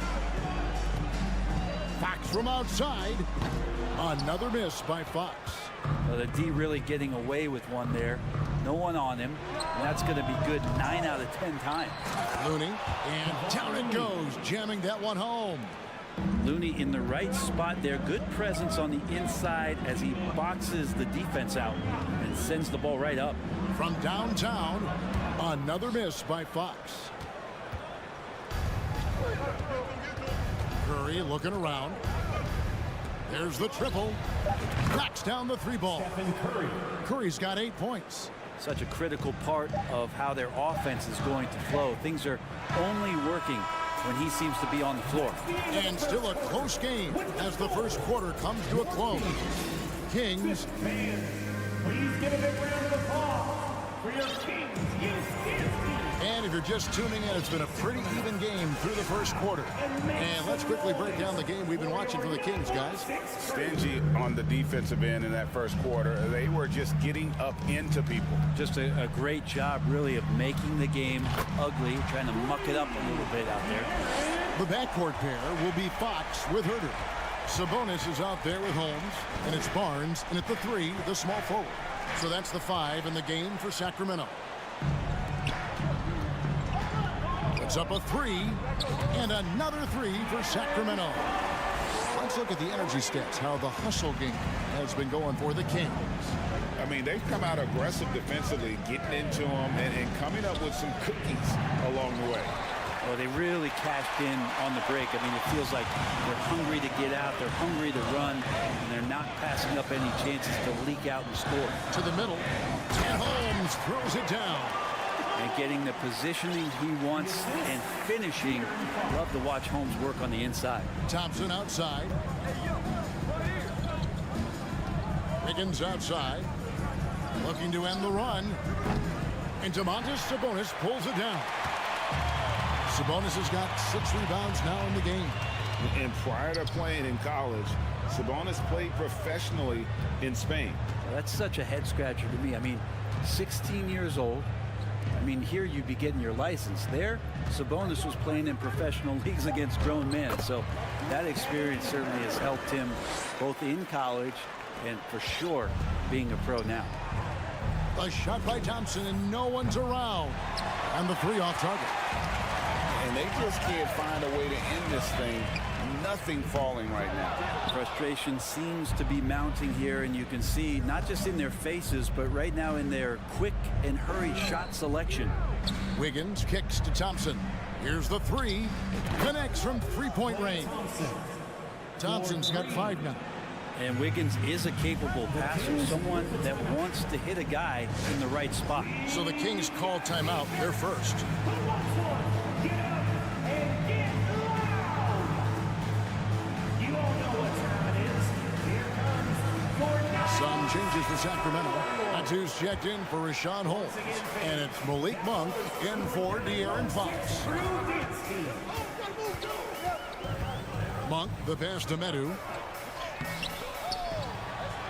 Fox from outside. Another miss by Fox. Well, the D really getting away with one there. No one on him. And that's going to be good 9 out of 10 times. Looney, and down it goes, jamming that one home. Looney in the right spot there. Good presence on the inside as he boxes the defense out. and sends the ball right up. From downtown, another miss by Fox. Curry looking around. There's the triple. Knocks down the 3 ball. Curry's got 8 points. Such a critical part of how their offense is going to flow. Things are only working when he seems to be on the floor. And still a close game as the first quarter comes to a close. Kings. Please give a big round of applause for your Kings. And if you're just tuning in, it's been a pretty even game through the first quarter. And let's quickly break down the game we've been watching for the Kings, guys. Stingy on the defensive end in that first quarter. They were just getting up into people. Just a great job, really, of making the game ugly, trying to muck it up a little bit out there. The backcourt pair will be Fox with Herter. Sabonis is out there with Holmes, and it's Barnes, and at the 3, the small forward. So that's the 5 in the game for Sacramento. It's up a 3, and another 3 for Sacramento. Let's look at the energy stats, how the hustle game has been going for the Kings. I mean, they've come out aggressive defensively, getting into them and coming up with some cookies along the way. Well, they really cashed in on the break. I mean, it feels like they're hungry to get out, they're hungry to run, and they're not passing up any chances to leak out and score. To the middle, and Holmes throws it down. And getting the positioning he wants and finishing. Love to watch Holmes work on the inside. Thompson outside. Wiggins outside. Looking to end the run. And Domantas Sabonis pulls it down. Sabonis has got 6 rebounds now in the game. And prior to playing in college, Sabonis played professionally in Spain. Well, that's such a head scratcher to me. I mean, 16 years old. I mean, here you'd be getting your license. There, Sabonis was playing in professional leagues against grown men. So that experience certainly has helped him both in college and for sure being a pro now. A shot by Thompson and no one's around. And the 3 off target. And they just can't find a way to end this thing. Nothing falling right now. Frustration seems to be mounting here, and you can see not just in their faces, but right now in their quick and hurried shot selection. Wiggins kicks to Thompson. Here's the 3. Connects from 3-point range. Thompson's got 5 now. And Wiggins is a capable passer, someone that wants to hit a guy in the right spot. So the Kings call timeout. They're first. Some changes for Sacramento. That's who's checked in for Rashawn Holmes. And it's Malik Monk in for De'Aaron Fox. Monk, the pass to Medu.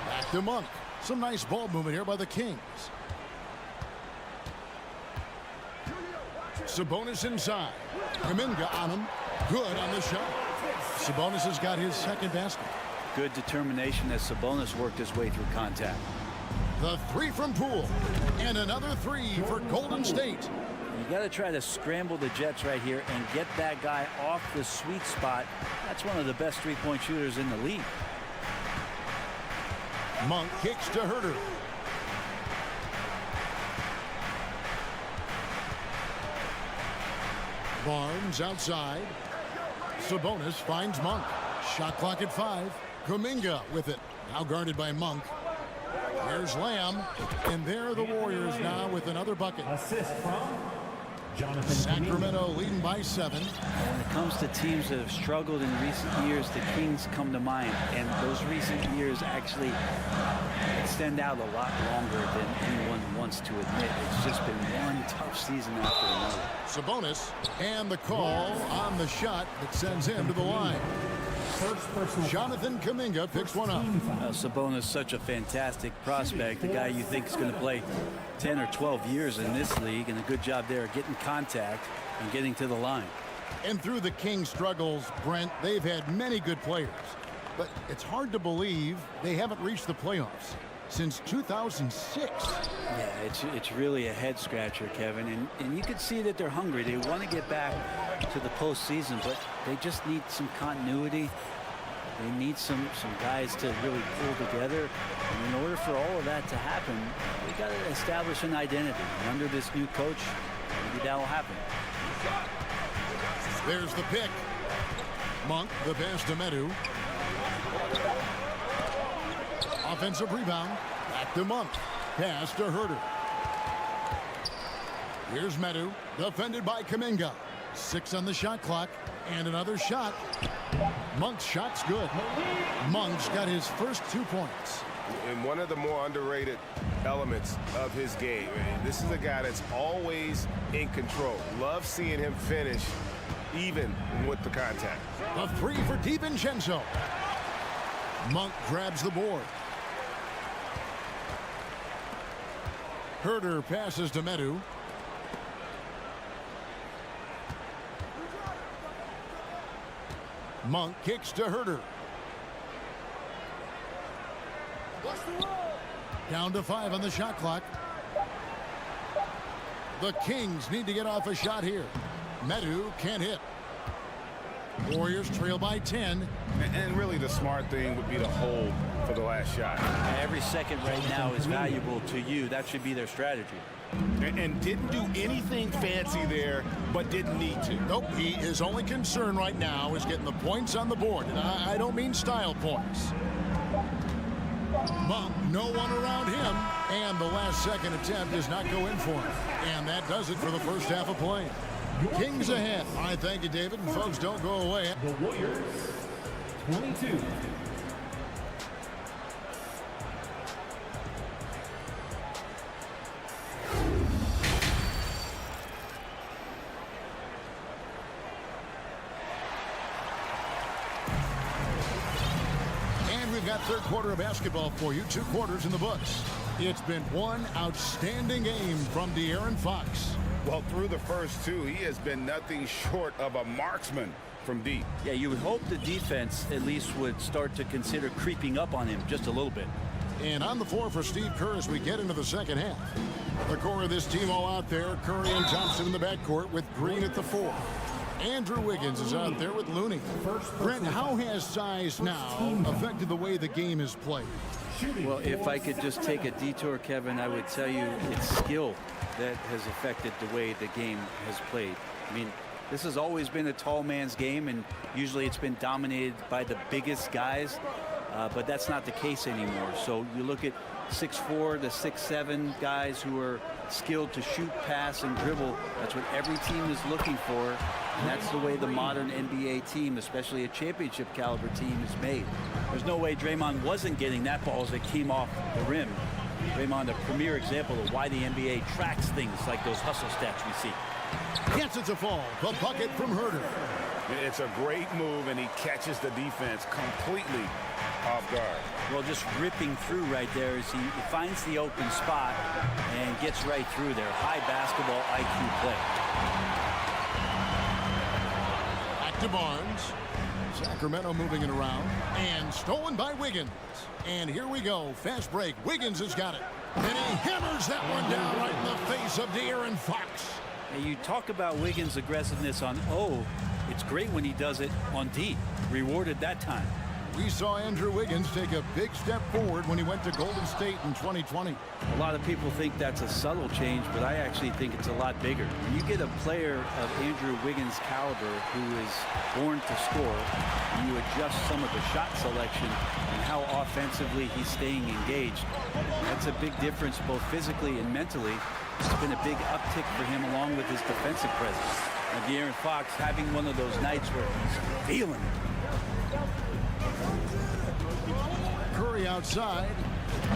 Back to Monk. Some nice ball movement here by the Kings. Sabonis inside. Kuminga on him. Good on the shot. Sabonis has got his 2nd basket. Good determination as Sabonis worked his way through contact. The 3 from Poole. And another 3 for Golden State. You got to try to scramble the Jets right here and get that guy off the sweet spot. That's one of the best 3-point shooters in the league. Monk kicks to Herter. Barnes outside. Sabonis finds Monk. Shot clock at 5. Kuminga with it. Now guarded by Monk. Here's Lamb. And there are the Warriors now with another bucket. Assist from Jonathan. Sacramento leading by 7. When it comes to teams that have struggled in recent years, the Kings come to mind. And those recent years actually extend out a lot longer than anyone wants to admit. It's just been one tough season after another. Sabonis and the call on the shot that sends him to the line. Jonathan Kuminga picks one up. Sabonis, such a fantastic prospect, the guy you think is going to play 10 or 12 years in this league, and a good job there getting contact and getting to the line. And through the Kings' struggles, Brent, they've had many good players, but it's hard to believe they haven't reached the playoffs since 2006. Yeah, it's really a head scratcher, Kevin, and you can see that they're hungry. They want to get back to the postseason, but they just need some continuity. they need some guys to really pull together. And in order for all of that to happen, they got to establish an identity. And under this new coach, maybe that'll happen. There's the pick. Monk, the pass to Medu. Offensive rebound. Back to Monk. Pass to Herder. Here's Medu, defended by Kuminga. 6 on the shot clock, and another shot. Monk's shot's good. Monk's got his first 2 points. And one of the more underrated elements of his game. This is a guy that's always in control. Love seeing him finish even with the contact. A 3 for DiVincenzo. Monk grabs the board. Herder passes to Medu. Monk kicks to Herder. Down to 5 on the shot clock. The Kings need to get off a shot here. Medu can't hit. Warriors trail by 10. And really the smart thing would be to hold for the last shot. Every second right now is valuable to you. That should be their strategy. And didn't do anything fancy there, but didn't need to. Nope, his only concern right now is getting the points on the board. And I don't mean style points. Monk, no one around him. And the last second attempt does not go in for him. And that does it for the first half of play. Kings ahead. I thank you, David. And folks, don't go away. The Warriors, 22. And we've got third quarter of basketball for you. 2 quarters in the books. It's been one outstanding game from De'Aaron Fox. Well, through the first 2, he has been nothing short of a marksman from deep. Yeah, you would hope the defense at least would start to consider creeping up on him just a little bit. And on the floor for Steve Kerr as we get into the second half. The core of this team all out there. Curry and Thompson in the backcourt with Green at the 4. Andrew Wiggins is out there with Looney. Brent, how has size now affected the way the game is played? Well, if I could just take a detour, Kevin, I would tell you it's skill that has affected the way the game has played. I mean, this has always been a tall man's game, and usually it's been dominated by the biggest guys, but that's not the case anymore. So you look at 6'4" to 6'7" guys who are skilled to shoot, pass, and dribble. That's what every team is looking for, and that's the way the modern NBA team, especially a championship caliber team, is made. There's no way Draymond wasn't getting that ball as it came off the rim. Draymond, a premier example of why the NBA tracks things like those hustle stats we see. Yes, it's a fall. The bucket from Herder. It's a great move, and he catches the defense completely off guard. Well, just ripping through right there as he finds the open spot and gets right through there. High basketball IQ play. Back to Barnes. Sacramento moving it around. And stolen by Wiggins. And here we go. Fast break. Wiggins has got it. And he hammers that one down right in the face of De'Aaron Fox. And you talk about Wiggins' aggressiveness on O. It's great when he does it on D. Rewarded that time. We saw Andrew Wiggins take a big step forward when he went to Golden State in 2020. A lot of people think that's a subtle change, but I actually think it's a lot bigger. When you get a player of Andrew Wiggins' caliber who is born to score, and you adjust some of the shot selection and how offensively he's staying engaged, that's a big difference both physically and mentally. It's been a big uptick for him along with his defensive presence. And De'Aaron Fox having one of those nights where he's feeling it. Curry outside.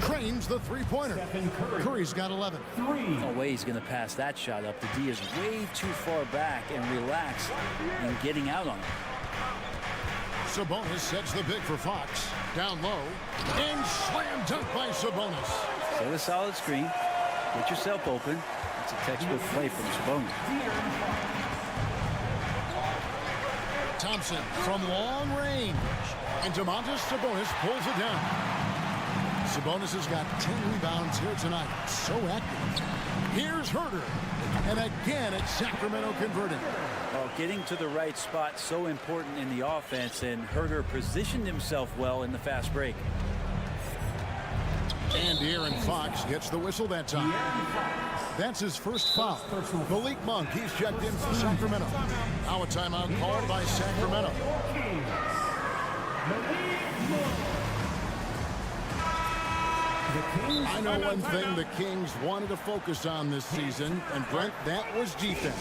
Cranes the three-pointer. Curry's got 11. No way he's going to pass that shot up. The D is way too far back and relaxed in getting out on it. Sabonis sets the pick for Fox. Down low. And slam dunk by Sabonis. Set a solid screen. Get yourself open. It's a textbook play from Sabonis. Thompson from long range. And Domantas Sabonis pulls it down. Sabonis has got 10 rebounds here tonight. So active. Here's Herder. And again, it's Sacramento converting. Well, getting to the right spot so important in the offense, and Herder positioned himself well in the fast break. And De'Aaron Fox gets the whistle that time. That's his first foul. Malik Monk, he's checked in for Sacramento. Now a timeout called by Sacramento. I know one thing the Kings wanted to focus on this season, and Brent, that was defense.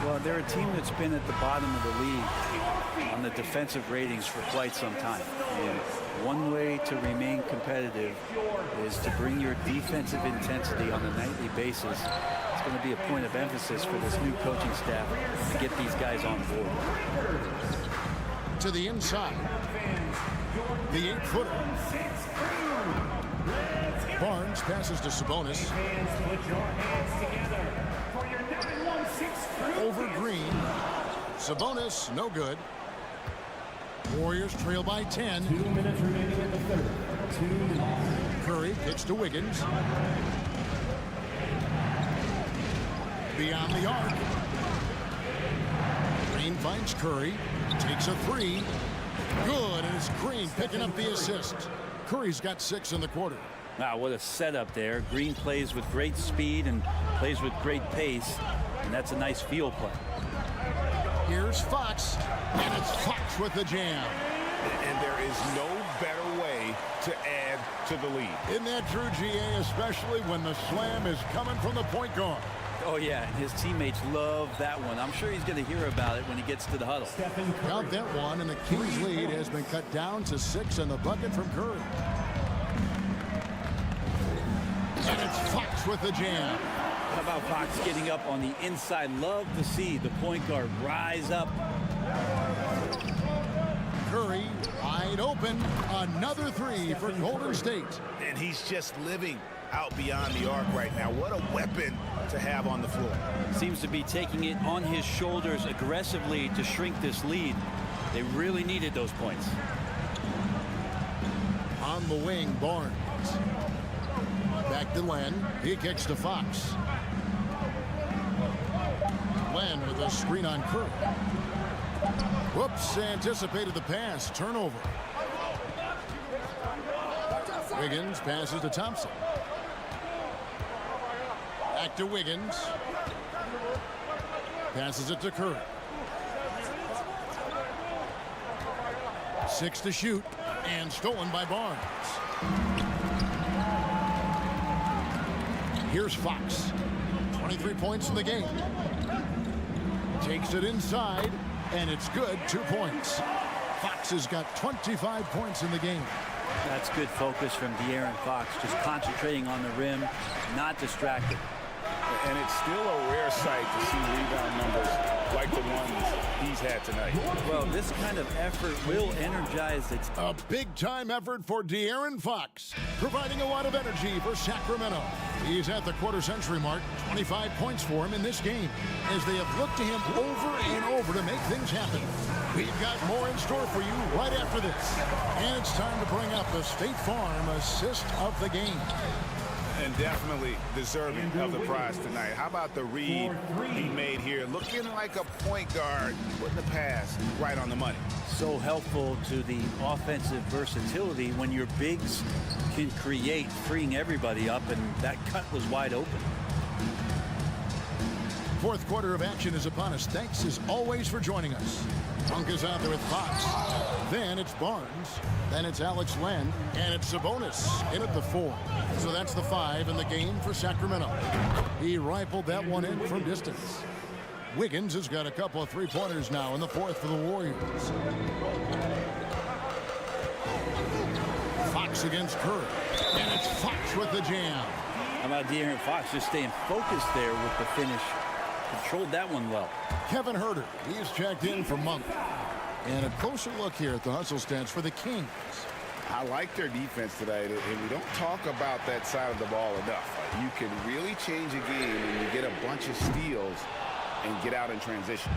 Well, they're a team that's been at the bottom of the league on the defensive ratings for quite some time. And one way to remain competitive is to bring your defensive intensity on a nightly basis. It's going to be a point of emphasis for this new coaching staff to get these guys on board. To the inside. The 8-footer. Barnes passes to Sabonis. Over Green. Sabonis, no good. Warriors trail by 10. 2 minutes remaining in the third. 2 minutes. Curry kicks to Wiggins. Beyond the arc. Green finds Curry. Takes a three. Good, and it's Green picking up the assist. Curry's got 6 in the quarter. Wow, what a setup there. Green plays with great speed and plays with great pace, and that's a nice field play. Here's Fox, and it's Fox with the jam. And there is no better way to add to the lead. Isn't that true, GA, especially when the slam is coming from the point guard? Oh, yeah, and his teammates love that one. I'm sure he's going to hear about it when he gets to the huddle. Count that one, and the Kings' lead has been cut down to 6 in the bucket from Curry. And it's Fox with the jam. How about Fox getting up on the inside? Love to see the point guard rise up. Curry wide open. Another three for Golden State. And he's just living out beyond the arc right now. What a weapon to have on the floor. Seems to be taking it on his shoulders aggressively to shrink this lead. They really needed those points. On the wing, Barnes. Back to Len. He kicks to Fox. Len with a screen on Curry. Whoops, anticipated the pass. Turnover. Wiggins passes to Thompson. Back to Wiggins. Passes it to Curry. 6 to shoot. And stolen by Barnes. Here's Fox. 23 points in the game. Takes it inside, and it's good. 2 points. Fox has got 25 points in the game. That's good focus from De'Aaron Fox, just concentrating on the rim, not distracted. And it's still a rare sight to see rebound numbers like the ones he's had tonight. Well, this kind of effort will energize it. A big-time effort for De'Aaron Fox, providing a lot of energy for Sacramento. He's at the quarter-century mark, 25 points for him in this game, as they have looked to him over and over to make things happen. We've got more in store for you right after this. And it's time to bring up the State Farm assist of the game. And definitely deserving of the prize tonight. How about the read he made here? Looking like a point guard, putting the pass right on the money. So helpful to the offensive versatility when your bigs can create, freeing everybody up, and that cut was wide open. Fourth quarter of action is upon us. Thanks as always for joining us. Monk is out there with Fox. Then it's Barnes. Then it's Alex Len. And it's Sabonis in at the 4. So that's the 5 in the game for Sacramento. He rifled that one in from distance. Wiggins has got a couple of three-pointers now in the 4th for the Warriors. Fox against Curry. And it's Fox with the jam. How about De'Aaron Fox just staying focused there with the finish? Controlled that one well. Kevin Herder, he's checked in for Monk. And a closer look here at the hustle stats for the Kings. I like their defense tonight, and we don't talk about that side of the ball enough. You can really change a game when you get a bunch of steals and get out in transition.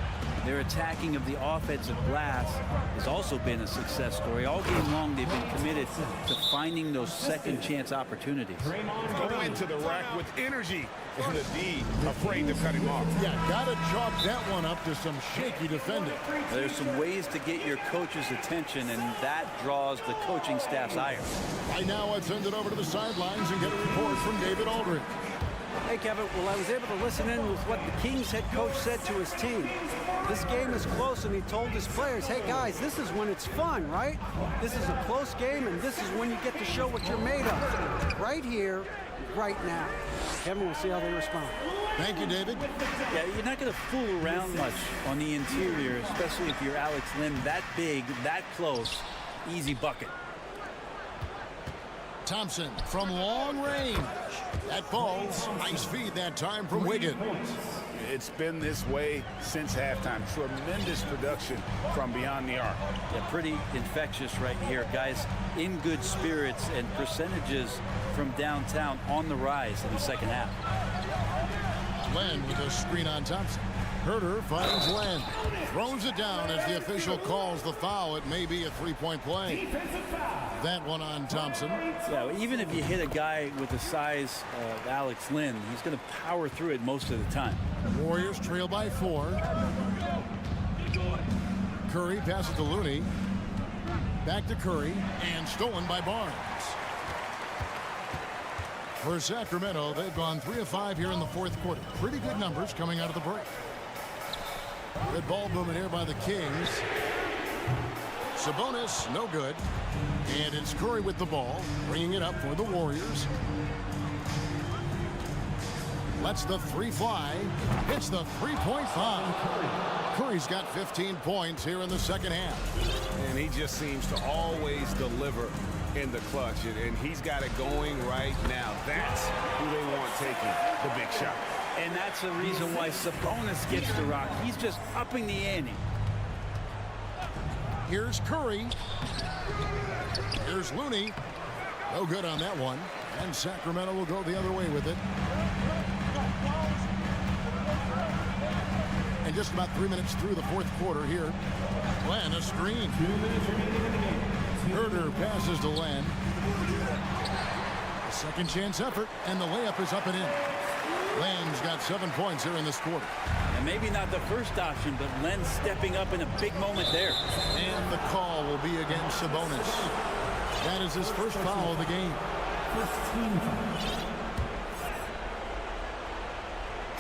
Their attacking of the offensive glass has also been a success story. All game long, they've been committed to finding those second chance opportunities. Go into the rack with energy, and the D afraid to cut him off. Yeah, gotta chalk that one up to some shaky defending. There's some ways to get your coach's attention, and that draws the coaching staff's ire. Right now, let's send it over to the sidelines and get a report from David Aldridge. Hey, Kevin, well, I was able to listen in with what the Kings head coach said to his team. This game is close, and he told his players, hey, guys, this is when it's fun, right? This is a close game, and this is when you get to show what you're made of. Right here, right now. Kevin, we'll see how they respond. Thank you, David. Yeah, you're not going to fool around much on the interior, especially if you're Alex Len, that big, that close, easy bucket. Thompson from long range. That falls. Nice feed that time from Wiggins. It's been this way since halftime. Tremendous production from beyond the arc. Yeah, pretty infectious right here. Guys in good spirits, and percentages from downtown on the rise in the second half. Len with a screen on Thompson. Herter finds Len. Throws it down as the official calls the foul. It may be a three-point play. That one on Thompson. Yeah, even if you hit a guy with the size of Alex Len, he's going to power through it most of the time. Warriors trail by 4. Curry passes to Looney. Back to Curry, and stolen by Barnes. For Sacramento, they've gone 3 of 5 here in the fourth quarter. Pretty good numbers coming out of the break. Good ball movement here by the Kings. Sabonis, no good. And it's Curry with the ball, bringing it up for the Warriors. Lets the three fly. Hits the 3.5. Curry's got 15 points here in the second half. And he just seems to always deliver in the clutch. And he's got it going right now. That's who they want taking the big shot. And that's the reason why Sabonis gets the rock. He's just upping the ante. Here's Curry. Here's Looney. No good on that one. And Sacramento will go the other way with it. And just about 3 minutes through the fourth quarter here. Len, a screen. Herter passes to Len. A second chance effort, and the layup is up and in. Len's got 7 points here in this quarter. And maybe not the first option, but Len stepping up in a big moment there. And the call will be against Sabonis. That is his first foul of the game.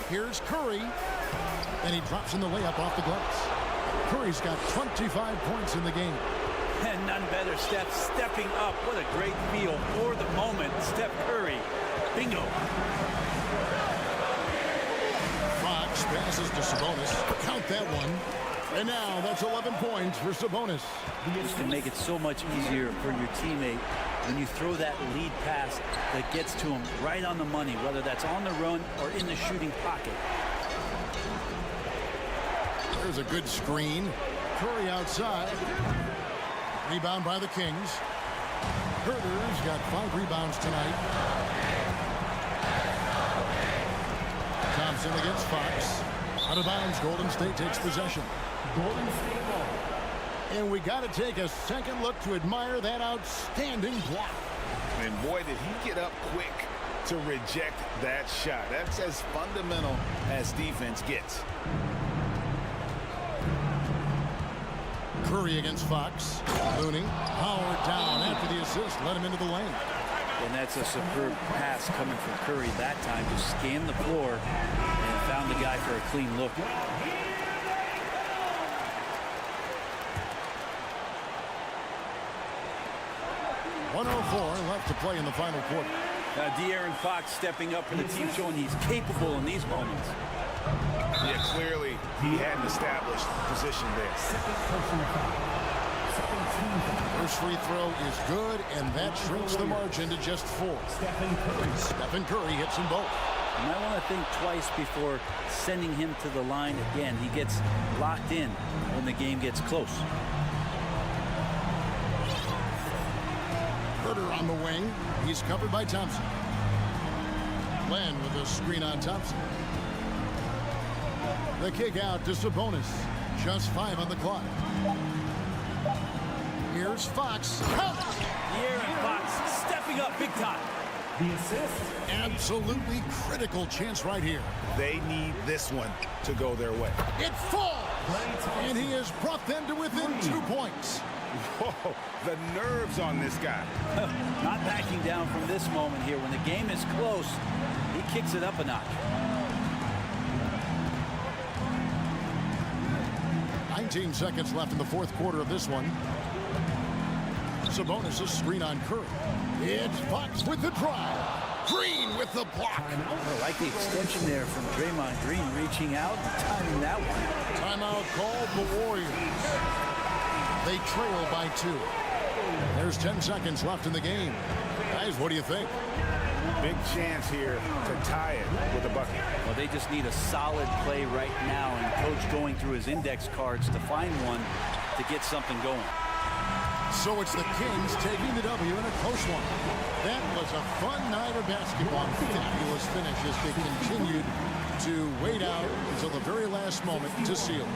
Here's Curry. And he drops in the layup off the glass. Curry's got 25 points in the game. And none better. Steph stepping up. What a great feel for the moment. Steph Curry. Bingo. Fox passes to Sabonis. Count that one. And now that's 11 points for Sabonis. This can make it so much easier for your teammate when you throw that lead pass that gets to him right on the money, whether that's on the run or in the shooting pocket. There's a good screen. Curry outside. Rebound by the Kings. Herter's got 5 rebounds tonight. Thompson against Fox. Out of bounds, Golden State takes possession. Golden State ball. And we got to take a second look to admire that outstanding block. And boy, did he get up quick to reject that shot. That's as fundamental as defense gets. Curry against Fox. Looney. Howard down after the assist. Let him into the lane. And that's a superb pass coming from Curry that time. Just scanned the floor and found the guy for a clean look. .104 left to play in the final quarter. De'Aaron Fox stepping up for the team, showing he's capable in these moments. Yeah, clearly he had an established position there. First free throw is good, and that shrinks the margin to just 4. Stephen Curry hits them both. You might want to think twice before sending him to the line again. He gets locked in when the game gets close. Herter on the wing. He's covered by Thompson. Len with a screen on Thompson. The kick out to Sabonis. Just 5 on the clock. Here's Fox. De'Aaron Fox stepping up big time. The assist. Absolutely critical chance right here. They need this one to go their way. It falls. And he has brought them to within 2 points. Whoa, the nerves on this guy. Not backing down from this moment here. When the game is close, he kicks it up a notch. 19 seconds left in the fourth quarter of this one. Sabonis' screen on Curry. It's Fox with the drive. Green with the block. I like the extension there from Draymond Green reaching out and timing that one. Timeout called the Warriors. They trail by 2. There's 10 seconds left in the game. Guys, what do you think? Big chance here to tie it with a bucket. Well, they just need a solid play right now, and Coach going through his index cards to find one to get something going. So it's the Kings taking the W in a close one. That was a fun night of basketball. Fabulous finish as they continued to wait out until the very last moment to seal it.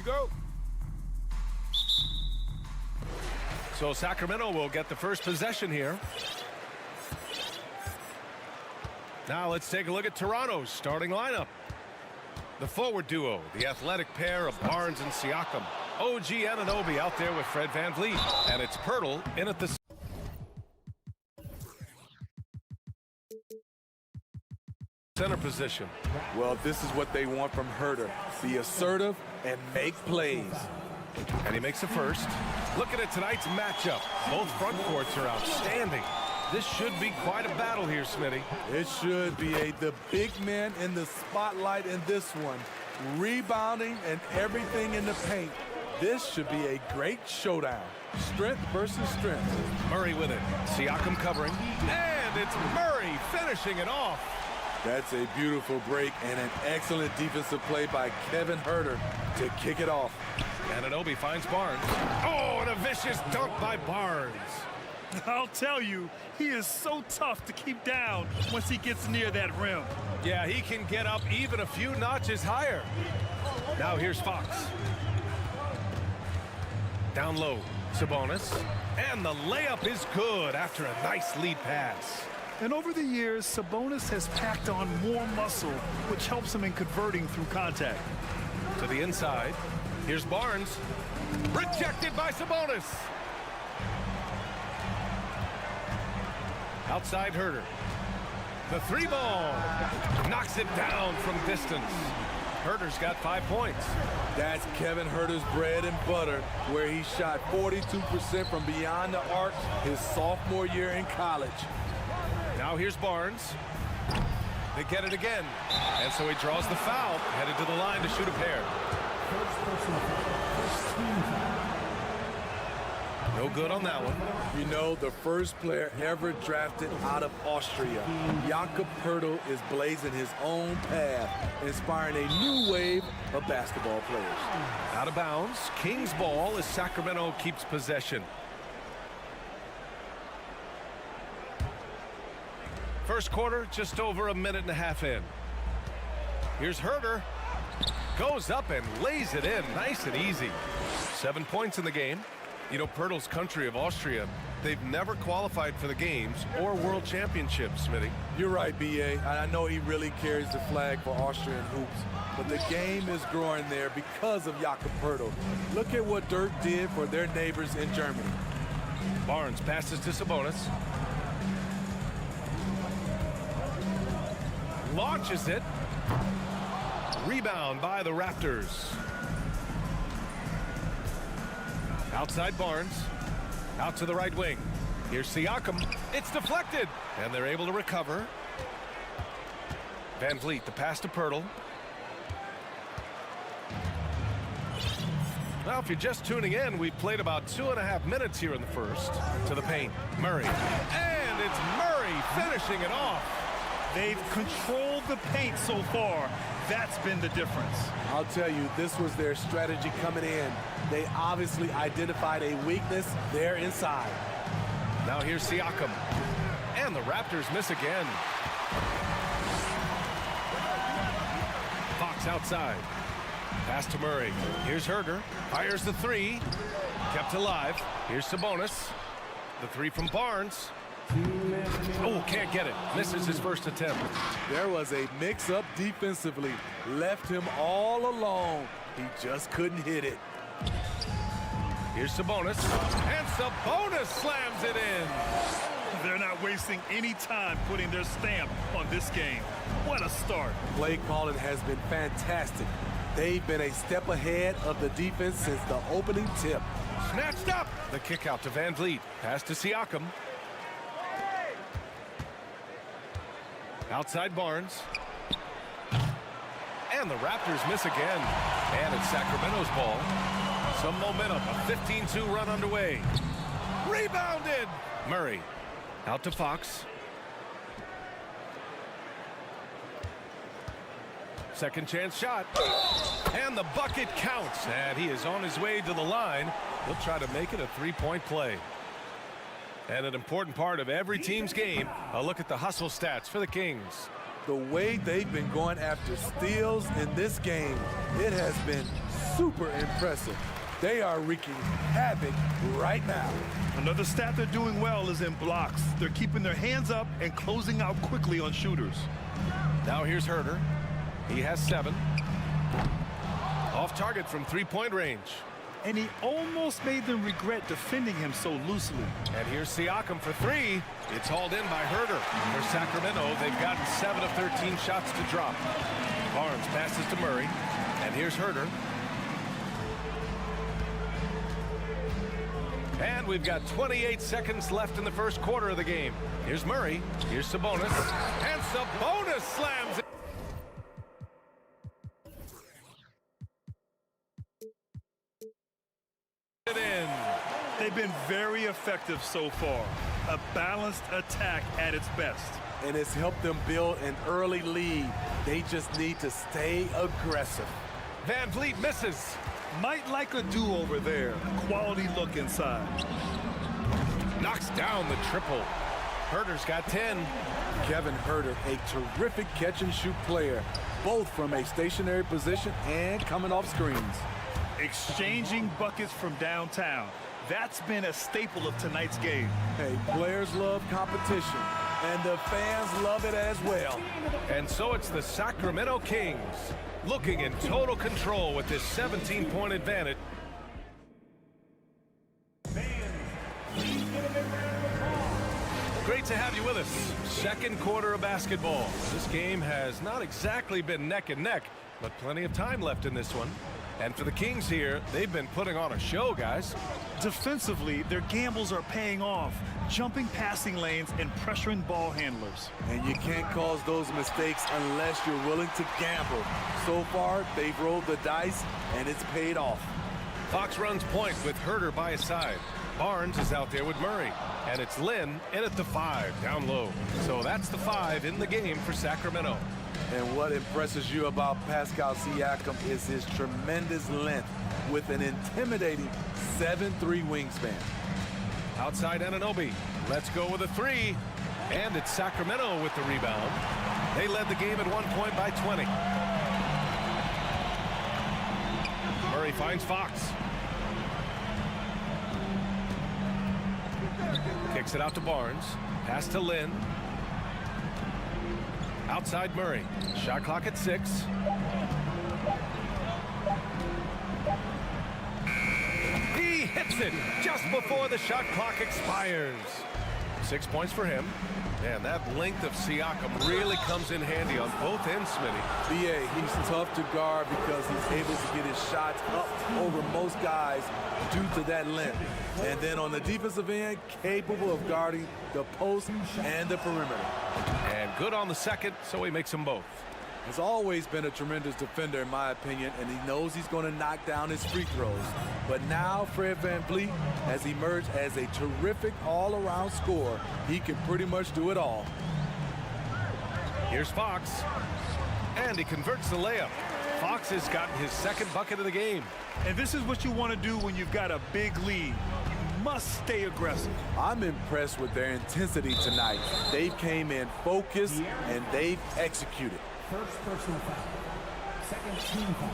go. So Sacramento will get the first possession here. Now let's take a look at Toronto's starting lineup. The forward duo, the athletic pair of Barnes and Siakam. OG Anunoby out there with Fred VanVleet. And it's Pirtle in at the center position. Well, this is what they want from Herter. Be assertive and make plays. And he makes the first. Looking at tonight's matchup, both front courts are outstanding. This should be quite a battle here, Smitty. It should be the big man in the spotlight in this one. Rebounding and everything in the paint. This should be a great showdown. Strength versus strength. Murray with it. Siakam covering. And it's Murray finishing it off. That's a beautiful break and an excellent defensive play by Kevin Herter to kick it off. Anunoby finds Barnes. Oh, and a vicious dunk by Barnes. I'll tell you, he is so tough to keep down once he gets near that rim. Yeah, he can get up even a few notches higher. Now here's Fox. Down low, Sabonis. And the layup is good after a nice lead pass. And over the years, Sabonis has packed on more muscle, which helps him in converting through contact. To the inside. Here's Barnes. Rejected by Sabonis. Outside Herter. The three ball. Knocks it down from distance. Herter's got 5 points. That's Kevin Herter's bread and butter, where he shot 42% from beyond the arc his sophomore year in college. Now here's Barnes. They get it again. And so he draws the foul, headed to the line to shoot a pair. No good on that one. You know, the first player ever drafted out of Austria, Jakob Poeltl, is blazing his own path, inspiring a new wave of basketball players. Out of bounds, Kings ball as Sacramento keeps possession. First quarter, just over a minute and a half in. Here's Herter. Goes up and lays it in, nice and easy. 7 points in the game. You know, Poeltl's country of Austria, they've never qualified for the games or world championships, Smitty. You're right, B.A. I know he really carries the flag for Austrian hoops, but the game is growing there because of Jakob Poeltl. Look at what Dirk did for their neighbors in Germany. Barnes passes to Sabonis. Launches it. Rebound by the Raptors. Outside Barnes. Out to the right wing. Here's Siakam. It's deflected. And they're able to recover. VanVleet, the pass to Poeltl. Well, if you're just tuning in, we've played about 2.5 minutes here in the first. To the paint. Murray. And it's Murray finishing it off. They've controlled the paint so far. That's been the difference. I'll tell you, this was their strategy coming in. They obviously identified a weakness there inside. Now here's Siakam. And the Raptors miss again. Fox outside. Pass to Murray. Here's Herter. Fires the three. Kept alive. Here's Sabonis. The three from Barnes. Oh, can't get it. Misses his first attempt. There was a mix-up defensively. Left him all alone. He just couldn't hit it. Here's Sabonis. And Sabonis slams it in. They're not wasting any time putting their stamp on this game. What a start. Play calling has been fantastic. They've been a step ahead of the defense since the opening tip. Snatched up. The kick out to VanVleet. Pass to Siakam. Outside Barnes. And the Raptors miss again. And it's Sacramento's ball. Some momentum. A 15-2 run underway. Rebounded. Murray. Out to Fox. Second chance shot. And the bucket counts. And he is on his way to the line. He'll try to make it a three-point play. And an important part of every team's game, a look at the hustle stats for the Kings. The way they've been going after steals in this game, it has been super impressive. They are wreaking havoc right now. Another stat they're doing well is in blocks. They're keeping their hands up and closing out quickly on shooters. Now here's Herder. He has 7. Off target from three-point range. And he almost made them regret defending him so loosely. And here's Siakam for 3. It's hauled in by Herder. For Sacramento, they've gotten 7 of 13 shots to drop. Barnes passes to Murray. And here's Herder. And we've got 28 seconds left in the first quarter of the game. Here's Murray. Here's Sabonis. And Sabonis slams it. In. They've been very effective so far. A balanced attack at its best. And it's helped them build an early lead. They just need to stay aggressive. Van Vliet misses. Might like a do-over there. Quality look inside. Knocks down the triple. Herder's got 10. Kevin Herder, a terrific catch-and-shoot player, both from a stationary position and coming off screens. Exchanging buckets from downtown. That's been a staple of tonight's game. Hey, players love competition, and the fans love it as well. And so it's the Sacramento Kings looking in total control with this 17-point advantage. Great to have you with us. Second quarter of basketball. This game has not exactly been neck and neck, but plenty of time left in this one. And for the Kings here, they've been putting on a show, guys. Defensively, their gambles are paying off, jumping passing lanes and pressuring ball handlers. And you can't cause those mistakes unless you're willing to gamble. So far, they've rolled the dice, and it's paid off. Fox runs point with Herder by his side. Barnes is out there with Murray. And it's Lynn in at the 5, down low. So that's the 5 in the game for Sacramento. And what impresses you about Pascal Siakam is his tremendous length with an intimidating 7'3" wingspan. Outside Anunoby. Let's go with a 3. And it's Sacramento with the rebound. They led the game at 1 point by 20. Murray finds Fox. Kicks it out to Barnes. Pass to Lynn. Outside Murray. Shot clock at 6. He hits it just before the shot clock expires. 6 points for him. Man, that length of Siakam really comes in handy on both ends, Smitty. B.A., he's tough to guard because he's able to get his shots up over most guys due to that length. And then on the defensive end, capable of guarding the post and the perimeter. And good on the second, so he makes them both. Has always been a tremendous defender, in my opinion, and he knows he's going to knock down his free throws. But now Fred VanVleet has emerged as a terrific all-around scorer. He can pretty much do it all. Here's Fox, and he converts the layup. Fox has gotten his second bucket of the game. And this is what you want to do when you've got a big lead. You must stay aggressive. I'm impressed with their intensity tonight. They came in focused, and they've executed. First personal foul. Second team foul.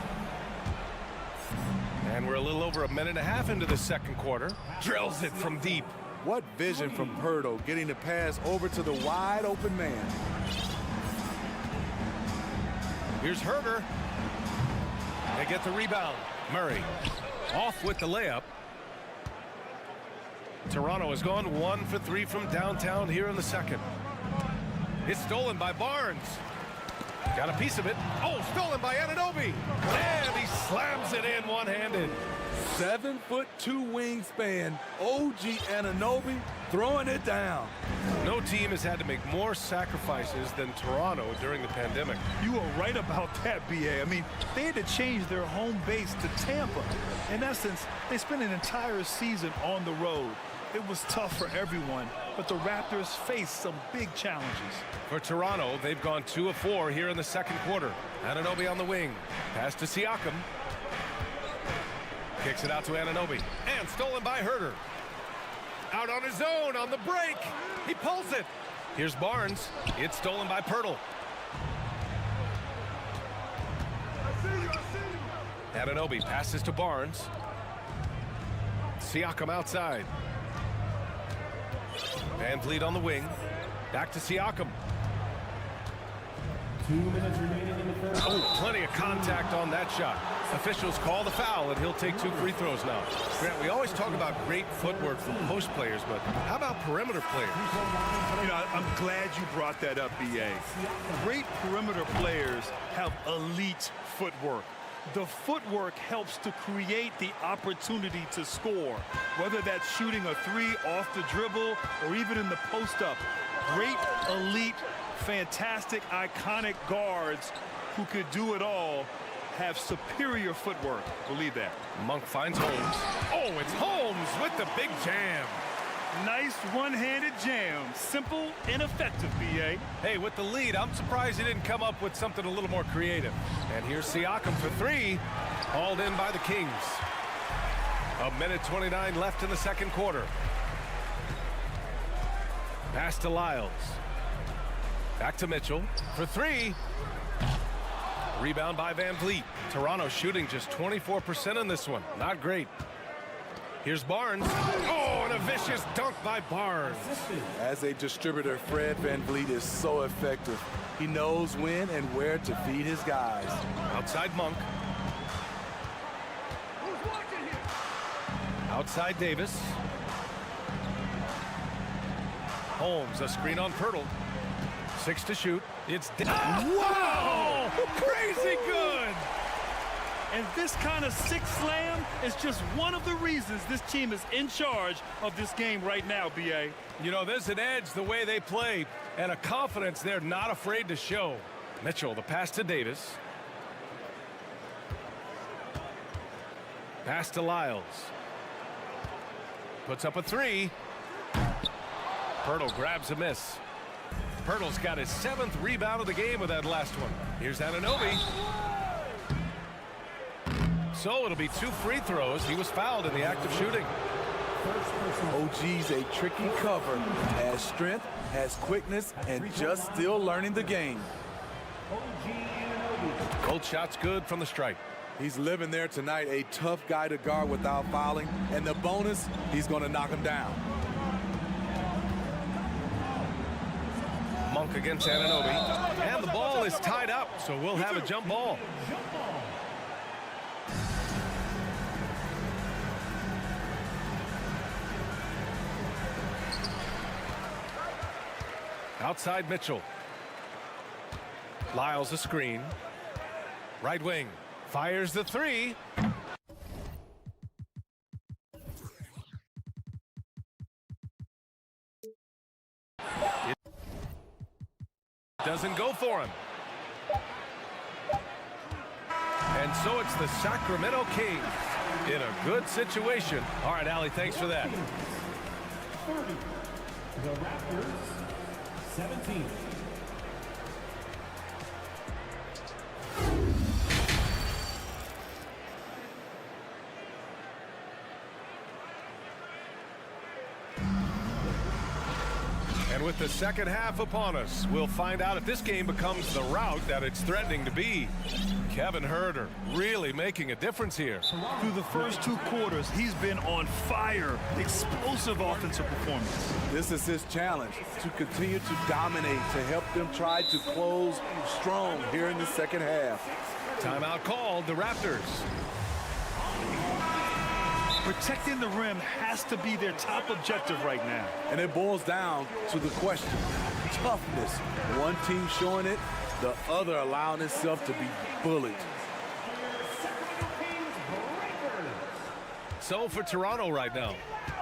And we're a little over a minute and a half into the second quarter. Drills it from deep. What vision from Pirtle, getting the pass over to the wide open man. Here's Herder. They get the rebound. Murray off with the layup. Toronto has gone 1 for 3 from downtown here in the second. It's stolen by Barnes. Got a piece of it. Oh, stolen by Anunoby. And he slams it in one-handed. 7'2" wingspan. OG Anunoby throwing it down. No team has had to make more sacrifices than Toronto during the pandemic. You are right about that, B.A. I mean, they had to change their home base to Tampa. In essence, they spent an entire season on the road. It was tough for everyone, but the Raptors faced some big challenges. For Toronto, they've gone 2 of 4 here in the second quarter. Anunoby on the wing. Pass to Siakam. Kicks it out to Anunoby. And stolen by Herder. Out on his own on the break. He pulls it. Here's Barnes. It's stolen by Pirtle. Anunoby passes to Barnes. Siakam outside. Van Vliet on the wing. Back to Siakam. 2 minutes remaining in the first. Oh, plenty of contact on that shot. Officials call the foul, and he'll take 2 free throws now. Grant, we always talk about great footwork from post players, but how about perimeter players? You know, I'm glad you brought that up, B.A. Great perimeter players have elite footwork. The footwork helps to create the opportunity to score, whether that's shooting a 3 off the dribble or even in the post-up. Great, elite, fantastic, iconic guards who could do it all have superior footwork. Believe that. Monk finds Holmes. Oh, it's Holmes with the big jam. Nice one-handed jam. Simple and effective, B.A. Hey, with the lead, I'm surprised he didn't come up with something a little more creative. And here's Siakam for 3. Hauled in by the Kings. 1:29 left in the second quarter. Pass to Lyles. Back to Mitchell for 3. Rebound by Van Vliet. Toronto shooting just 24% in this one. Not great. Here's Barnes. Oh, and a vicious dunk by Barnes. As a distributor, Fred Van Vliet is so effective. He knows when and where to feed his guys. Outside Monk. Outside Davis. Holmes, a screen on Pirtle. 6 to shoot. It's wow! Crazy good! And this kind of sick slam is just one of the reasons this team is in charge of this game right now, B.A. You know, there's an edge the way they play and a confidence they're not afraid to show. Mitchell, the pass to Davis. Pass to Lyles. Puts up a 3. Pirtle grabs a miss. Pirtle's got his 7th rebound of the game with that last one. Here's Anunoby. So it'll be 2 free throws. He was fouled in the act of shooting. OG's a tricky cover. Has strength, has quickness, and just still learning the game. Both shots good from the stripe. He's living there tonight, a tough guy to guard without fouling. And the bonus, he's going to knock him down. Monk against Anunoby. And the ball is tied up, so we'll have a jump ball. Outside Mitchell. Lyles a screen. Right wing. Fires the 3. It doesn't go for him. And so it's the Sacramento Kings in a good situation. All right, Allie, thanks for that. 30. The Raptors, 17. And with the second half upon us, we'll find out if this game becomes the rout that it's threatening to be. Kevin Huerter really making a difference here. Through the first 2 quarters, he's been on fire. Explosive offensive performance. This is his challenge, to continue to dominate, to help them try to close strong here in the second half. Timeout called, the Raptors. Protecting the rim has to be their top objective right now. And it boils down to the question, toughness. One team showing it, the other allowing itself to be bullied. So for Toronto right now,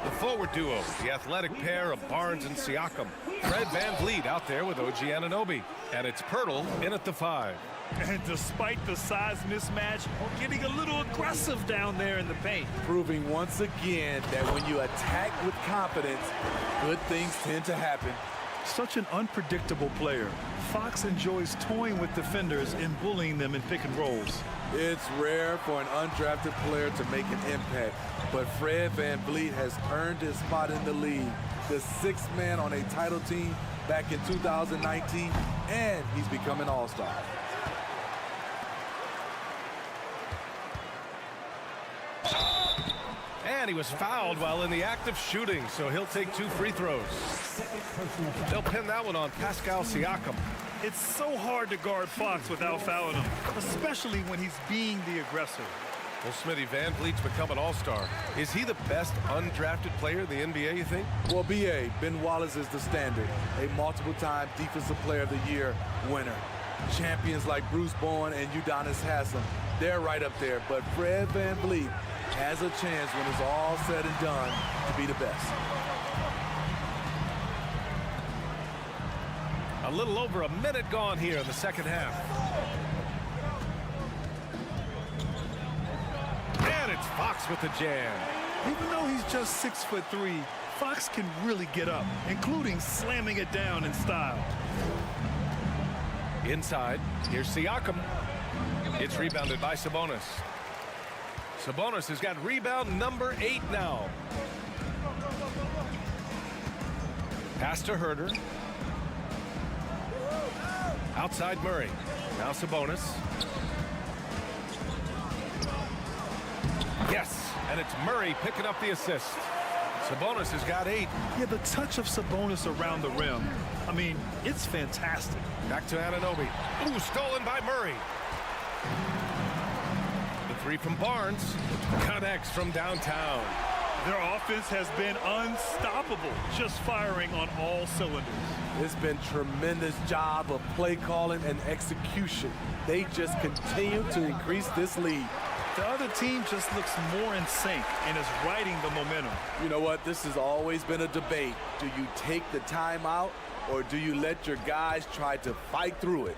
the forward duo, the athletic pair of Barnes and Siakam. Fred Van Vliet out there with OG Anunoby. And it's Pirtle in at the 5. And despite the size mismatch, getting a little aggressive down there in the paint. Proving once again that when you attack with confidence, good things tend to happen. Such an unpredictable player. Fox enjoys toying with defenders and bullying them in pick and rolls. It's rare for an undrafted player to make an impact, but Fred Van Vliet has earned his spot in the league. The 6th man on a title team back in 2019, and he's become an all-star. And he was fouled while in the act of shooting, so he'll take 2 free throws. They'll pin that one on Pascal Siakam. It's so hard to guard Fox without fouling him, especially when he's being the aggressor. Well, Smitty, Van Vliet's become an all-star. Is he the best undrafted player in the NBA, you think? Well, B.A., Ben Wallace is the standard. A multiple-time Defensive Player of the Year winner. Champions like Bruce Bowen and Udonis Haslem, they're right up there. But Fred Van Vliet has a chance when it's all said and done to be the best. A little over a minute gone here in the second half. And it's Fox with the jam. Even though he's just 6'3", Fox can really get up, including slamming it down in style. Inside, here's Siakam. It's rebounded by Sabonis. Sabonis has got rebound number 8 now. Pass to Herder. Outside Murray. Now Sabonis. Yes, and it's Murray picking up the assist. Sabonis has got 8. Yeah, the touch of Sabonis around the rim, I mean, it's fantastic. Back to Anunoby. Ooh, stolen by Murray. The 3 from Barnes. Connects from downtown. Their offense has been unstoppable, just firing on all cylinders. It's been tremendous job of play calling and execution. They just continue to increase this lead. The other team just looks more in sync and is riding the momentum. You know what? This has always been a debate. Do you take the timeout or do you let your guys try to fight through it?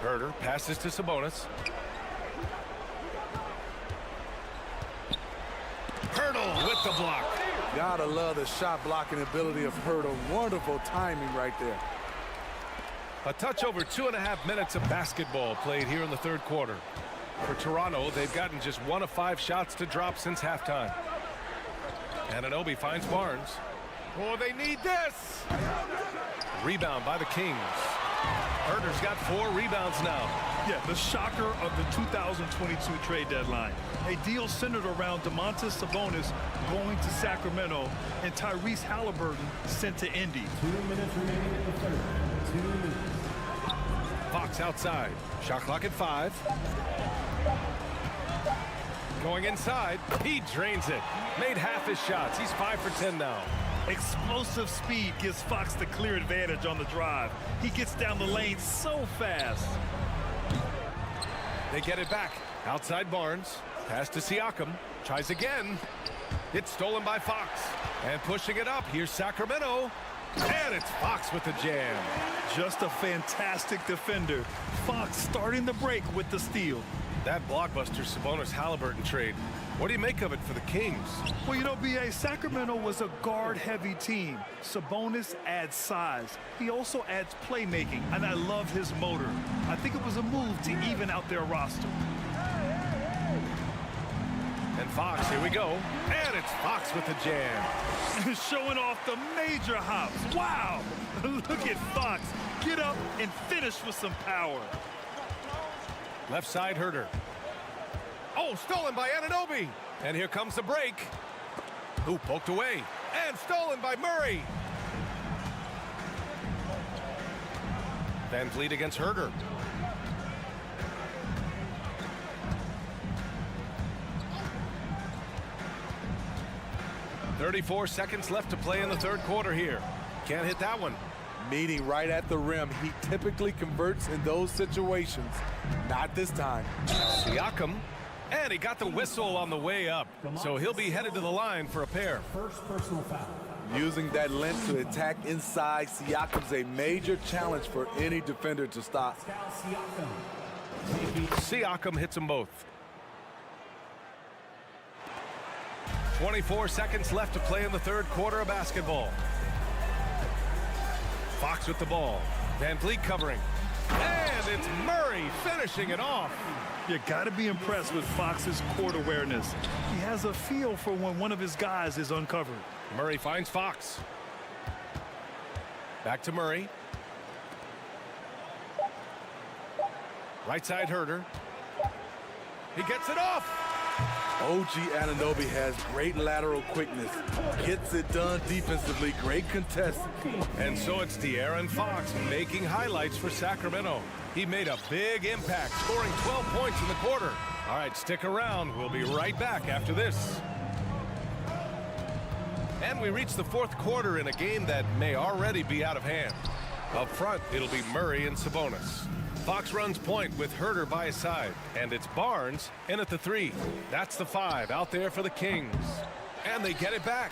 Herder passes to Sabonis. Hurdle with the block. Gotta love the shot blocking ability of Hurdle. Wonderful timing right there. A touch over 2.5 minutes of basketball played here in the third quarter. For Toronto, they've gotten just 1 of 5 shots to drop since halftime. Anunoby finds Barnes. Oh, they need this! Rebound by the Kings. Herder's got 4 rebounds now. Yeah, the shocker of the 2022 trade deadline. A deal centered around Domantas Sabonis going to Sacramento and Tyrese Halliburton sent to Indy. 2 minutes remaining in the third. 2 minutes. Fox outside. Shot clock at 5. Going inside. He drains it. Made half his shots. He's 5 for 10 now. Explosive speed gives Fox the clear advantage on the drive. He gets down the lane so fast. They get it back. Outside Barnes. Pass to Siakam. Tries again. It's stolen by Fox. And pushing it up. Here's Sacramento. And it's Fox with the jam. Just a fantastic defender. Fox starting the break with the steal. That blockbuster Sabonis-Halliburton trade. What do you make of it for the Kings? Well, you know, B.A., Sacramento was a guard-heavy team. Sabonis adds size. He also adds playmaking, and I love his motor. I think it was a move to even out their roster. And Fox, here we go. And it's Fox with the jam. Showing off the major hops. Wow! Look at Fox. Get up and finish with some power. Left side, Herder. Oh, stolen by Anunoby. And here comes the break. Ooh, poked away. And stolen by Murray. Van Vliet against Herder. .34 seconds left to play in the third quarter here. Can't hit that one. Meeting right at the rim. He typically converts in those situations. Not this time. Siakam. And he got the whistle on the way up. So he'll be headed to the line for a pair. First personal foul. Using that length to attack inside, Siakam's a major challenge for any defender to stop. Siakam hits them both. 24 seconds left to play in the third quarter of basketball. Fox with the ball. Van Vliet covering. And it's Murray finishing it off. You got to be impressed with Fox's court awareness. He has a feel for when one of his guys is uncovered. Murray finds Fox. Back to Murray. Right side Herder. He gets it off. OG Anunoby has great lateral quickness. Gets it done defensively. Great contest. And so it's De'Aaron Fox making highlights for Sacramento. He made a big impact, scoring 12 points in the quarter. All right, stick around. We'll be right back after this. And we reach the fourth quarter in a game that may already be out of hand. Up front, it'll be Murray and Sabonis. Fox runs point with Herter by his side. And it's Barnes in at the 3. That's the 5 out there for the Kings. And they get it back.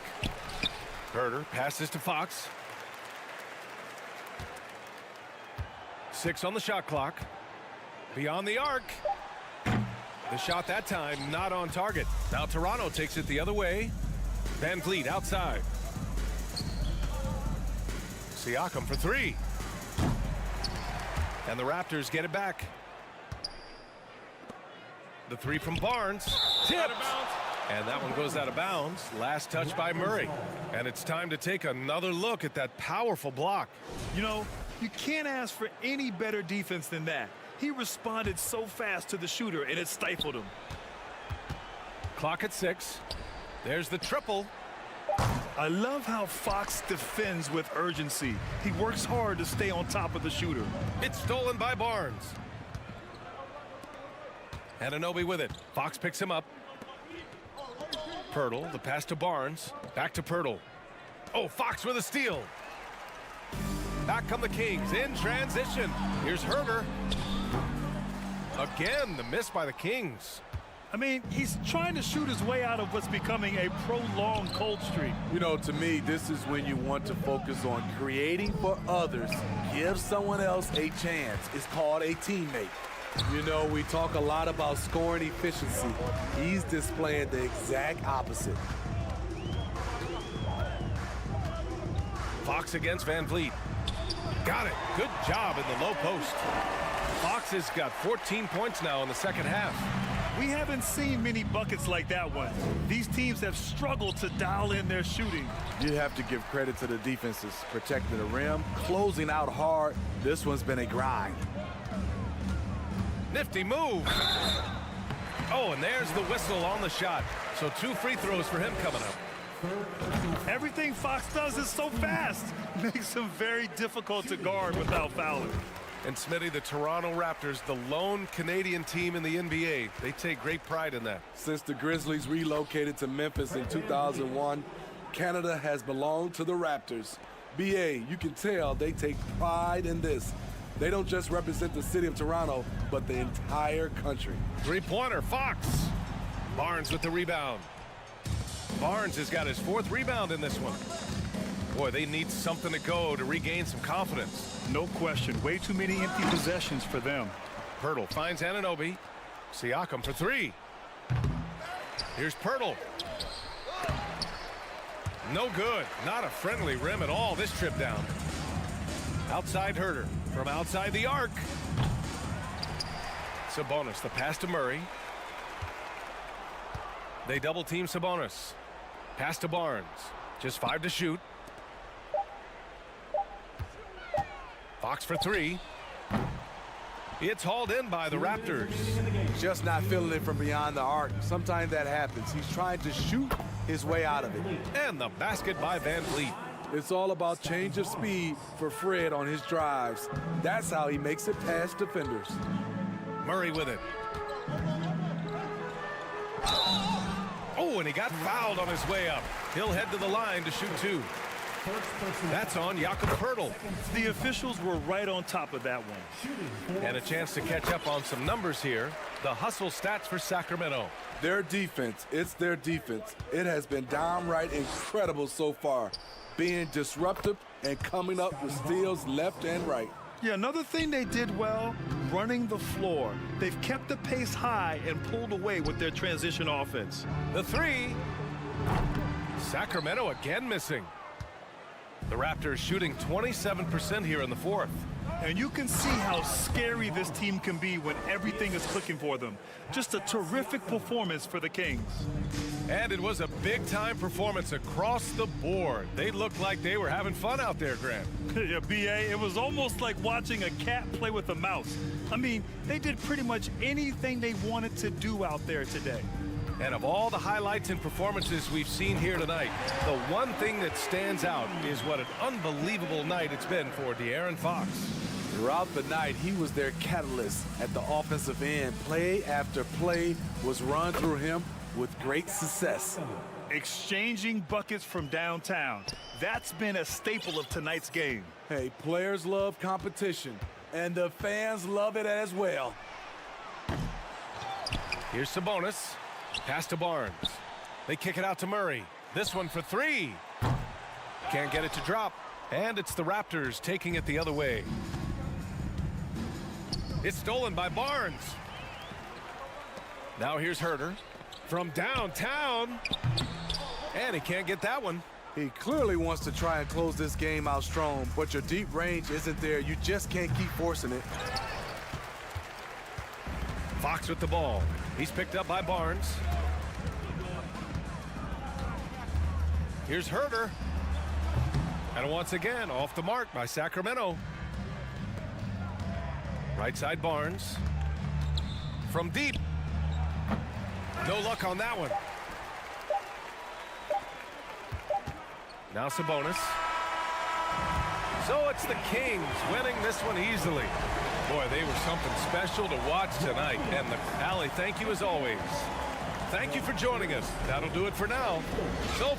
Herter passes to Fox. 6 on the shot clock. Beyond the arc. The shot that time not on target. Now Toronto takes it the other way. Van Vliet outside. Siakam for 3. And the Raptors get it back. The 3 from Barnes. Tipped. And that one goes out of bounds. Last touch by Murray. And it's time to take another look at that powerful block. You know, you can't ask for any better defense than that. He responded so fast to the shooter, and it stifled him. Clock at 6. There's the triple. I love how Fox defends with urgency. He works hard to stay on top of the shooter. It's stolen by Barnes. Anunoby with it. Fox picks him up. Pirtle, the pass to Barnes. Back to Pirtle. Oh, Fox with a steal. Back come the Kings in transition. Here's Herter. Again, the miss by the Kings. I mean, he's trying to shoot his way out of what's becoming a prolonged cold streak. You know, to me, this is when you want to focus on creating for others. Give someone else a chance. It's called a teammate. You know, we talk a lot about scoring efficiency. He's displaying the exact opposite. Fox against Van Vliet. Got it. Good job in the low post. Fox has got 14 points now in the second half. We haven't seen many buckets like that one. These teams have struggled to dial in their shooting. You have to give credit to the defenses, protecting the rim, closing out hard. This one's been a grind. Nifty move. Oh, and there's the whistle on the shot. So 2 free throws for him coming up. Everything Fox does is so fast. Makes him very difficult to guard without fouling. And Smitty, the Toronto Raptors, the lone Canadian team in the NBA. They take great pride in that. Since the Grizzlies relocated to Memphis in 2001, Canada has belonged to the Raptors. BA, you can tell they take pride in this. They don't just represent the city of Toronto, but the entire country. 3-pointer, Fox. Barnes with the rebound. Barnes has got his 4th rebound in this one. Boy, they need something to go to regain some confidence. No question. Way too many empty possessions for them. Pirtle finds Anunoby. Siakam for 3. Here's Pirtle. No good. Not a friendly rim at all this trip down. Outside Herter. From outside the arc. Sabonis, the pass to Murray. They double team Sabonis. Pass to Barnes. Just 5 to shoot. Fox for 3. It's hauled in by the Raptors. Just not feeling it from beyond the arc. Sometimes that happens. He's trying to shoot his way out of it. And the basket by Van Vliet. It's all about change of speed for Fred on his drives. That's how he makes it past defenders. Murray with it. Oh, and he got fouled on his way up. He'll head to the line to shoot 2. That's on Jakob Poeltl. The officials were right on top of that one. And a chance to catch up on some numbers here. The hustle stats for Sacramento. Their defense, it's their defense. It has been downright incredible so far. Being disruptive and coming up with steals left and right. Yeah, another thing they did well, running the floor. They've kept the pace high and pulled away with their transition offense. The 3. Sacramento again missing. The Raptors shooting 27% here in the 4th. And you can see how scary this team can be when everything is clicking for them. Just a terrific performance for the Kings. And it was a big-time performance across the board. They looked like they were having fun out there, Grant. Yeah, B.A., it was almost like watching a cat play with a mouse. I mean, they did pretty much anything they wanted to do out there today. And of all the highlights and performances we've seen here tonight, the one thing that stands out is what an unbelievable night it's been for De'Aaron Fox. Throughout the night, he was their catalyst at the offensive end. Play after play was run through him with great success. Exchanging buckets from downtown. That's been a staple of tonight's game. Hey, players love competition, and the fans love it as well. Here's Sabonis. Pass to Barnes. They kick it out to Murray. This one for three. Can't get it to drop. And it's the Raptors taking it the other way. It's stolen by Barnes. Now here's Herter from downtown. And he can't get that one. He clearly wants to try and close this game out strong, but your deep range isn't there. You just can't keep forcing it. Fox with the ball. He's picked up by Barnes. Here's Herter. And once again, off the mark by Sacramento. Right side Barnes. From deep. No luck on that one. Now Sabonis. So it's the Kings winning this one easily. Boy, they were something special to watch tonight. And Allie, thank you as always. Thank you for joining us. That'll do it for now. So